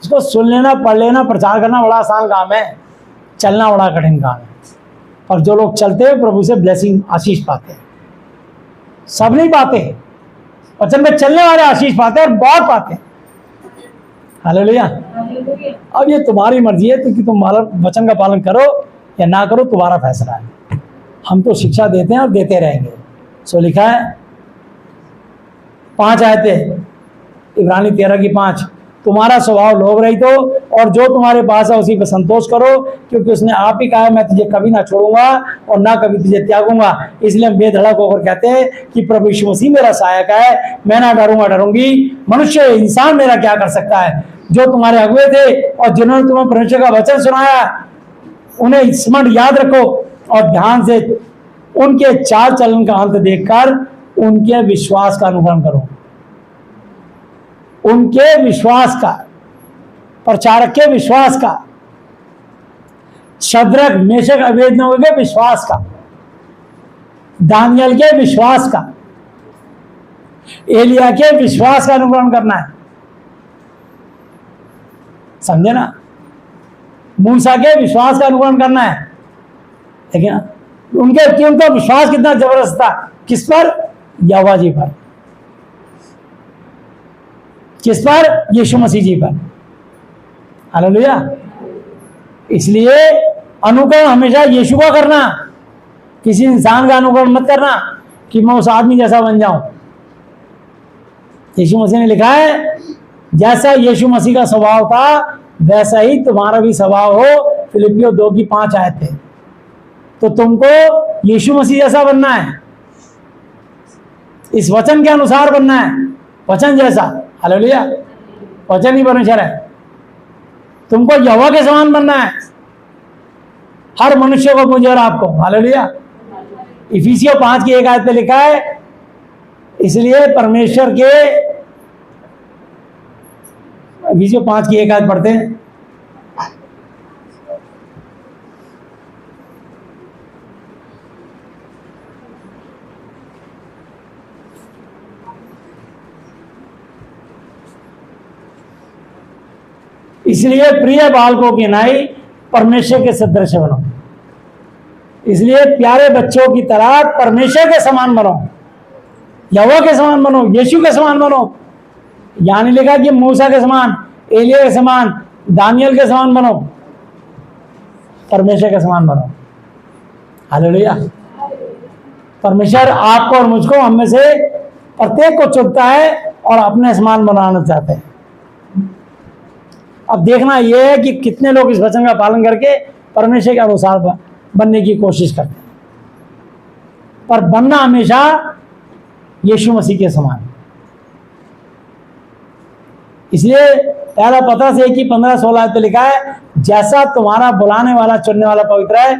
इसको सुन लेना, पढ़ लेना, प्रचार करना बड़ा आसान काम है, चलना बड़ा कठिन काम है। और जो लोग चलते हैं प्रभु से ब्लेसिंग, आशीष पाते हैं। सब नहीं पाते, वचन में चलने वाले आशीष पाते हैं, और बहुत पाते हैं। हालेलुया। अब ये तुम्हारी मर्जी है कि तुम वचन का पालन करो या ना करो, तुम्हारा फैसला है। हम तो शिक्षा देते हैं और देते रहेंगे। सो लिखा है 5 आयतें, इब्रानी 13 की 5, तुम्हारा स्वभाव लोभ रहित हो, और जो तुम्हारे पास है उसी पर संतोष करो, क्योंकि उसने आप ही कहा है, मैं तुझे कभी ना छोड़ूंगा और ना कभी तुझे त्यागूंगा। इसलिए हम बेधड़क होकर कहते हैं कि प्रभु यीशु मसीह मेरा सहायक है, मैं ना डरूंगा डरूंगी। मनुष्य इंसान मेरा क्या कर सकता है? जो तुम्हारे अगुए थे और जिन्होंने तुम्हें परमेश्वर का वचन सुनाया, उन्हें स्मरण याद रखो और ध्यान से उनके चाल चलन का अंत देखकर उनके विश्वास का अनुकरण करो। उनके विश्वास का, प्रचारक के विश्वास का, शद्रक मेशक अबेदनगो के विश्वास का, दानियल के विश्वास का, एलिया के विश्वास का अनुकरण करना है। समझे ना? मूसा के विश्वास का अनुकरण करना है। देखिए उनका विश्वास कितना जबरदस्त था। किस पर? यहोवा जी पर। किस पर? यीशु मसीह जी पर। हालेलुया। इसलिए अनुकरण हमेशा यीशु का करना, किसी इंसान का अनुकरण मत करना कि मैं उस आदमी जैसा बन जाऊं। यीशु मसीह ने लिखा है जैसा यीशु मसीह का स्वभाव था वैसा ही तुम्हारा भी स्वभाव हो। फिलिपियों 2:5 आयत है। तो तुमको यीशु मसीह जैसा बनना है, इस वचन के अनुसार बनना है, वचन जैसा। हालेलुया, वचन ही परमेश्वर है। तुमको यहोवा के समान बनना है, हर मनुष्य को, मुझे और आपको। हालेलुया। इफिसियों 5:1 आयत पे लिखा है, इसलिए परमेश्वर के, इफिसियों 5:1 आयत पढ़ते हैं। इसलिए प्रिय बालकों की नाई परमेश्वर के सदृश बनो। इसलिए प्यारे बच्चों की तरह परमेश्वर के समान बनो, यहोवा के समान बनो, यीशु के समान बनो। यानी लिखा कि मूसा के समान, एलिया के समान, दानियल के समान बनो, परमेश्वर के समान बनो। हालेलुया। परमेश्वर आपको और मुझको, हम में से प्रत्येक को चुनता है और अपने समान बनाना चाहते हैं। अब देखना यह है कि कितने लोग इस वचन का पालन करके परमेश्वर के अनुसार बनने की कोशिश करते हैं, पर बनना हमेशा यीशु मसीह के समान। इसलिए पहला पत्रस 1:15-16 पे लिखा है, जैसा तुम्हारा बुलाने वाला चुनने वाला पवित्र है,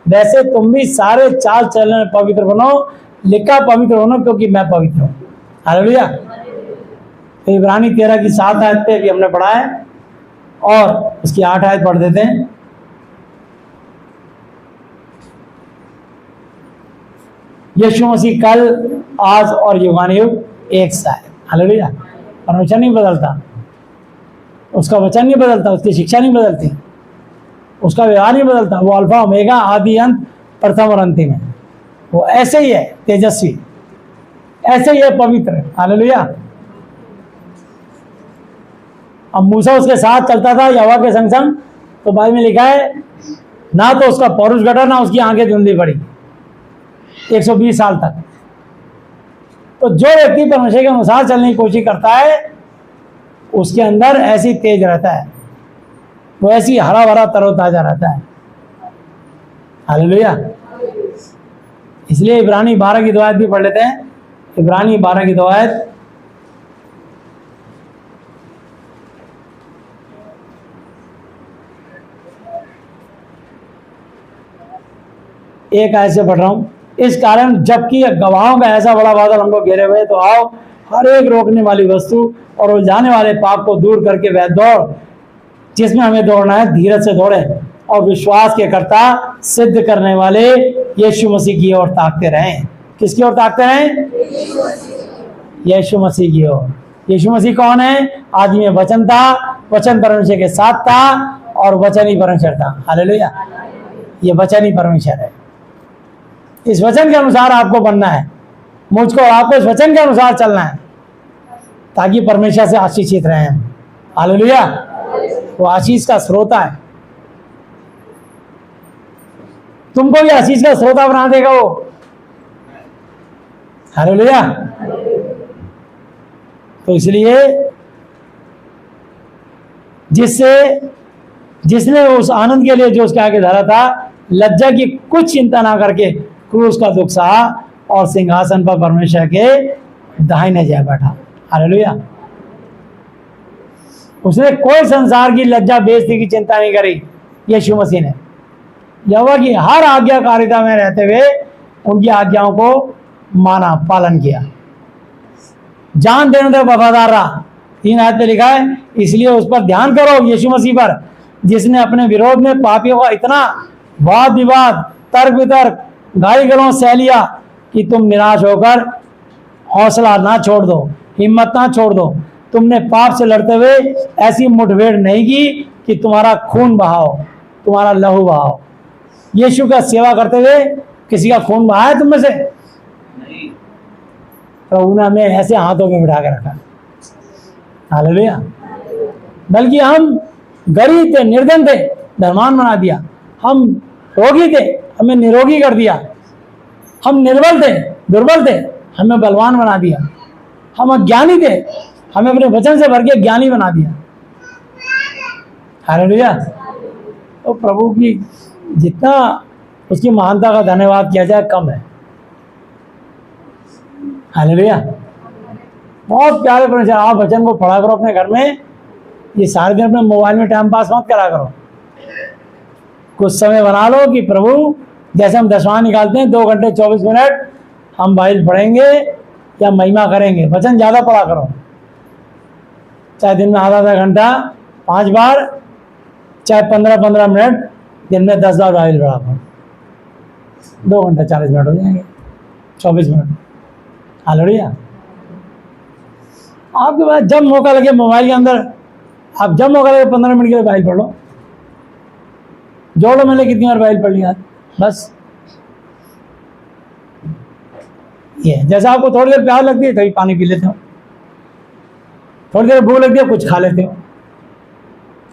वैसे तुम भी सारे चाल चलने में पवित्र बनो। लिखा पवित्र बनो क्योंकि मैं पवित्र हूं। हालेलुया। इब्रानी 13:7 आयत पे भी हमने पढ़ा है और उसकी 8 आयत पढ़ देते हैं। यीशु मसीह कल, आज और युगानुयुग एक सा है। हालेलुया। परमेश्वर नहीं बदलता, उसका वचन नहीं बदलता, उसकी शिक्षा नहीं बदलती, उसका व्यवहार नहीं बदलता। वो अल्फा ओमेगा, आदि अंत, प्रथम और अंतिम है। वो ऐसे ही है, तेजस्वी, ऐसे ही है पवित्र। हालेलुया। अब मूसा उसके साथ चलता था यहोवा के संग संग, तो बाइबल में लिखा है ना तो उसका पौरुष घटा ना उसकी आंखें धुंधली पड़ी 120 साल तक। तो जो व्यक्ति परमेश्वर के अनुसार चलने की कोशिश करता है उसके अंदर ऐसी तेज रहता है, वो ऐसी हरा भरा तरोताजा रहता है। हालेलुया। इसलिए इब्रानी 12 की 2 आयत भी पढ़ लेते हैं। इब्रानी 12 की 2 आयत, एक आयत से पढ़ रहा हूं। इस कारण जबकि गवाहों का ऐसा बड़ा बादल हमको घेरे हुए, तो आओ हर एक रोकने वाली वस्तु और उलझाने वाले पाप को दूर करके वह दौड़ जिसमें हमें दौड़ना है धीरज से दौड़े और विश्वास के कर्ता सिद्ध करने वाले यीशु मसीह की ओर ताकते रहें। किसकी ओर ताकते रहें? यीशु मसीह की ओर। यीशु मसीह कौन है? आदि में वचन था, वचन परमेश्वर के साथ था और वचन ही परमेश्वर था। हालेलुया। ये वचन ही परमेश्वर है। इस वचन के अनुसार आपको बनना है, मुझको और आपको इस वचन के अनुसार चलना है ताकि परमेश्वर से आशीषित रहें। हालेलुया। वो आशीष का स्रोता है, तुमको भी आशीष का स्रोता बना देगा वो। हालेलुया। तो इसलिए जिसने उस आनंद के लिए जो उसके आगे धरा था, लज्जा की कुछ चिंता ना करके क्रूस का दुख सहा और सिंहासन पर परमेश्वर के दाहिने जा बैठा। हालेलुया। उसने कोई संसार की लज्जा बेइज्जती की चिंता नहीं करी। यीशु मसीह ने यहोवा की हर आज्ञाकारिता में रहते हुए उनकी आज्ञाओं को माना, पालन किया, जान देने तक वफादार रहा। 3 आयत पे लिखा है, इसलिए उस पर ध्यान करो, यीशु मसीह पर, जिसने अपने विरोध में पापियों का इतना वाद विवाद, तर्क वितर्क, गाली गलौज सह लिया कि तुम निराश होकर हौसला ना छोड़ दो, हिम्मत ना छोड़ दो। तुमने पाप से लड़ते हुए ऐसी मुठभेड़ नहीं की कि तुम्हारा खून बहाओ, तुम्हारा लहू बहाओ। यीशु का सेवा करते हुए किसी का खून बहाया है तुम में से? प्रभु ने हमें ऐसे हाथों में बिठा के रखा। हालेलुया। बल्कि हम गरीब थे, निर्धन थे, धनवान बना दिया। हम रोगी थे, हमें निरोगी कर दिया। हम निर्बल थे, दुर्बल थे, हमें बलवान बना दिया। हम अज्ञानी थे, हमें अपने वचन से भर के ज्ञानी बना दिया। हालेलुया। तो प्रभु की जितना उसकी महानता का धन्यवाद किया जाए कम है। हालेलुया। बहुत प्यारे परमेश्वर, आप वचन को पढ़ा करो अपने घर में। ये सारे दिन अपने मोबाइल में टाइम पास मत करा करो। कुछ समय बना लो कि प्रभु, जैसे हम दशवां निकालते हैं 2 घंटे 24 मिनट हम बाइबल पढ़ेंगे या महिमा करेंगे। वचन ज़्यादा पढ़ा करो, चाहे दिन में आधा घंटा 5 बार, चाहे 15 मिनट, दिन में 10 बार बाइबल पढ़ा करो। 2 घंटे 40 मिनट हो जाएंगे, 24 मिनट। हालेलुया। आपके पास जब मौका लगे मोबाइल के अंदर, आप जब मौका लगे 15 मिनट के लिए बाइबल पढ़ लो। जोड़ो, मैंने कितनी बार बाइबल पढ़ लिया, बस ये। जैसे आपको थोड़ी देर प्यास लगती है कभी पानी पी लेते हो, थोड़ी देर भूख लगती है कुछ खा लेते हो।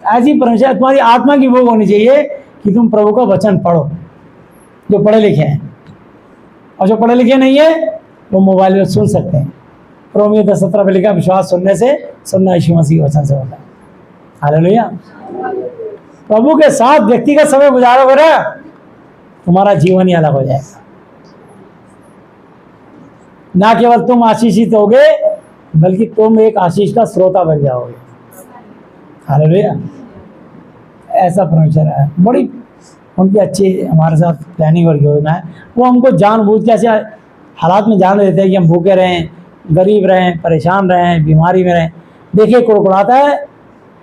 ऐसी परमेश्वर तुम्हारी आत्मा की भूख होनी चाहिए कि तुम प्रभु का वचन पढ़ो, जो पढ़े लिखे हैं। और जो पढ़े लिखे नहीं है वो मोबाइल में सुन सकते हैं। रोमियो 10:17 पे लिखा, विश्वास सुनने से, सुनना यीशु मसीह के वचन से होता है। हालेलुया। प्रभु के साथ व्यक्तिगत समय गुजारोगे ना, तुम्हारा जीवन ही अलग हो जाएगा। ना केवल तुम आशीषित होगे, बल्कि तुम एक आशीष का श्रोता बन जाओगे। हालेलुया। ऐसा परमेश्वर है। बड़ी उनकी अच्छी हमारे साथ प्लानिंग और योजना है। वो हमको जानबूझ के ऐसे हालात में जान देते हैं कि हम भूखे रहें, गरीब रहें, परेशान रहें, बीमारी में रहें। देखिए कुड़कुड़ाता है,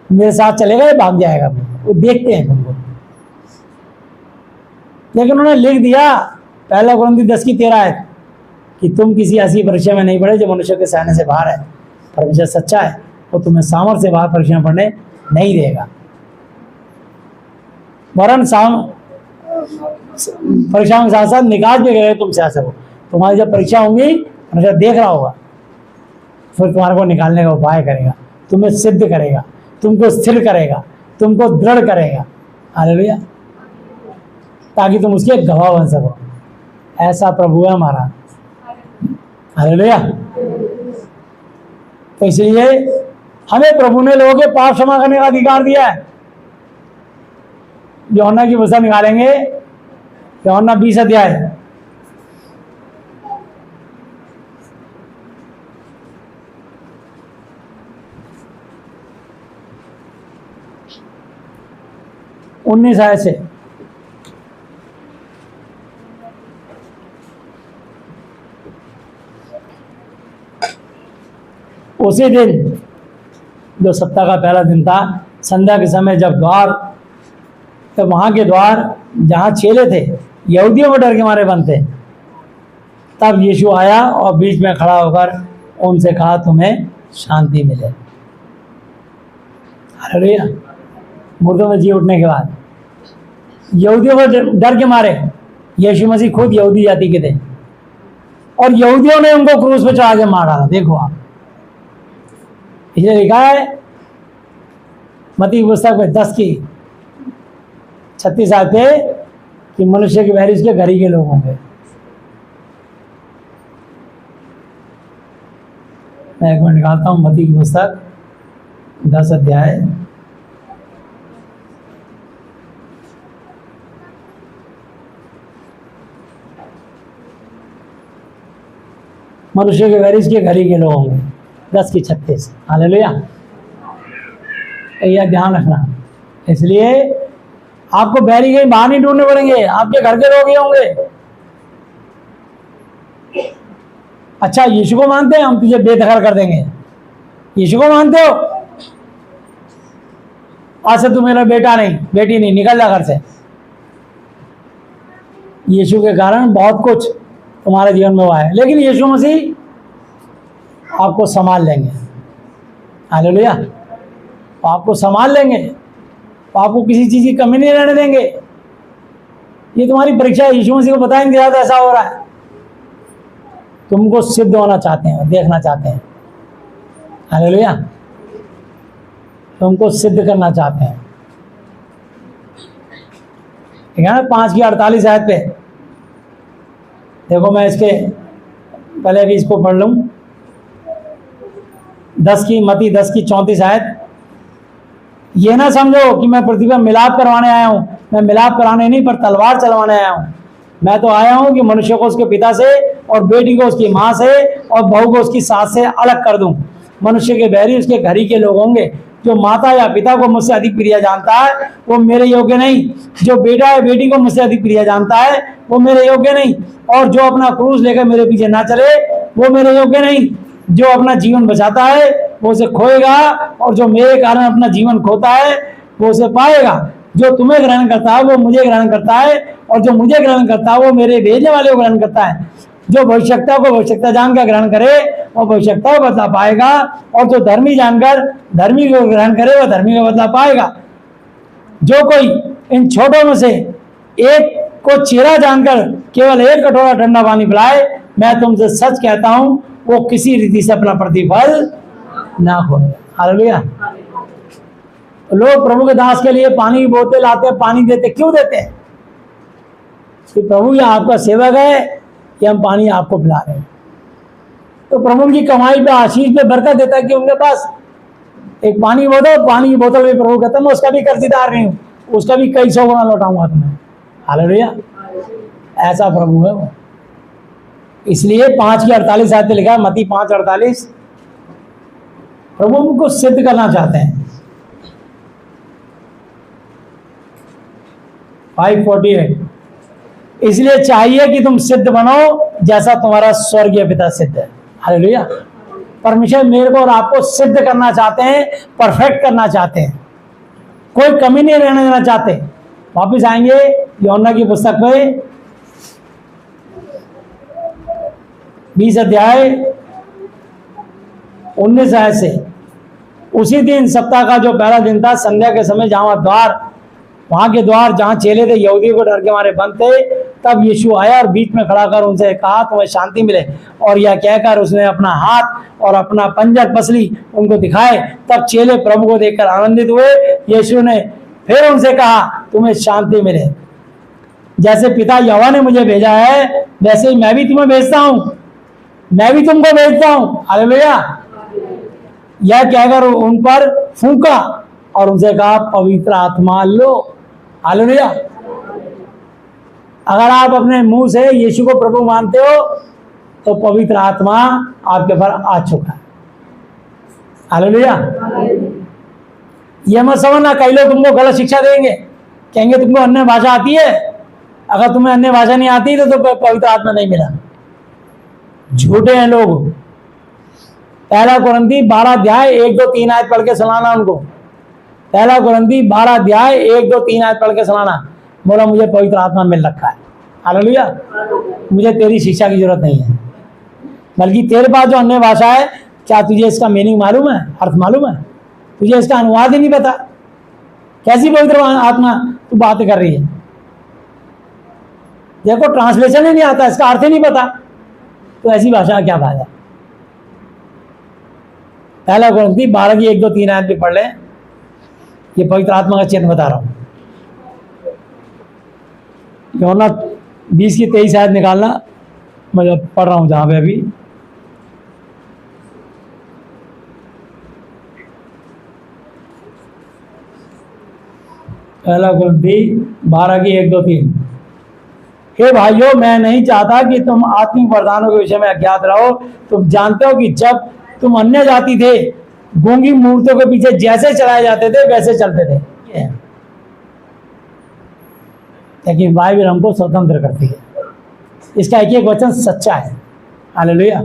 मेरे साथ चलेगा या भाग जाएगा, वो देखते हैं तुमको। लेकिन उन्होंने लिख दिया 1 कुरिन्थियों 10:13 कि तुम किसी ऐसी परीक्षा में नहीं पड़े जो मनुष्य के सहने से बाहर है। परमेश्वर सच्चा है, वो तुम्हें सामर्थ्य से बाहर परीक्षा में पढ़ने नहीं देगा। वरन परीक्षा के साथ साथ निकाल भी गए तुमसे ऐसा हो। तुम्हारी जब परीक्षा होंगी, परमेश्वर देख रहा होगा, फिर तुम्हारे को निकालने का उपाय करेगा, तुम्हें सिद्ध करेगा, तुमको स्थिर करेगा, तुमको दृढ़ करेगा। हालेलुया। ताकि तुम उसके गवाह बन सको। ऐसा प्रभु है हमारा। हालेलुया। तो इसलिए हमें प्रभु ने लोगों के पाप क्षमा करने का अधिकार दिया है। यूहन्ना की पुस्तक निकालेंगे, यूहन्ना 20 अध्याय, उन्नीस आयत से। उसी दिन जो सप्ताह का पहला दिन था, संध्या के समय जब वहाँ के द्वार जहाँ चेले थे यहूदियों को डर के मारे बंद थे, तब यीशु आया और बीच में खड़ा होकर उनसे कहा, तुम्हें शांति मिले। हालेलुया। मुर्दों में जी उठने के बाद यहूदियों को डर के मारे, यीशु मसीह खुद यहूदी जाति के थे और यहूदियों ने उनको क्रूस पे चढ़ा के मार डाला। देखो आप, इसलिए लिखा है मत्ती की पुस्तक में 10:36 आयत पे कि मनुष्य के बैरी उसके घर ही के लोग होंगे। मैं एक मिनट निकालता हूँ, मत्ती की पुस्तक 10 अध्याय, मनुष्य के बैरी उसके घर ही के लोग होंगे। 10:36। हालेलुया। यह ध्यान रखना। इसलिए आपको बैरी कहीं बाहर नहीं ढूंढने पड़ेंगे, आपके घर के लोग ही होंगे। अच्छा, यीशु को मानते हैं, हम तुझे बेदखल कर देंगे। यीशु को मानते हो, आज से तू मेरा बेटा नहीं, बेटी नहीं, निकल जा घर से। यीशु के कारण बहुत कुछ तुम्हारे जीवन में हुआ है, लेकिन यीशु मसीह आपको संभाल लेंगे। हालेलुया। आपको संभाल लेंगे, आपको किसी चीज़ की कमी नहीं रहने देंगे। ये तुम्हारी परीक्षा है, यीशु मसीह को बताएंगे ज़्यादा ऐसा हो रहा है। तुमको सिद्ध होना चाहते हैं, देखना चाहते हैं। हालेलुया। तुमको सिद्ध करना चाहते हैं। ठीक है ना। 5:48 आयत पे देखो, मैं इसके पहले भी इसको पढ़ लूँ। मत्ती 10 की 34 आयत। ये ना समझो कि मैं पृथ्वी पर मिलाप करवाने आया हूँ, मैं मिलाप कराने नहीं पर तलवार चलवाने आया हूँ। मैं तो आया हूँ कि मनुष्य को उसके पिता से और बेटी को उसकी माँ से और बहू को उसकी सास से अलग कर दूं। मनुष्य के बैरी उसके घर ही के लोग होंगे। जो माता या पिता को मुझसे अधिक प्रिय जानता है वो मेरे योग्य नहीं, जो बेटा या बेटी को मुझसे अधिक प्रिय जानता है वो मेरे योग्य नहीं, और जो अपना क्रूस लेकर मेरे पीछे ना चले वो मेरे योग्य नहीं। जो अपना जीवन बचाता है वो उसे खोएगा, और जो मेरे कारण अपना जीवन खोता है वो उसे पाएगा। जो तुम्हें ग्रहण करता है वो मुझे ग्रहण करता है, और जो मुझे ग्रहण करता है वो मेरे भेजने वाले को ग्रहण करता है। जो भविष्यता को भविष्यता जानकर ग्रहण करे वो भविष्यता को बदला पाएगा, और जो धर्मी जानकर धर्मी को ग्रहण करे वो धर्मी को बदला पाएगा। जो कोई इन छोटों में से एक को चेहरा जानकर केवल एक कटोरा ठंडा पानी पिलाए, मैं तुमसे सच कहता हूं वो किसी रीति से अपना प्रतिफल ना खोएगा। हालेलुया। लोग प्रभु के दास के लिए पानी की बोतल लाते हैं, पानी देते, क्यों देते हैं? कि प्रभु ये आपका सेवक है कि हम पानी आपको पिला रहे हैं। तो प्रभु की कमाई पे, आशीष पे बरकत देता है कि उनके पास एक पानी की बोतल भी प्रभु कहता है मैं उसका भी कर्जदार नहीं हूँ, उसका भी कई 100 गुना लौटाऊंगा तुम्हें। हालेलुया। ऐसा प्रभु है वो। इसलिए 5 की 48 आयत में लिखा है, मत्ती 5:48, प्रभु उनको सिद्ध करना चाहते हैं। 5:48, इसलिए चाहिए कि तुम सिद्ध बनो जैसा तुम्हारा स्वर्गीय पिता सिद्ध है। हालेलुया। परमेश्वर मेरे को और आपको सिद्ध करना चाहते हैं, परफेक्ट करना चाहते हैं, कोई कमी नहीं रहने देना चाहते। वापिस आएंगे यूहन्ना की पुस्तक में 20 अध्याय 19 आयत से। उसी दिन सप्ताह का जो पहला दिन था, संध्या के समय, वहां के द्वार जहां चेले थे यहूदी को डर के मारे बंद थे, तब यीशु आया और बीच में खड़ा कर उनसे कहा तुम्हें शांति मिले। और यह कहकर उसने अपना हाथ और अपना पंजर पसली उनको दिखाए। तब चेले प्रभु को देखकर आनंदित हुए। यीशु ने फिर उनसे कहा तुम्हें शांति मिले। जैसे पिता यहोवा ने मुझे भेजा है वैसे ही मैं भी तुम्हें भेजता हूं, मैं भी तुमको भेजता हूं। हालेलुया। यह कहकर उन पर फूंका और उनसे कहा पवित्र आत्मा लो। हालेलुया। अगर आप अपने मुंह से यीशु को प्रभु मानते हो तो पवित्र आत्मा आपके पर आ चुका है। हालेलुया। यह मत समझना कई लोग तुमको गलत शिक्षा देंगे, कहेंगे तुमको अन्य भाषा आती है, अगर तुम्हें अन्य भाषा नहीं आती तो पवित्र आत्मा नहीं मिला। झूठे हैं लोग। 1 कुरिन्थी 12 अध्याय 1-2-3 आयत पढ़ के सुनाना उनको। 1 कुरिन्थी 12 अध्याय 1-2-3 आयत पढ़ के सुनाना। बोला मुझे पवित्र आत्मा मिल रखा है। हालेलुया। मुझे तेरी शिक्षा की जरूरत नहीं है, बल्कि तेरे पास जो अन्य भाषा है, क्या तुझे इसका मीनिंग मालूम है, अर्थ मालूम है? तुझे इसका अनुवाद ही नहीं पता। कैसी पवित्र आत्मा तू बात कर रही है? देखो ट्रांसलेशन ही नहीं आता, इसका अर्थ ही नहीं पता, तो ऐसी भाषा का क्या फायदा? 1 कुरिन्थी 12 की 1-2-3 आयत भी पढ़ ले। ये पवित्र आत्मा का चिन्ह बता रहा हूं। यूहन्ना 20 की 23 आयत निकालना, मैं जब पढ़ रहा हूं जहां पे अभी। पहला कुरिन्थी 12 की 1-2-3। हे भाइयों, मैं नहीं चाहता कि तुम आत्मिक वरदानों के विषय में अज्ञात रहो। तुम जानते हो कि जब तुम अन्य जाति थे, गूंगी मूर्तियों के पीछे जैसे चलाए जाते थे वैसे चलते थे। लेकिन बाइबल हमको स्वतंत्र करती है। इसका एक वचन सच्चा है। हालेलुया।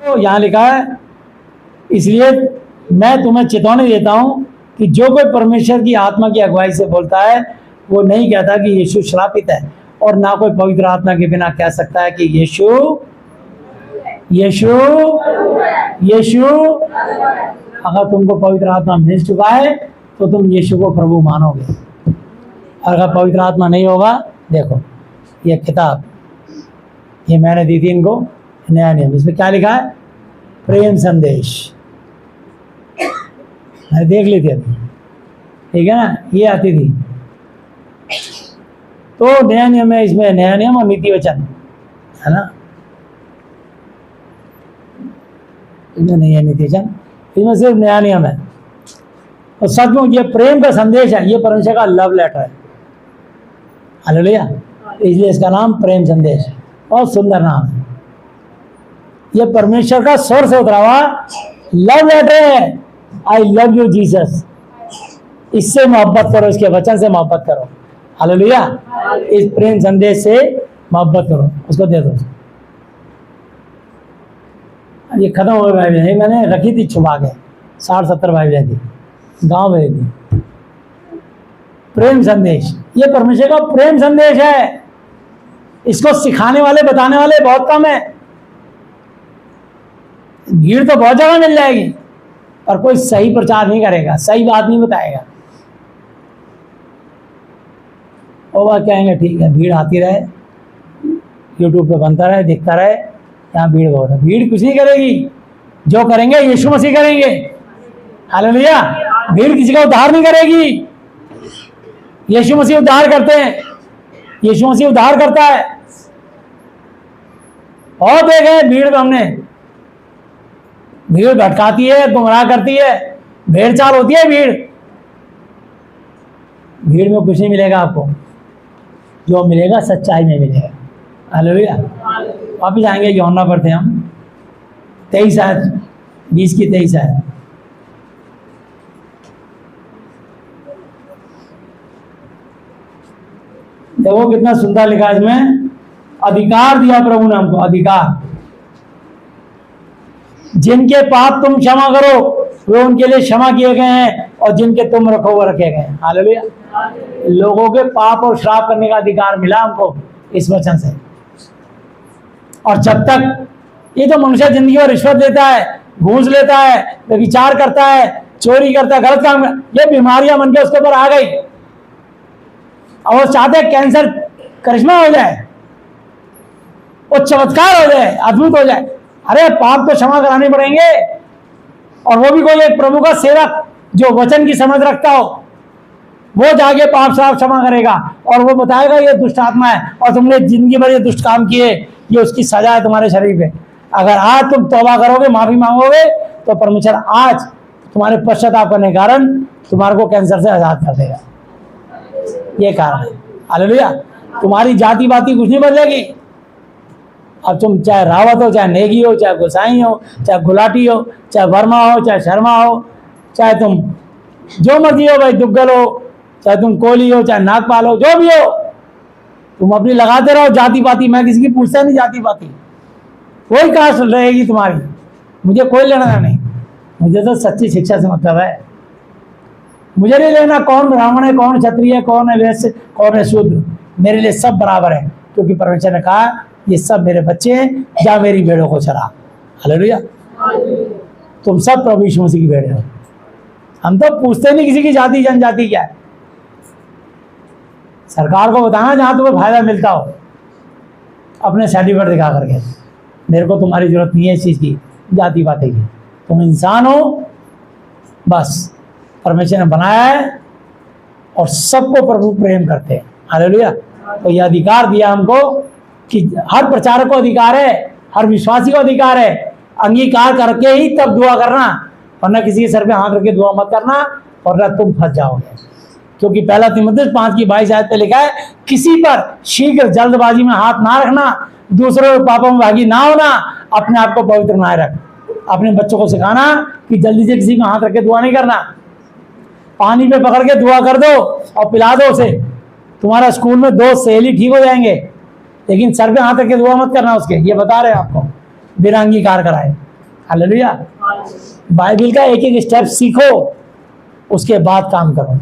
तो यहाँ लिखा है, इसलिए मैं तुम्हें चेतावनी देता हूं कि जो कोई परमेश्वर की आत्मा की अगुवाई से बोलता है वो नहीं कहता कि यीशु श्रापित है, और ना कोई पवित्र आत्मा के बिना कह सकता है कि यीशु यीशु यीशु। अगर तुमको पवित्र आत्मा मिल चुका है तो तुम यीशु को प्रभु मानोगे। और अगर पवित्र आत्मा नहीं होगा, देखो ये किताब, ये मैंने दी थी इनको, नया नियम, इसमें क्या लिखा है? प्रेम संदेश। मैंने देख ली थी अभी, ठीक है ना, ये आती थी। तो नया नियम है, इसमें नया नियम और नीति वचन है ना। इसमें नहीं है नितीजन, इसमें सिर्फ नया नियम है। और सचमुच ये प्रेम का संदेश है, ये परमेश्वर का लव लेटर है। हालेलुया। इसलिए इसका नाम प्रेम संदेश है। बहुत सुंदर नाम है। ये परमेश्वर का स्वर से उतरा हुआ लव लेटर है। I love you Jesus. इससे मोहब्बत करो, इसके वचन से मोहब्बत करो। हालेलुया। इस प्रेम संदेश से मोहब्बत करो। उसको दे दो। ये खत्म हो गई बाइबल, मैंने रखी थी छुपा के, 60-70 बाइबलें थी, गांव में थी। प्रेम संदेश, ये परमेश्वर का प्रेम संदेश है। इसको सिखाने वाले, बताने वाले बहुत कम है। भीड़ तो बहुत जगह मिल जाएगी, पर कोई सही प्रचार नहीं करेगा, सही बात नहीं बताएगा। वो बात कहेंगे ठीक है, भीड़ आती रहे, यूट्यूब पे बनता रहे, दिखता रहे, यहाँ भीड़ बहुत है। भीड़ कुछ नहीं करेगी, जो करेंगे यीशु मसीह करेंगे। हालेलुया। भीड़ किसी का उद्धार नहीं करेगी, यीशु मसीह उद्धार करते हैं। यीशु मसीह उद्धार करता है। और देखे भीड़ में हमने, भीड़ भटकाती है, गुमराह करती है, भेड़ चाल होती है भीड़। भीड़ में कुछ नहीं मिलेगा आपको, जो मिलेगा सच्चाई में मिलेगा। हालेलुया। वापिस आएंगे यूहन्ना पर थे हम, 23 आयत, 20 की 23 आयत। देखो कितना सुंदर लिखा है इसमें, अधिकार दिया प्रभु ने हमको, अधिकार। जिनके पाप तुम क्षमा करो वे उनके लिए क्षमा किए गए हैं, और जिनके तुम रखो वो रखे गए हैं। हालेलुया। लोगों के पाप और श्राप करने का अधिकार मिला हमको इस वचन से। और जब तक ये तो मनुष्य जिंदगी में रिश्वत लेता है, घूस लेता है, व्यभिचार करता है, चोरी करता है, गलत काम, ये बीमारियां मन के उसके ऊपर आ गई, और वो चाहते कैंसर करिश्मा हो जाए, वो चमत्कार हो जाए, अद्भुत हो जाए। अरे पाप तो क्षमा कराने पड़ेंगे, और वो भी कोई एक प्रभु का सेवक जो वचन की समझ रखता हो, वो जाके पाप श्राप क्षमा करेगा, और वो बताएगा ये दुष्ट आत्मा है, और तुमने जिंदगी भर ये दुष्ट काम किए, ये उसकी सजा है तुम्हारे शरीर पे। अगर आज तुम तौबा करोगे, माफी मांगोगे, तो परमेश्वर आज तुम्हारे पश्चाताप करने के कारण तुम्हारे को कैंसर से आजाद कर देगा। ये कारण है। हालेलुया। तुम्हारी जाति बाती कुछ नहीं बदलेगी। अब तुम चाहे रावत हो, चाहे नेगी हो, चाहे गोसाई हो, चाहे गुलाटी हो, चाहे वर्मा हो, चाहे शर्मा हो, चाहे तुम जो मर्जी हो भाई, दुग्गल हो, चाहे तुम कोहली हो, चाहे नागपाल हो, जो भी हो, तुम अपनी लगाते रहो जाति पाति। मैं किसी की पूछता नहीं जाति पाति, कोई कास्ट रहेगी तुम्हारी, मुझे कोई लेना नहीं। मुझे तो सच्ची शिक्षा से मतलब है। मुझे नहीं लेना कौन ब्राह्मण है, कौन क्षत्रिय है, कौन है वैश्य, कौन है शूद्र। मेरे लिए सब बराबर है, क्योंकि परमेश्वर ने कहा ये सब मेरे बच्चे हैं, जा मेरी भेड़ों को चरा। हालेलुया। तुम सब प्रभु यीशु मसीह की भेड़ें हो। हम तो पूछते नहीं किसी की जाति जनजाति क्या है। सरकार को बताना जहां तुम्हें फायदा मिलता हो, अपने सर्टिफिकेट दिखा करके। मेरे को तुम्हारी जरूरत नहीं है इस चीज़ की, जाति पाति की। तुम इंसान हो, बस परमेश्वर ने बनाया है, और सबको प्रभु प्रेम करते हैं। हालेलुया। तो यह अधिकार दिया हमको कि हर प्रचारक को अधिकार है, हर विश्वासी को अधिकार है, अंगीकार करके ही तब दुआ करना, वरना किसी के सर पे हाथ रख के दुआ मत करना, वरना तुम फंस जाओगे। क्योंकि पहला तीमुथियुस 5:22 आयत पे लिखा है, किसी पर शीघ्र जल्दबाजी में हाथ ना रखना, दूसरों के पापों में भागी ना होना, अपने आप को पवित्र बनाए रख। अपने बच्चों को सिखाना कि जल्दी से किसी में हाथ रख के दुआ नहीं करना। पानी पे पकड़ के दुआ कर दो और पिला दो उसे। तुम्हारा स्कूल में दोस्त सहेली ठीक हो जाएंगे, लेकिन सर पे हाथ रख के दुआ मत करना उसके। ये बता रहे हैं आपको, बिना अंगीकार कराए। हालेलुया। बाइबल का एक एक स्टेप सीखो, उसके बाद काम करो।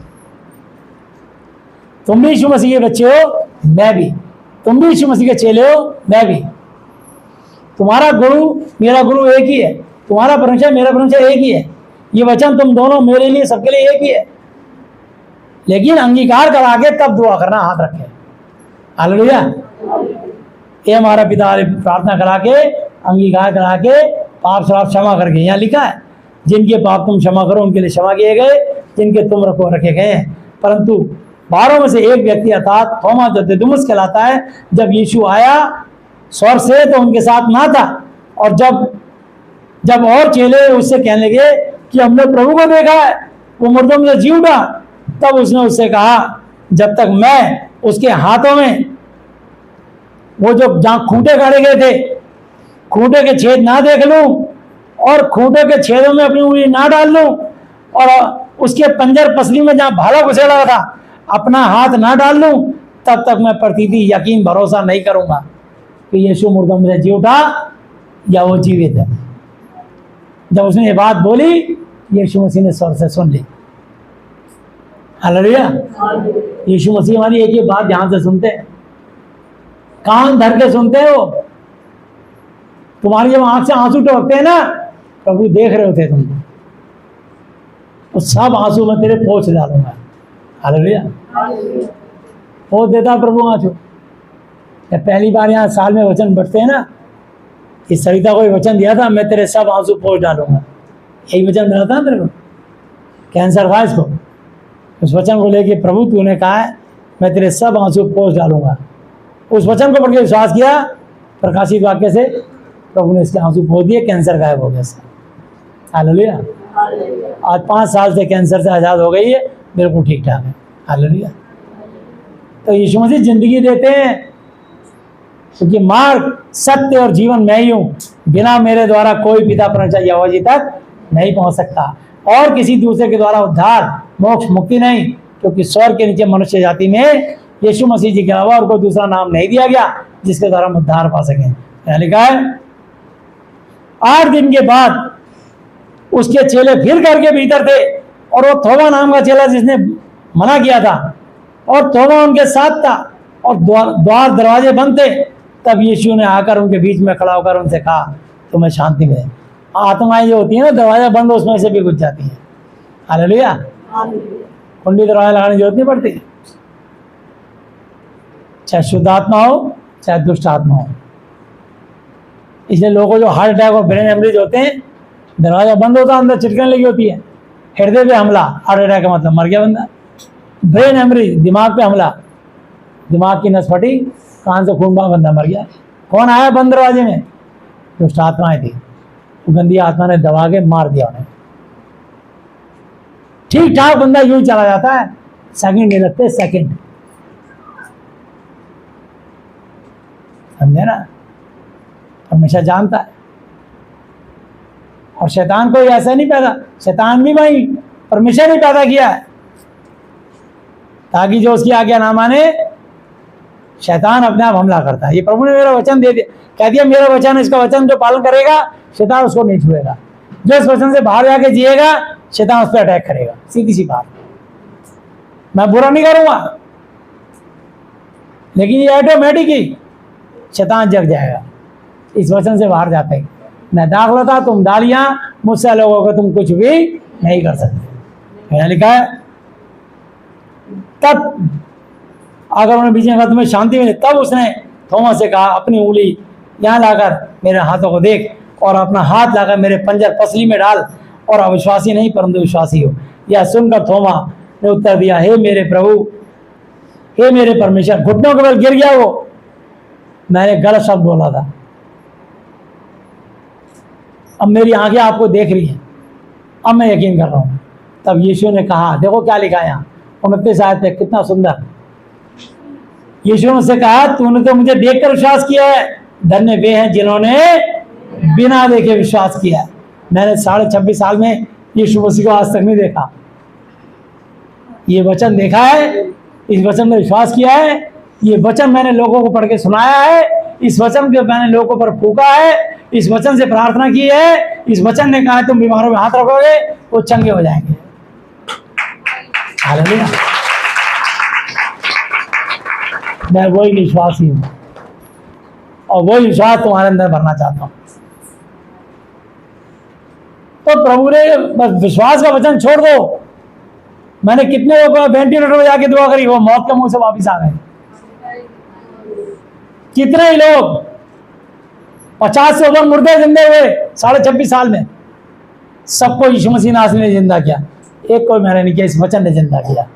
तुम भी यीशु मसीह के बच्चे हो, मैं भी। तुम भी यीशु मसीह के चेले हो, मैं भी। तुम्हारा गुरु मेरा गुरु एक ही है, तुम्हारा परमेश्वर मेरा परमेश्वर एक ही है। ये वचन तुम दोनों मेरे लिए, सबके लिए एक ही है। लेकिन अंगीकार करा के तब दुआ करना, हाथ रखे। हालेलुया। ये हमारा पिता प्रार्थना करा के, अंगीकार करा के, पाप श्राप क्षमा करके। यहाँ लिखा है, जिनके पाप तुम क्षमा करो उनके लिए क्षमा किए गए, जिनके तुम रखो रखे गए हैं। परंतु 12 में से एक व्यक्ति अर्थात थोमा जो दिदुमुस कहलाता है, जब यीशु आया स्वर्ग से तो उनके साथ ना था, और जब और चेले उससे कहने लगे कि हमने प्रभु को देखा है, वो मुर्दों में से जी उठा, तब उसने उससे कहा जब तक मैं उसके हाथों में वो जो जहाँ खूंटे गाड़े गए थे, खूंटे के छेद ना देख लूं और खूंटे के छेदों में अपनी उंगली ना डाल लूं और उसके पंजर पसली में जहाँ भाला घुसेड़ा था अपना हाथ ना डाल लूं, तब तक मैं प्रतीति यकीन भरोसा नहीं करूंगा कि यीशु मुर्दों में से जी उठा या वो जीवित है। जब उसने ये बात बोली, यीशु मसीह ने स्वर से सुन ली। हालेलुया। यीशु मसीह हमारी एक ही बात ध्यान से सुनते हैं, कान धर के सुनते हैं। वो तुम्हारी जब आंख से आंसू टपकते हैं ना, प्रभु देख रहे होते हैं तुमको, तो सब आंसू मैं तेरे पोंछ डालूंगा। हालेलुया। पोंछ देता प्रभु आंसू। जब पहली बार यहाँ साल में वचन बढ़ते हैं ना, इस सरिता को वचन दिया था, मैं तेरे सब आंसू पोंछ डालूंगा। यही वचन मिला था तेरे को, कैंसर था इसको। उस वचन को लेके प्रभु तूने कहा है मैं तेरे सब आंसू पोंछ डालूंगा। उस वचन को पढ़ के विश्वास किया, प्रकाशित वाक्य से प्रभु ने इसके आंसू पोंछ दिए, कैंसर गायब हो गया इसका। हालेलुया। आज 5 साल से कैंसर से आज़ाद हो गई है, बिल्कुल ठीक ठाक है। हालेलुया। तो यीशु मसीह जिंदगी देते हैं, क्योंकि मार्ग सत्य और जीवन मैं ही हूँ, बिना मेरे द्वारा कोई पिता परमेश्वर यहोवा जी तक नहीं पहुंच सकता, और किसी दूसरे के द्वारा उद्धार मोक्ष मुक्ति नहीं, क्योंकि स्वर्ग के नीचे मनुष्य जाति में यीशु मसीह जी के अलावा और कोई दूसरा नाम नहीं दिया गया जिसके द्वारा हम उद्धार पा सकें। क्या लिखा है? 8 दिन के बाद उसके चेले फिर घर के भीतर थे, और वो थोमा नाम का चेला जिसने मना किया था, और थोमा उनके साथ था, और द्वार दरवाजे बंद थे। तब यीशु ने आकर उनके बीच में खड़ा होकर उनसे कहा तुम्हें शांति मिले। आत्माएं जो होती है ना, दरवाजा बंद उसमें से भी घुस जाती है। हालेलुया। कुंडी दरवाजा लगाने की जरूरत नहीं पड़ती, चाहे शुद्ध आत्मा हो चाहे दुष्ट आत्मा हो। इसलिए लोगों को जो हार्ट अटैक और ब्रेन हेमरेज होते हैं, दरवाजा बंद होता है, अंदर चिटकने लगी होती है, हृदय पे हमला, हार्ट अटैक का मतलब मर गया बंदा। ब्रेन हेमरेज, दिमाग पे हमला, दिमाग की नस फटी, कान से खून बहा, बंदा मर गया। कौन आया बंद दरवाजे में? दुष्ट आत्माएं थी, गंदी आत्मा ने दबा के मार दिया उन्हें। ठीक ठाक बंदा यूं चला जाता है, सेकंड नहीं लगते, सेकंड। समझे ना? हमेशा जानता है। और शैतान को ऐसा नहीं पैदा, शैतान भी भाई परमेश्वर ने पैदा किया है ताकि जो उसकी आज्ञा ना माने, शैतान अपने आप हमला करता है। ये प्रभु ने मेरा वचन दे दिया, कह दिया मेरा वचन, इसका वचन जो पालन करेगा शैतान उसको नहीं छुएगा। जो इस वचन से बाहर जाके जिएगा शैतान उस पर अटैक करेगा। सीधी सी बात। मैं बुरा नहीं करूंगा, लेकिन ये ऑटोमेटिक ही शैतान जग जाएगा इस वचन से बाहर जाते ही। मैं दाखला था, तुम डालियां, मुझसे लोगों को तुम कुछ भी नहीं कर सकते। यहाँ लिखा है तब अगर उन्होंने बीच में कहा तुम्हें शांति मिले, तब उसने थोमा से कहा अपनी उंगली यहाँ लाकर मेरे हाथों को देख, और अपना हाथ लाकर मेरे पंजर पसली में डाल, और अविश्वासी नहीं परंतु विश्वासी हो। यह सुनकर थोमा ने उत्तर दिया, हे मेरे प्रभु, हे मेरे परमेश्वर। घुटनों के बल गिर गया वो, मैंने गलत शब्द बोला था, अब मेरी आंखें आपको देख रही हैं, अब मैं यकीन कर रहा हूँ। तब यीशु ने कहा, देखो क्या लिखा है यहाँ 29 आयत पे, कितना सुंदर। यीशु ने उससे कहा तूने तो मुझे देखकर विश्वास किया है, धन्य वे हैं जिन्होंने बिना देखे विश्वास किया है। मैंने 26.5 साल में यीशु मसीह को आज तक नहीं देखा। ये वचन देखा है, इस वचन में विश्वास किया है, ये वचन मैंने लोगों को पढ़ के सुनाया है, इस वचन के मैंने लोगों पर फूका है, इस वचन से प्रार्थना की है, इस वचन ने कहा है तुम बीमारों में हाथ रखोगे वो चंगे हो जाएंगे। हालेलुया। मैं वही विश्वासी हूँ, और वही विश्वास तुम्हारे अंदर भरना चाहता हूँ। तो प्रभु ने बस विश्वास का वचन छोड़ दो। मैंने कितने लोगों को वेंटिलेटर में जाके दुआ करी, वो मौत के मुंह से वापिस आ गए। कितने ही लोग 50 से ऊपर मुर्दे जिंदे हुए 26.5 साल में, सबको यीशु मसीह नासरी ने जिंदा किया। एक कोई मैंने नहीं किया, इस वचन ने जिंदा किया,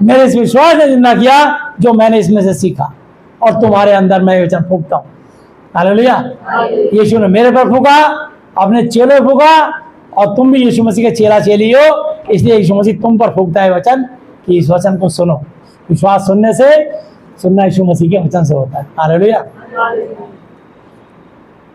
मेरे इस विश्वास ने जिंदा किया जो मैंने इसमें से सीखा, और तुम्हारे अंदर मैं वचन फूकता हूँ। हालेलुया। यीशु ने मेरे पर फूका, अपने चेलों फूका और तुम भी यीशु मसीह के चेला चेली हो, इसलिए यीशु मसीह तुम पर फूकता है वचन कि इस वचन को सुनो। विश्वास सुनने से, सुनना यीशु मसीह के वचन से होता है। हालेलुया।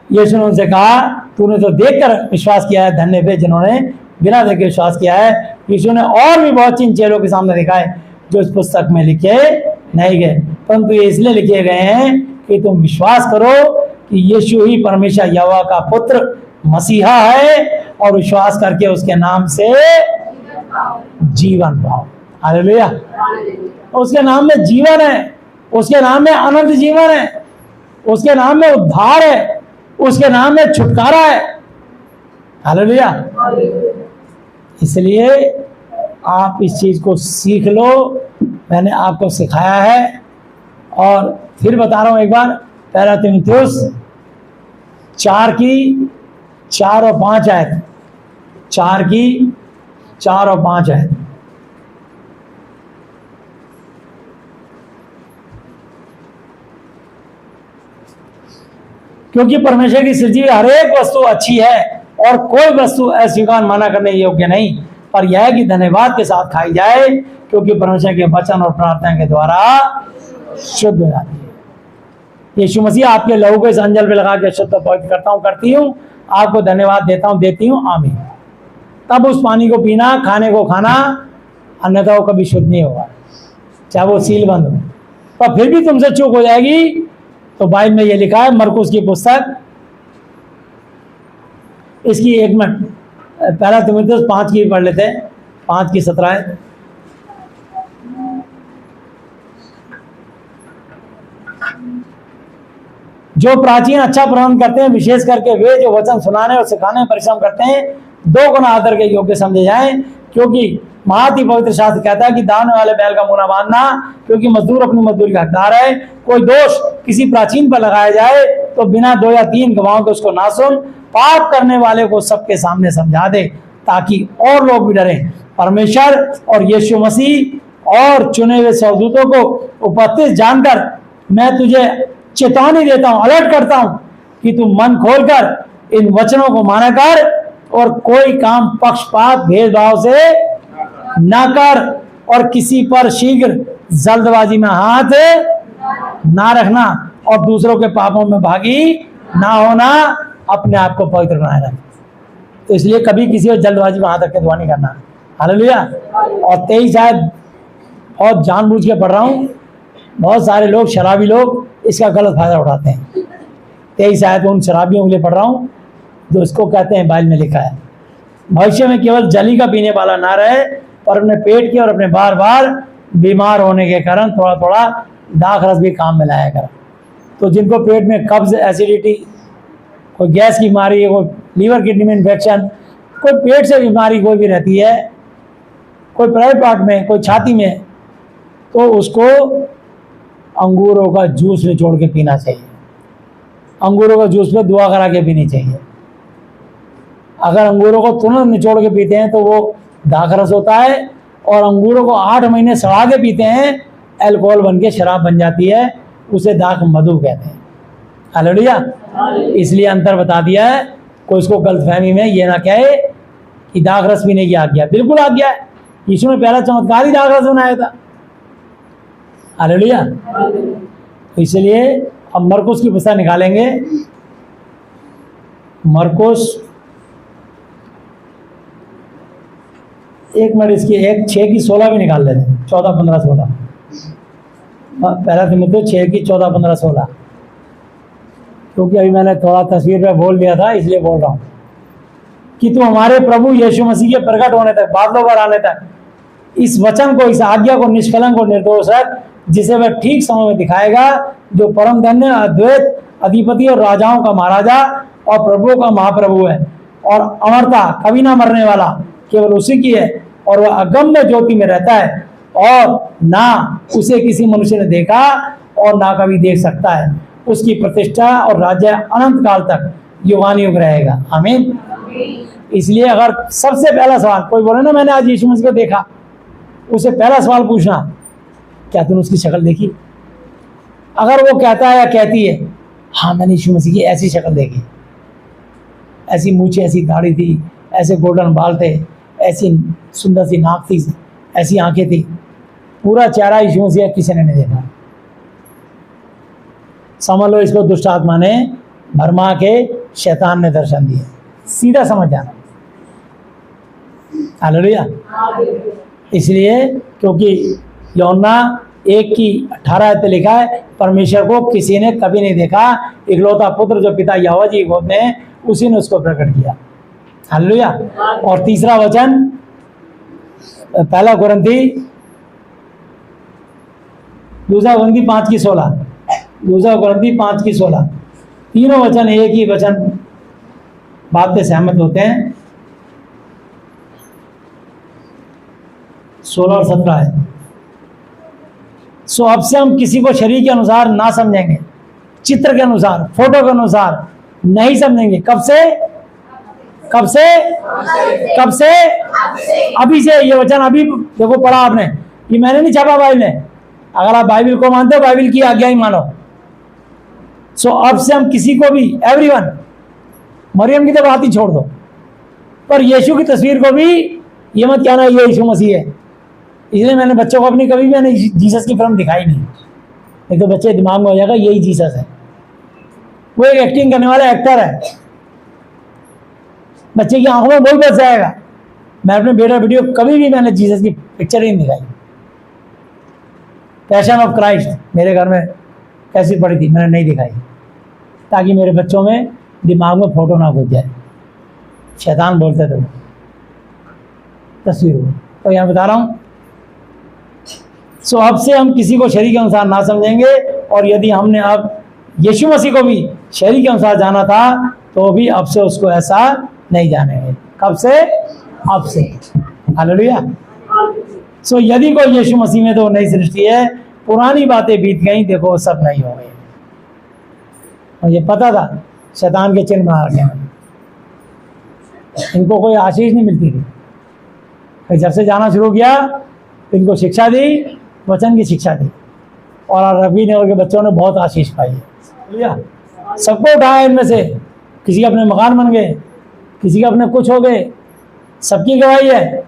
यीशु ने उनसे कहा, तूने तो देखकर विश्वास किया है, धन्य वे जिन्होंने बिना देखे विश्वास किया है। यीशु ने और भी बहुत चिन्ह चेलों के सामने दिखाए जो इस पुस्तक में लिखे नहीं गए, परंतु ये इसलिए लिखे गए हैं कि तुम विश्वास करो कि यीशु ही परमेश्वर यहोवा का पुत्र मसीहा है, और विश्वास करके उसके नाम से जीवन पाओ। हालेलुया। उसके नाम में जीवन है, उसके नाम में अनंत जीवन है, उसके नाम में उद्धार है, उसके नाम में छुटकारा है। हालेलुया। इसलिए आप इस चीज को सीख लो, मैंने आपको सिखाया है। और फिर बता रहा हूं एक बार, पहला तीमुथियुस 4 और 5 आयत, 4 और 5 आयत। क्योंकि परमेश्वर की सृजी हर एक वस्तु अच्छी है और कोई वस्तु अस्वीकार माना करने योग्य नहीं, पर यह है कि धन्यवाद के साथ खाई जाए, क्योंकि परमेश्वर के वचन और प्रार्थना के द्वारा शुद्ध हो जाती है। यीशु मसीह आपके लहू को इस अंजल पे लगा के शुद्ध पवित्र करता हूँ, करती हूँ, आपको धन्यवाद देता हूँ, देती हूँ। आमीन। तब उस पानी को पीना, खाने को खाना, अन्यथा वो कभी शुद्ध नहीं होगा, चाहे वो सील बंद हो। पर फिर भी तुमसे चूक हो जाएगी, तो बाइबल में ये लिखा है, मरकुस की पुस्तक, इसकी 1 मिनट, पहला तीमुथियुस 5 की पढ़ लेते हैं, 5 की 17 है। जो प्राचीन अच्छा प्रबंध करते हैं, विशेष करके वे जो वचन सुनाने और सिखाने में परिश्रम करते हैं, 2 गुना आदर के योग्य समझे जाएं, क्योंकि महाति पवित्र शास्त्र कहता है कि दाने वाले बैल का मुंह न बांधना, क्योंकि मजदूर अपनी मजदूरी का हकदार है। कोई दोष किसी प्राचीन पर लगाया जाए तो बिना 2 या 3 गवाहों के उसको ना सुन, पाप करने वाले को सबके सामने समझा दे, ताकि और लोग भी डरें। परमेश्वर और यीशु मसीह और चुने हुए स्वर्गदूतों को उपस्थित जानकर मैं तुझे चेतावनी देता हूं, अलर्ट करता हूं कि तू मन खोलकर इन वचनों को माना कर और कोई काम पक्षपात भेदभाव से ना कर, और किसी पर शीघ्र जल्दबाजी में हाथ ना रखना, और दूसरों के पापों में भागी ना होना, अपने आप को पवित्र बनाए रख। तो इसलिए कभी किसी को जल्दबाजी में हाथ रख के दुआ नहीं करना। हालेलुया। और 23 शायद बहुत जानबूझ के पढ़ रहा हूँ, बहुत सारे लोग, शराबी लोग इसका गलत फायदा उठाते हैं। 23 शायद उन शराबियों के लिए पढ़ रहा हूँ जो इसको कहते हैं, बाइबल में लिखा है, भविष्य में केवल जली का पीने वाला ना रहे, पर अपने पेट के और अपने बार बार बीमार होने के कारण थोड़ा थोड़ा दाख रस भी काम में लाया कर। तो जिनको पेट में कब्ज, एसिडिटी, कोई गैस की बीमारी, कोई लीवर किडनी में इन्फेक्शन, कोई पेट से बीमारी कोई भी रहती है, कोई प्राइवेट पार्ट में, कोई छाती में, तो उसको अंगूरों का जूस निचोड़ के पीना चाहिए। अंगूरों का जूस पे दुआ करा के पीनी चाहिए। अगर अंगूरों को तुरंत निचोड़ के पीते हैं तो वो दाखरस होता है, और अंगूरों को 8 महीने सड़ा के पीते हैं, अल्कोहल बन के शराब बन जाती है, उसे दाख मधु कहते हैं। हालेलुया। इसलिए अंतर बता दिया है, कोई इसको गलतफहमी में ये ना कहे कि दाखरस पीने की आज्ञा, बिल्कुल आज्ञा है। यीशु ने पहला चमत्कार ही दाखरस बनाया था। हालेलुया। इसलिए अब मरकुस की पुस्तक निकालेंगे, मरकुस 1 मिनट, इसकी 6 की 16 भी निकाल लेते हैं, 14, 15, 16। पहला तीमुथियुस 6 की 14, 15, 16, क्योंकि अभी मैंने थोड़ा तस्वीर पे बोल दिया था, इसलिए बोल रहा हूँ कि तू हमारे प्रभु यीशु मसीह के प्रकट होने तक, बादलों पर आने तक, इस वचन को, इस आज्ञा को निष्कलंक और निर्दोष रख, जिसे वह ठीक समय में दिखाएगा, जो परम धन्य, अद्वैत, अधिपति और राजाओं का महाराजा और प्रभुओं का महाप्रभु है, और अमरता, कभी ना मरने वाला, केवल उसी की है, और वह अगम्य ज्योति में रहता है, और ना उसे किसी मनुष्य ने देखा और ना कभी देख सकता है। उसकी प्रतिष्ठा और राज्य अनंत काल तक युगानुयुग रहेगा। आमीन। इसलिए अगर सबसे पहला सवाल कोई बोले ना मैंने आज यीशु मसीह को देखा, उसे पहला सवाल पूछना, क्या तूने उसकी शक्ल देखी? अगर वो कहता है या कहती है हाँ मैंने यीशु मसीह की ऐसी शक्ल देखी, ऐसी मूछें, ऐसी दाढ़ी थी, ऐसे गोल्डन बाल थे, ऐसी सुंदर सी नाक थी, ऐसी आंखें थी, पूरा चेहरा यीशु मसीह किसी ने नहीं देखा। समझ लो इसको दुष्ट आत्मा ने भरमा के शैतान ने दर्शन दिए, सीधा समझ जाना। हालेलुया। इसलिए क्योंकि यूहन्ना 1:18 पे लिखा है, परमेश्वर को किसी ने कभी नहीं देखा, इकलौता पुत्र जो पिता यहोवा जी गोद में, उसी ने उसको प्रकट किया। हालेलुया। और तीसरा वचन पहला कुरिन्थी 5:16, 5:16, तीनों वचन एक ही वचन बात से सहमत होते हैं। 16 और 17 है। सो अब से हम किसी को शरीर के अनुसार ना समझेंगे, चित्र के अनुसार, फोटो के अनुसार नहीं समझेंगे। कब से? कब से? कब से? अभी से। ये वचन अभी देखो पढ़ा आपने, ये मैंने नहीं छापा बाइबल में। अगर आप बाइबल को मानते हो, बाइबल की आज्ञा ही मानो। सो अब से हम किसी को भी, एवरीवन, मरियम की तो बात ही छोड़ दो, पर यीशु की तस्वीर को भी ये मत कहना ये यीशु मसीह है। इसलिए मैंने बच्चों को अपनी कभी मैंने जीसस की फिल्म दिखाई नहीं, एक तो बच्चे दिमाग में हो जाएगा यही जीसस है। वो एक एक्टिंग करने वाला एक्टर है, बच्चे की आंखों में वही बच जाएगा। मैं अपने बेटा वीडियो कभी भी मैंने जीसस की पिक्चर ही नहीं दिखाई। पैशन ऑफ क्राइस्ट मेरे घर में कैसी पड़ी थी, मैंने नहीं दिखाई, ताकि मेरे बच्चों में दिमाग में फोटो ना घुस जाए। शैतान बोलते थे वो तस्वीर को, तो यहाँ बता रहा हूँ। सो अब से हम किसी को शरीर के अनुसार ना समझेंगे, और यदि हमने अब यीशु मसीह को भी शरीर के अनुसार जाना था, तो भी अब से उसको ऐसा नहीं जानेंगे। कब से? अब से। हालेलुया। सो यदि कोई यीशु मसीह में, तो नई सृष्टि है, पुरानी बातें बीत गई, देखो सब नहीं हो गई। मुझे पता था शैतान के चिन्ह बना रखे हैं, इनको कोई आशीष नहीं मिलती थी। फिर जब से जाना शुरू किया, इनको शिक्षा दी, वचन की शिक्षा दी, और रवि नगर के बच्चों ने बहुत आशीष पाई है। सबको उठाया इनमें से, किसी के अपने मकान बन गए, किसी के अपने कुछ हो गए, सबकी गवाही है,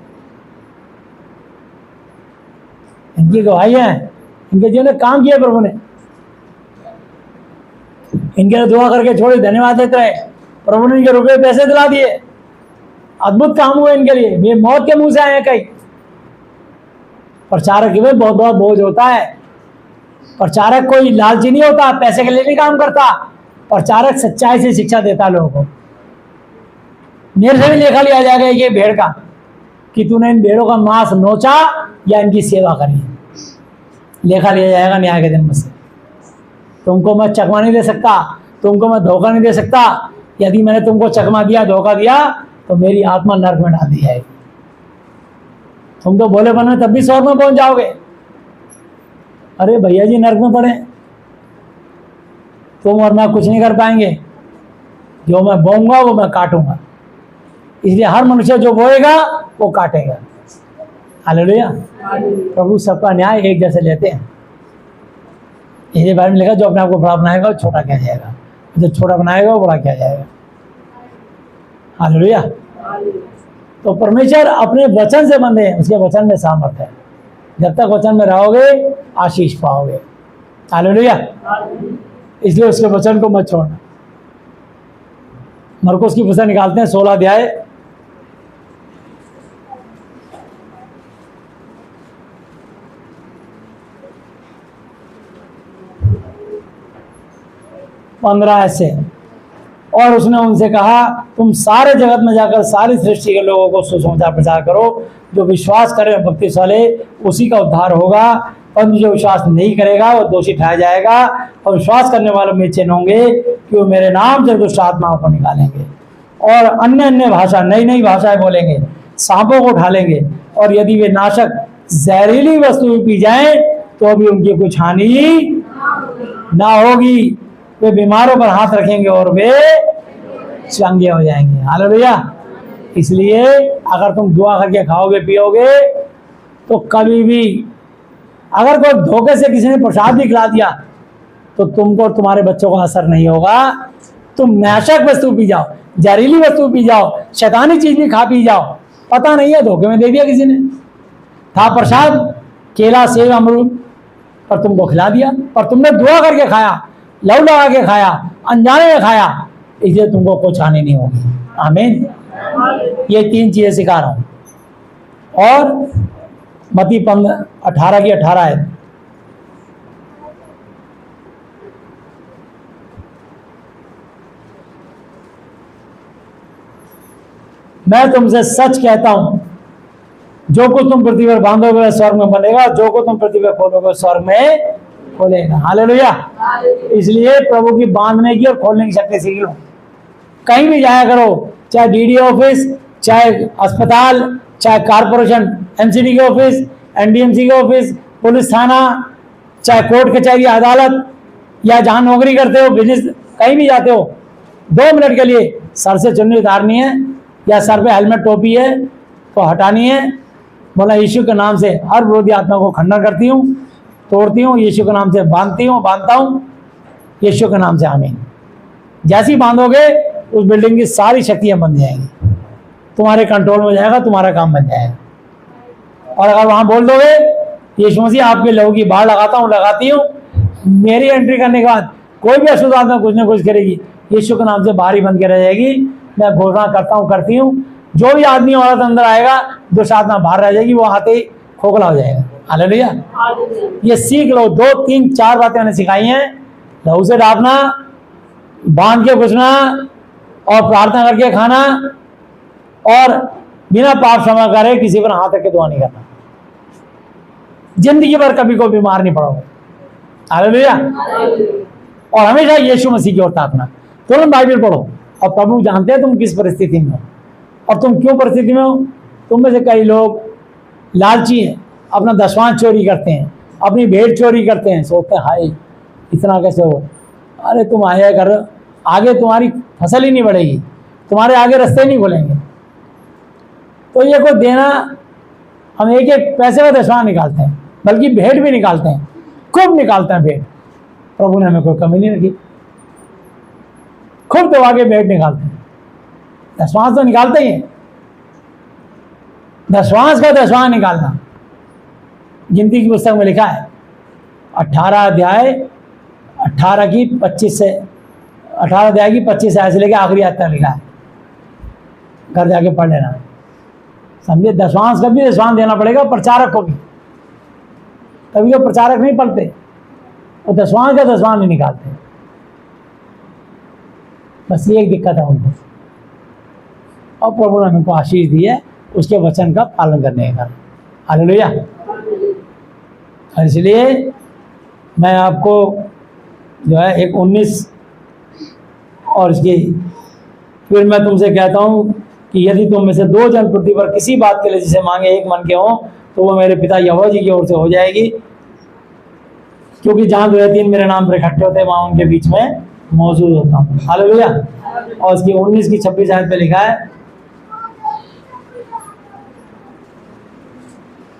इनकी गवाही है, इनके जिन्होंने काम किया प्रभु ने, इनके लिए दुआ करके छोड़ी, धन्यवाद देते रहे, प्रभु ने इनके रुपए पैसे दिला दिए, अद्भुत काम हुए इनके लिए। ये मौत के मुंह से आए हैं कई। प्रचारक में बहुत बहुत बोझ होता है। प्रचारक कोई लालची नहीं होता, पैसे के लिए नहीं काम करता। प्रचारक सच्चाई से शिक्षा देता लोगों को। मेरे से भी लेखा लिया जाएगा ये भेड़ का, कि तूने इन भेड़ों का मांस नोचा या इनकी सेवा करी। लेखा लिया जाएगा न्याय के दिन में से। तुमको मैं चकमा नहीं दे सकता, तुमको मैं धोखा नहीं दे सकता। यदि मैंने तुमको चकमा दिया, धोखा दिया, तो मेरी आत्मा नरक में डाल दी जाएगी। तुम तो भोले बने तब भी स्वर्ग में पहुंच जाओगे। अरे भैया जी, नरक में पड़े तुम और मैं कुछ नहीं कर पाएंगे। जो मैं बोऊंगा वो मैं काटूंगा। इसलिए हर मनुष्य जो बोएगा वो काटेगा। हालेलुया। प्रभु सबका न्याय एक जैसे लेते हैं। इसलिए बारे में लिखा, जो अपने आप को बड़ा बनाएगा वो छोटा किया जाएगा, जो छोटा बनाएगा वो बड़ा किया जाएगा। हालेलुया। तो परमेश्वर अपने वचन से बंधे हैं, उसके वचन में सामर्थ्य है। जब तक वचन में रहोगे आशीष पाओगे। हालेलुया। इसलिए उसके वचन को मत छोड़ना। मरकुस की पुस्तक निकालते हैं 16 अध्याय, से। और उसने उनसे कहा, तुम सारे जगत में जाकर सारी सृष्टि के लोगों को सुसमाचार प्रचार करो। जो विश्वास करे बपतिस्मा वाले उसी का उद्धार होगा, और जो विश्वास नहीं करेगा वो दोषी ठहराया जाएगा। और विश्वास करने वालों में चिन्ह होंगे कि वो मेरे नाम से दुष्ट आत्माओं को निकालेंगे, और अन्य अन्य भाषा, नई नई भाषाएं बोलेंगे, सांपों को उठा लेंगे, और यदि वे नाशक जहरीली वस्तु पी जाएं तो भी उनकी कुछ हानि ना होगी। वे बीमारों पर हाथ रखेंगे और वे चंगे हो जाएंगे। हालेलुया। इसलिए अगर तुम दुआ करके खाओगे पियोगे, तो कभी भी अगर कोई धोखे से किसी ने प्रसाद भी खिला दिया, तो तुमको और तुम्हारे बच्चों का असर नहीं होगा। तुम नाशक वस्तु पी जाओ, जहरीली वस्तु पी जाओ, शैतानी चीज भी खा पी जाओ, पता नहीं है धोखे में दे दिया किसी ने। था प्रसाद केला सेब अमरूद, पर तुमको खिला दिया, पर तुमने दुआ करके खाया, लहू लगा के खाया, अनजाने में खाया, इसलिए तुमको कुछ हानि नहीं होगी। आमीन। ये 3 चीजें सिखा रहा हूं। और मत्ती 18 की 18 है, मैं तुमसे सच कहता हूं, जो कुछ तुम पृथ्वी पर बांधोगे वह स्वर्ग में बनेगा, जो कुछ तुम पृथ्वी पर खोलोगे स्वर्ग में खोलेगा। हालेलुया। इसलिए प्रभु की बांधने की और खोलने की शक्ति सीख लो। कहीं भी जाया करो, चाहे डीडी ऑफिस, चाहे अस्पताल, चाहे कारपोरेशन एमसीडी के ऑफिस, एनडीएमसी के ऑफिस, पुलिस थाना, चाहे कोर्ट कचहरी अदालत, या जहां नौकरी करते हो, बिजनेस, कहीं भी जाते हो, 2 मिनट के लिए सर से चुन्नी उतारनी है या सर पे हेलमेट टोपी है तो हटानी है। बोला यीशु के नाम से हर विरोधी आत्मा को खंडन करती हूँ, तोड़ती हूँ, यीशु के नाम से बांधता हूँ, यीशु के नाम से आमीन। जैसी बांधोगे उस बिल्डिंग की सारी शक्तियां बन जाएंगी, तुम्हारे कंट्रोल में जाएगा, तुम्हारा काम बन जाएगा। और अगर वहां बोल दोगे यीशु मसीह आपके लहू की बाढ़ लगाता हूँ, लगाती हूँ, मेरी एंट्री करने के बाद कोई भी अशुद्ध आत्मा कुछ ना कुछ करेगी, यीशु के नाम से बाहर ही बंद के रह जाएगी। मैं घोषणा करता हूँ, करती हूँ, जो भी आदमी औरत अंदर आएगा दुष्ट आत्मा बाहर रह जाएगी, वो आते ही खोखला हो जाएगा। हालेलुया। ये सीख लो। 2, 3, 4 बातें मैंने सिखाई हैं। लहू से ढापना, बांध के घुसना और प्रार्थना करके खाना, और बिना पाप क्षमा करे किसी पर हाथ रख के दुआ नहीं करना। जिंदगी भर कभी कोई बीमार नहीं पड़ोगे। हालेलुया। और हमेशा यीशु मसीह की ओर ताकना। तुरंत बाइबल पढ़ो, और प्रभु जानते हैं तुम किस परिस्थिति में हो और तुम क्यों परिस्थिति में हो। तुम में से कई लोग लालची हैं, अपना दशवांश चोरी करते हैं, अपनी भेंट चोरी करते हैं, सोचते हैं हाय इतना कैसे हो। अरे तुम आया कर, आगे तुम्हारी फसल ही नहीं बढ़ेगी, तुम्हारे आगे रास्ते नहीं खुलेंगे। तो ये को देना, हम एक एक पैसे का दशवांश निकालते हैं, बल्कि भेंट भी निकालते हैं, खूब निकालते हैं भेंट। प्रभु ने हमें कोई कमी नहीं रखी, खूब दबा के भेंट निकालते हैं। दशवांश तो निकालते ही हैं, दशवांश का दशवांश निकालना। गिनती की पुस्तक में लिखा है 18 अध्याय 18 की 25 से 18 अध्याय की 25 से लेकर आखिरी आयत तक लिखा है, घर जाके पढ़ लेना। समझे, दशवांश का भी दशवांश देना पड़ेगा प्रचारक को भी। कभी तो प्रचारक नहीं पढ़ते, वो दशवांश का दशवांश नहीं निकालते। बस ये एक दिक्कत है उनको। और प्रभु ने हमको आशीष दी है उसके वचन का पालन करने का। हालेलुया। इसलिए मैं आपको जो है एक 19 और इसकी फिर मैं तुमसे कहता हूँ कि यदि तुम में से 2 जन पृथ्वी पर किसी बात के लिए जिसे मांगे एक मन के हों तो वो मेरे पिता यहोवा जी की ओर से हो जाएगी, क्योंकि जहाँ 2 या 3 मेरे नाम पर इकट्ठे होते हैं वहाँ उनके बीच में मौजूद होता हूँ। हालेलुया। और इसकी 19 की 26 आयत पे लिखा है,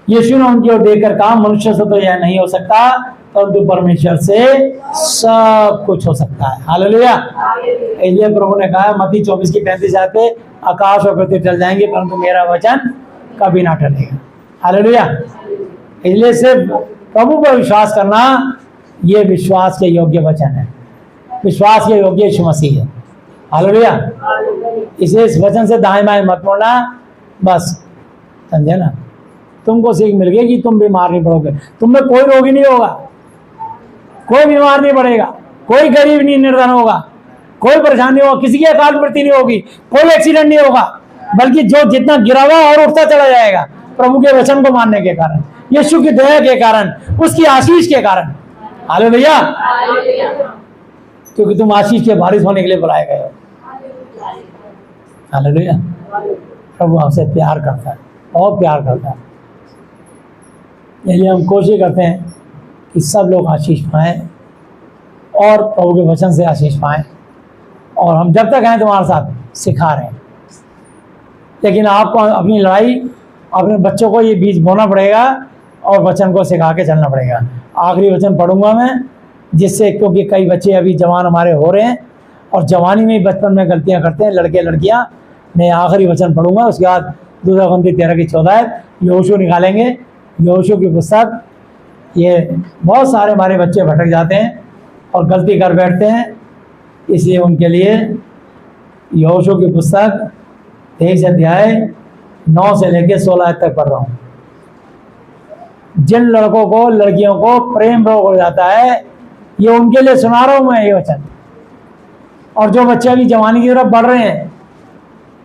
यीशु ने उनकी ओर देखकर कहा मनुष्य से तो यह नहीं हो सकता, परंतु परमेश्वर से सब कुछ हो सकता है। हालेलुया। इसलिए प्रभु ने कहा मत्ती 24 की 35 आयत पे, आकाश और पृथ्वी टल जाएंगे परंतु मेरा वचन कभी ना टलेगा। हालेलुया। इसलिए सिर्फ प्रभु पर विश्वास करना ये विश्वास के योग्य वचन है, विश्वास के योग्य यीशु मसीह है। हालेलुया। इसलिए इस वचन से दाएं बाएं मत मुड़ना। बस समझे ना, तुमको सीख मिल गई कि तुम बीमार नहीं पड़ोगे, तुम में कोई रोगी नहीं होगा, कोई बीमार नहीं पड़ेगा, कोई गरीब नहीं निर्धन होगा, कोई परेशानी होगा, किसी की अकाल मृत्यु नहीं होगी, कोई एक्सीडेंट नहीं होगा, बल्कि जो जितना गिरा हुआ और उठता चला जाएगा प्रभु के वचन को मानने के कारण, यीशु की दया के कारण, उसकी आशीष के कारण। हालेलुया। क्योंकि तुम आशीष के बारिश होने के लिए बुलाए गए हो। हालेलुया। प्रभु आपसे प्यार करता है, बहुत प्यार करता है। इसलिए हम कोशिश करते हैं कि सब लोग आशीष पाएं और प्रभु के वचन से आशीष पाएं। और हम जब तक हैं तुम्हारे साथ सिखा रहे हैं, लेकिन आपको अपनी लड़ाई अपने बच्चों को ये बीज बोना पड़ेगा और वचन को सिखा के चलना पड़ेगा। आखिरी वचन पढ़ूंगा मैं, जिससे क्योंकि कई बच्चे अभी जवान हमारे हो रहे हैं, और जवानी में ही बचपन में गलतियां करते हैं लड़के लड़कियां। मैं आखिरी वचन पढ़ूंगा, उसके बाद 2 Corinthians 13-14 यहोशू निकालेंगे। यहोशू की पुस्तक, ये बहुत सारे हमारे बच्चे भटक जाते हैं और गलती कर बैठते हैं, इसलिए उनके लिए यहोशू की पुस्तक 23 अध्याय 9 से लेकर 16 तक पढ़ रहा हूँ। जिन लड़कों को लड़कियों को प्रेम रोग हो जाता है, ये उनके लिए सुना रहा हूँ मैं ये वचन। और जो बच्चे अभी जवानी की तरफ बढ़ रहे हैं,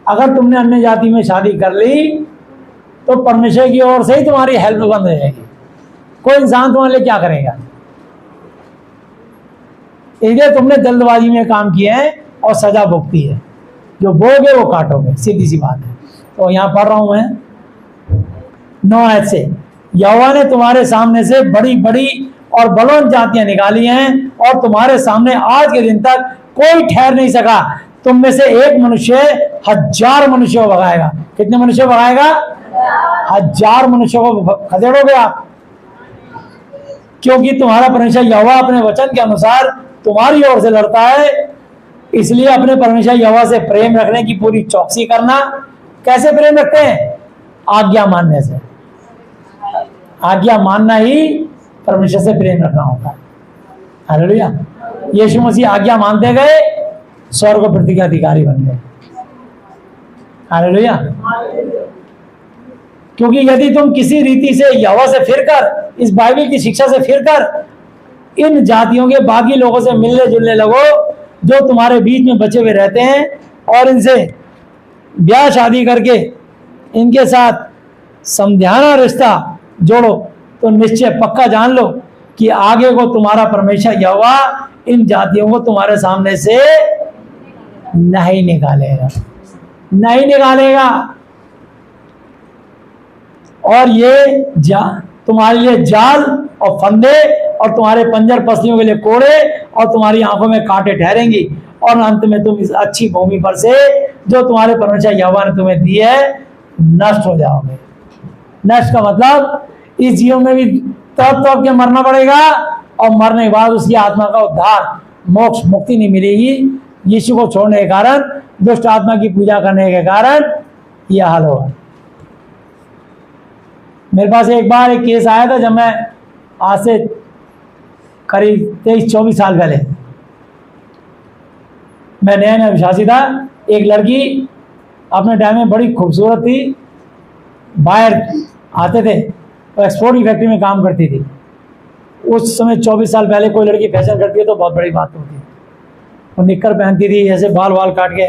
अगर तुमने अन्य जाति में शादी कर ली तो परमेश्वर की ओर से ही तुम्हारी हेल्प बंद हो जाएगी। कोई इंसान तुम्हारे लिए क्या करेगा? इसलिए तुमने जल्दबाजी में काम किए हैं और सजा भुगती है। जो बोगे वो काटोगे, सीधी सी बात है। तो यहाँ पढ़ रहा हूं मैं 9 आयत से, यहोवा ने तुम्हारे सामने से बड़ी बड़ी और बलवंत जातियां निकाली हैं और तुम्हारे सामने आज के दिन तक कोई ठहर नहीं सका। तुम में से एक मनुष्य 1000 मनुष्यों को भगाएगा। कितने मनुष्य भगाएगा? 1000 मनुष्यों को खदेड़ोगे आप, क्योंकि तुम्हारा परमेश्वर यहोवा अपने वचन के अनुसार तुम्हारी ओर से लड़ता है। इसलिए अपने परमेश्वर यहोवा से प्रेम रखने की पूरी चौकसी करना। कैसे प्रेम रखते हैं? आज्ञा मानने से। आज्ञा मानना ही परमेश्वर से प्रेम रखना होता है। हालेलुया। यीशु मसीह आज्ञा मानते गए, स्वर्ग और पृथ्वी के अधिकारी बन गए। हालेलुया। क्योंकि यदि तुम किसी रीति से यहोवा से फिरकर, इस बाइबल की शिक्षा से फिरकर इन जातियों के बाकी लोगों से मिलने जुलने लगो जो तुम्हारे बीच में बचे हुए रहते हैं, और इनसे ब्याह शादी करके इनके साथ समझाना रिश्ता जोड़ो, तो निश्चय पक्का जान लो कि आगे को तुम्हारा परमेश्वर यहोवा इन जातियों को तुम्हारे सामने से नहीं निकालेगा, नहीं निकालेगा। और ये तुम्हारे लिए जाल और फंदे और तुम्हारे पंजर पसलियों के लिए कोड़े और तुम्हारी आंखों में कांटे ठहरेंगी, और अंत में तुम इस अच्छी भूमि पर से जो तुम्हारे परमेश्वर यहोवा ने तुम्हें दी है नष्ट हो जाओगे। नष्ट का मतलब इस जीवन में भी तड़प के मरना पड़ेगा, और मरने के बाद उसकी आत्मा का उद्धार, मोक्ष, मुक्ति नहीं मिलेगी। यीशु को छोड़ने के कारण, दुष्ट आत्मा की पूजा करने के कारण यह हाल होगा। मेरे पास एक बार एक केस आया था, जब मैं आज से करीब 23-24 साल पहले, मैं नया नया विश्वासी था। एक लड़की अपने टाइम में बड़ी खूबसूरत थी, बाहर आते थे, तो एक्सपोर्ट की फैक्ट्री में काम करती थी। उस समय 24 साल पहले कोई लड़की फैशन करती है तो बहुत बड़ी बात होती है। वो निक्कर पहनती थी, ऐसे बाल काट के,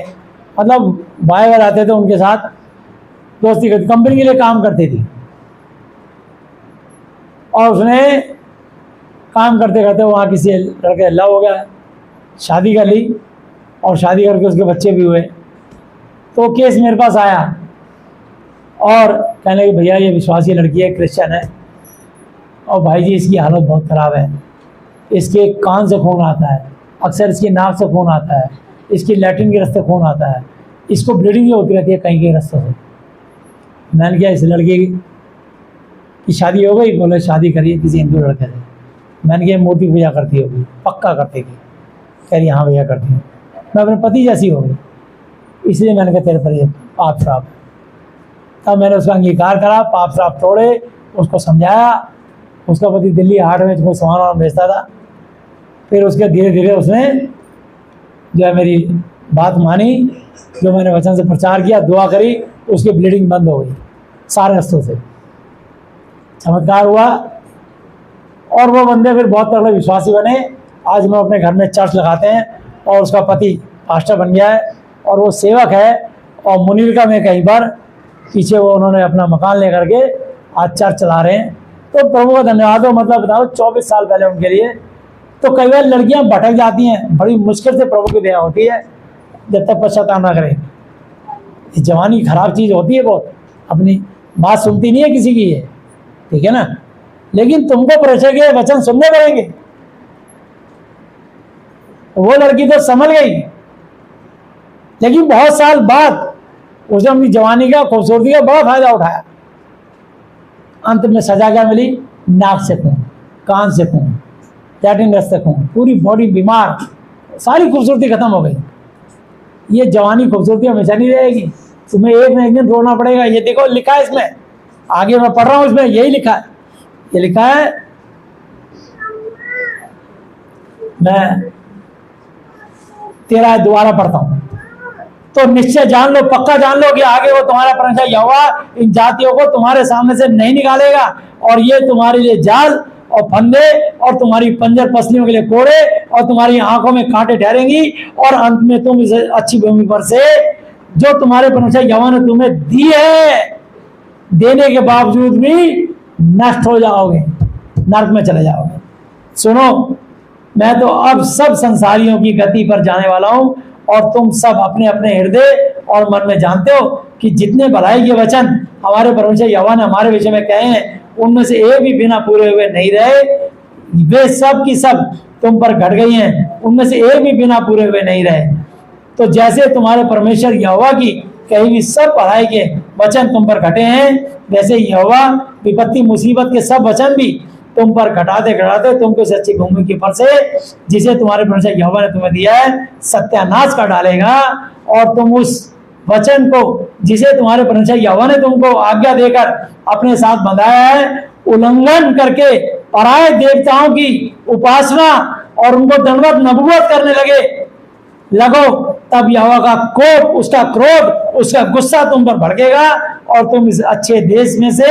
मतलब बाहर आते थे, उनके साथ दोस्ती करती, कंपनी के लिए काम करती थी। और उसने काम करते करते वहाँ किसी लड़के लव हो गया, शादी कर ली, और शादी करके उसके बच्चे भी हुए। तो केस मेरे पास आया और कहने लगे, भैया ये विश्वासी लड़की है, क्रिश्चियन है, और भाई जी इसकी हालत बहुत ख़राब है, इसके कान से खून आता है, अक्सर इसकी नाक से खून आता है, इसकी लैट्रिन के रास्ते खून आता है, इसको ब्लीडिंग भी होती रहती है कहीं के रास्तों से। मैंने क्या इस लड़के की शादी हो गई? बोले शादी करिए किसी हिंदू लड़के से। मैंने क्या मूर्ति पूजा करती होगी? पक्का करती थी। कह रही हाँ भैया करती हूँ। मैं अपने पति जैसी हो गई, इसलिए मैंने कहा तेरे पर ये पाप श्राप। तब मैंने उसका अंगीकार करा, पाप श्राप तोड़े, उसको समझाया। उसका पति दिल्ली हाट में उसको सामान वामान बेचता था। फिर उसके धीरे धीरे उसने जो है मेरी बात मानी, जो मैंने वचन से प्रचार किया, दुआ करी, उसकी ब्लीडिंग बंद हो गई सारे रास्तों से। चमत्कार हुआ, और वो बंदे फिर बहुत तगड़े विश्वासी बने। आज हम अपने घर में चर्च लगाते हैं, और उसका पति पास्टर बन गया है, और वो सेवक है। और मुनीरका में कहीं पर पीछे वो उन्होंने अपना मकान लेकर के आज चर्च चला रहे हैं। तो प्रभु का धन्यवाद हो। मतलब बताओ 24 साल पहले उनके लिए। तो कई बार लड़कियां भटक जाती हैं, बड़ी मुश्किल से प्रभु की दया होती है, जब तक पश्चाताप ना करें। ये जवानी खराब चीज़ होती है बहुत, अपनी बात सुनती नहीं है किसी की, ये ठीक है ना। लेकिन तुमको परमेश्वर के वचन सुनने पड़ेंगे। वो लड़की तो संभल गई, लेकिन बहुत साल बाद उसने अपनी जवानी का, खूबसूरती का बड़ा फायदा उठाया। अंत में सजा क्या मिली? नाक से खून, कान से खून, लैट्रिन रास्ते खून, पूरी बॉडी बीमार, सारी खूबसूरती खत्म हो गई। ये जवानी खूबसूरती हमेशा नहीं रहेगी, तुम्हें एक न एक दिन रोना पड़ेगा। ये देखो लिखा है इसमें, आगे मैं पढ़ रहा हूँ, इसमें यही लिखा है, ये लिखा है, मैं तेरा दोबारा पढ़ता हूँ। तो निश्चय जान लो, पक्का जान लो कि आगे वो तुम्हारा परमेश्वर यहोवा इन जातियों को तुम्हारे सामने से नहीं निकालेगा, और ये तुम्हारे लिए जाल और फंदे और तुम्हारी पंजर पसलियों के लिए कोड़े और तुम्हारी आंखों में कांटे ठहरेंगी, और अंत में तुम इस अच्छी भूमि पर से जो तुम्हारे परमेश्वर यहोवा ने तुम्हें दी है, देने के बावजूद भी नष्ट हो जाओगे, नरक में चले जाओगे। सुनो, मैं तो अब सब संसारियों की गति पर जाने वाला हूं, और तुम सब अपने अपने हृदय और मन में जानते हो कि जितने भलाई के वचन हमारे परमेश्वर यहोवा ने हमारे विषय में कहे हैं, उनमें से एक भी बिना पूरे हुए नहीं रहे। वे सब की सब तुम पर घट गई हैं, उनमें से एक भी बिना पूरे हुए नहीं रहे। तो जैसे तुम्हारे परमेश्वर यहोवा की कही हुई सब भलाई के वचन तुम पर घटे हैं, वैसे यहोवा विपत्ति मुसीबत के सब वचन भी तुम पर घटाते घटाते तुमको सच्ची भूमि के ऊपर से, जिसे तुम्हारे परमेश्वर यहोवा ने तुम्हें दिया है, सत्यानाश कर डालेगा। और तुम उस वचन को जिसे तुम्हारे परमेश्वर यहोवा ने तुमको आज्ञा देकर अपने साथ बंधाया है, उल्लंघन करके पराये देवताओं की उपासना और उनको दंडवत नबूवत करने लगो, तब यहोवा का कोप, उसका क्रोध, उसका गुस्सा तुम पर भड़केगा, और तुम इस अच्छे देश में से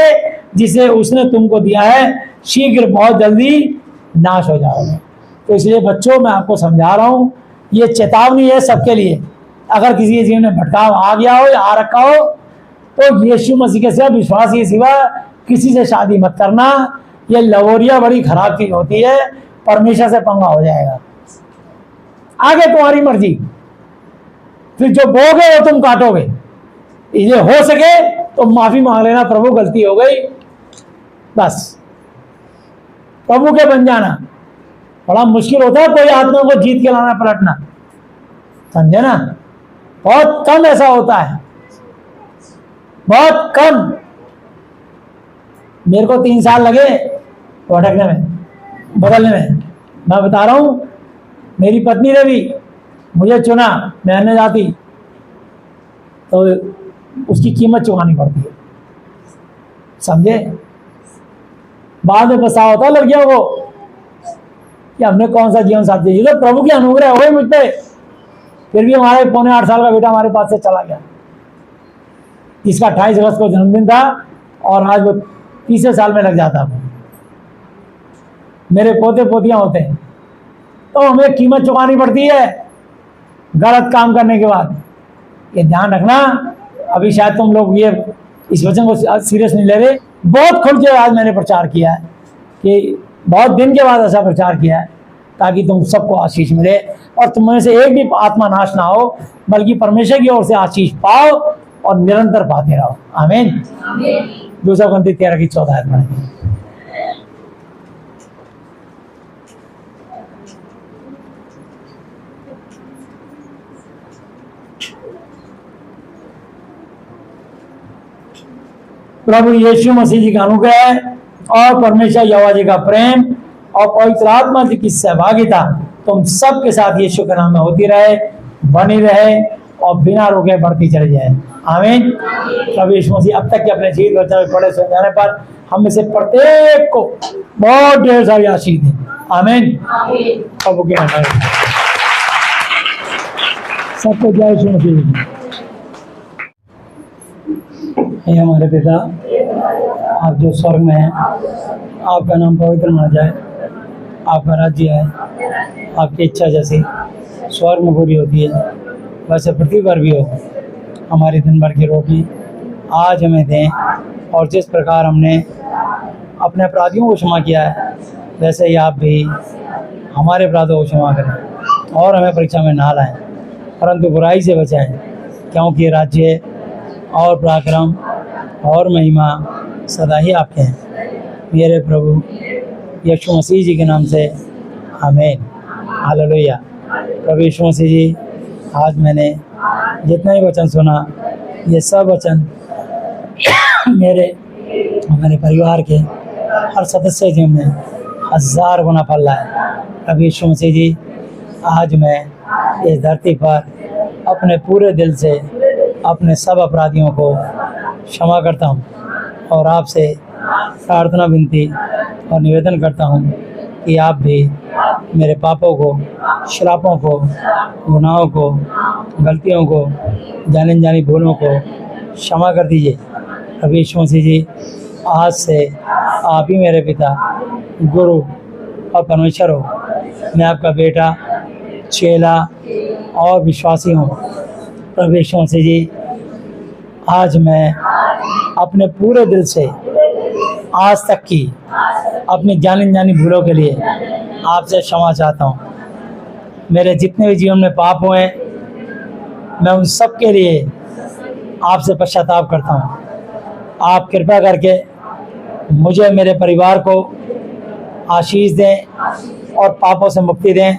जिसे उसने तुमको दिया है शीघ्र बहुत जल्दी नाश हो जाओगे। तो इसलिए बच्चों, मैं आपको समझा रहा हूँ, ये चेतावनी है सबके लिए। अगर किसी के जीवन में भटकाव आ गया हो या आ रखा हो, तो यीशु मसीह के सिवा, विश्वास के सिवा किसी से शादी मत करना। ये लवोरिया बड़ी खराब चीज होती है, परमेश्वर से पंगा हो जाएगा। आगे तुम्हारी मर्जी, फिर जो बोगे वो तुम काटोगे। इसलिए हो सके तो माफी मांग लेना, प्रभु गलती हो गई, बस प्रभु के बन जाना। बड़ा मुश्किल होता है कोई आत्मा को जीत के लाना पलटना, समझे ना, बहुत कम ऐसा होता है, बहुत कम। मेरे को 3 साल लगे भटकने में, बदलने में। मैं बता रहा हूं, मेरी पत्नी ने भी मुझे चुना, मैं अन्य जाति, तो उसकी कीमत चुकानी पड़ती है, समझे। बाद में पछतावा होता है लड़कियों को कि हमने कौन सा जीवन साथी दिया। तो प्रभु की अनुग्रह हो गई मुझ पे, फिर भी हमारे 7.5 साल का बेटा हमारे पास से चला गया। इसका 28 अगस्त को जन्मदिन था, और आज वो 30 साल में लग जाता है। मेरे पोते पोतियां होते हैं, तो हमें कीमत चुकानी पड़ती है गलत काम करने के बाद। ये ध्यान रखना। अभी शायद तुम लोग ये इस वचन को सीरियस नहीं ले रहे। बहुत खुल के आज मैंने प्रचार किया है, कि बहुत दिन के बाद ऐसा प्रचार किया है, ताकि तुम सबको आशीष मिले, और तुम में से एक भी आत्मा नाश ना हो, बल्कि परमेश्वर की ओर से आशीष पाओ और निरंतर पाते रहो। आमीन। 2 Corinthians 13:14 पढ़ेंगे। प्रभु यीशु मसीह जी का अनुग्रह और परमेश्वर यहोवा जी का प्रेम और पवित्र आत्मा जी की सहभागिता तुम सबके साथ यीशु के नाम में होती रहे, बनी रहे और बिना रुके बढ़ती चली जाए। आमीन। प्रभु यीशु मसीह अब तक के अपने जीवित वचन में पढ़े सुन जाने पर हम में से प्रत्येक को बहुत ढेर सारी आशीष दें। आमीन। प्रभु के नाम में सबको जय यीशु मसीह। हे हमारे पिता, आप जो स्वर्ग में हैं, आपका नाम पवित्र माना जाए, आपका राज्य है, आपकी इच्छा जैसी स्वर्ग में पूरी होती है वैसे पृथ्वी पर भी हो। हमारी दिन भर की रोटी आज हमें दें, और जिस प्रकार हमने अपने अपराधियों को क्षमा किया है, वैसे ही आप भी हमारे अपराधों को क्षमा करें, और हमें परीक्षा में ना लाएं, परंतु बुराई से बचाएं, क्योंकि राज्य और पराक्रम और महिमा सदा ही आपके हैं। मेरे प्रभु यीशु मसीह जी के नाम से आमीन। हालेलुया। प्रभु यीशु मसीह जी, आज मैंने जितना ही वचन सुना, ये सब वचन मेरे परिवार के हर सदस्य जी में 1000 गुना फल लाए। प्रभु यीशु मसीह जी, आज मैं इस धरती पर अपने पूरे दिल से अपने सब अपराधियों को क्षमा करता हूँ और आपसे प्रार्थना विनती और निवेदन करता हूँ कि आप भी मेरे पापों को, श्रापों को, गुनाहों को, गलतियों को, जानी जानी भूलों को क्षमा कर दीजिए। प्रभु यीशु मसीह जी, आज से आप ही मेरे पिता, गुरु और परमेश्वर हो। मैं आपका बेटा, चेला और विश्वासी हूँ। प्रभु यीशु मसीह जी, आज मैं अपने पूरे दिल से आज तक की अपनी जानी जानी भूलों के लिए आपसे क्षमा चाहता हूँ। मेरे जितने भी जीवन में पाप हुए मैं उन सब के लिए आपसे पश्चाताप करता हूँ। आप कृपा करके मुझे, मेरे परिवार को आशीष दें और पापों से मुक्ति दें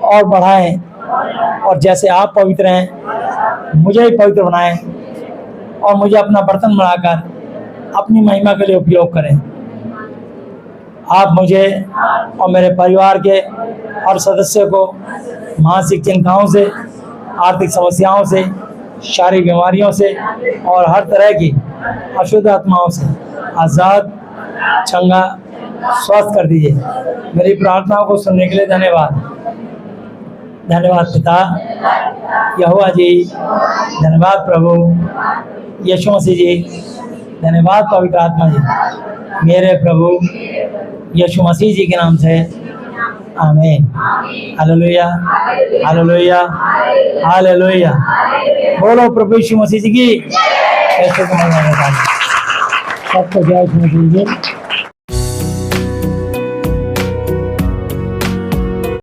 और बढ़ाएं, और जैसे आप पवित्र हैं मुझे ही पवित्र बनाएं और मुझे अपना बर्तन बनाकर अपनी महिमा के लिए उपयोग करें। आप मुझे और मेरे परिवार के हर सदस्य को मानसिक चिंताओं से, आर्थिक समस्याओं से, शारीरिक बीमारियों से और हर तरह की अशुद्ध आत्माओं से आज़ाद, चंगा, स्वस्थ कर दीजिए। मेरी प्रार्थनाओं को सुनने के लिए धन्यवाद। धन्यवाद पिता यहोवा जी, धन्यवाद प्रभु यीशु मसीह जी, धन्यवाद पवित्र आत्मा जी, मेरे प्रभु यीशु मसीह जी के नाम से आमीन। Hallelujah, hallelujah, hallelujah. बोलो प्रभु यीशु मसीह जी की। सबको जय यीशु मसीह जी।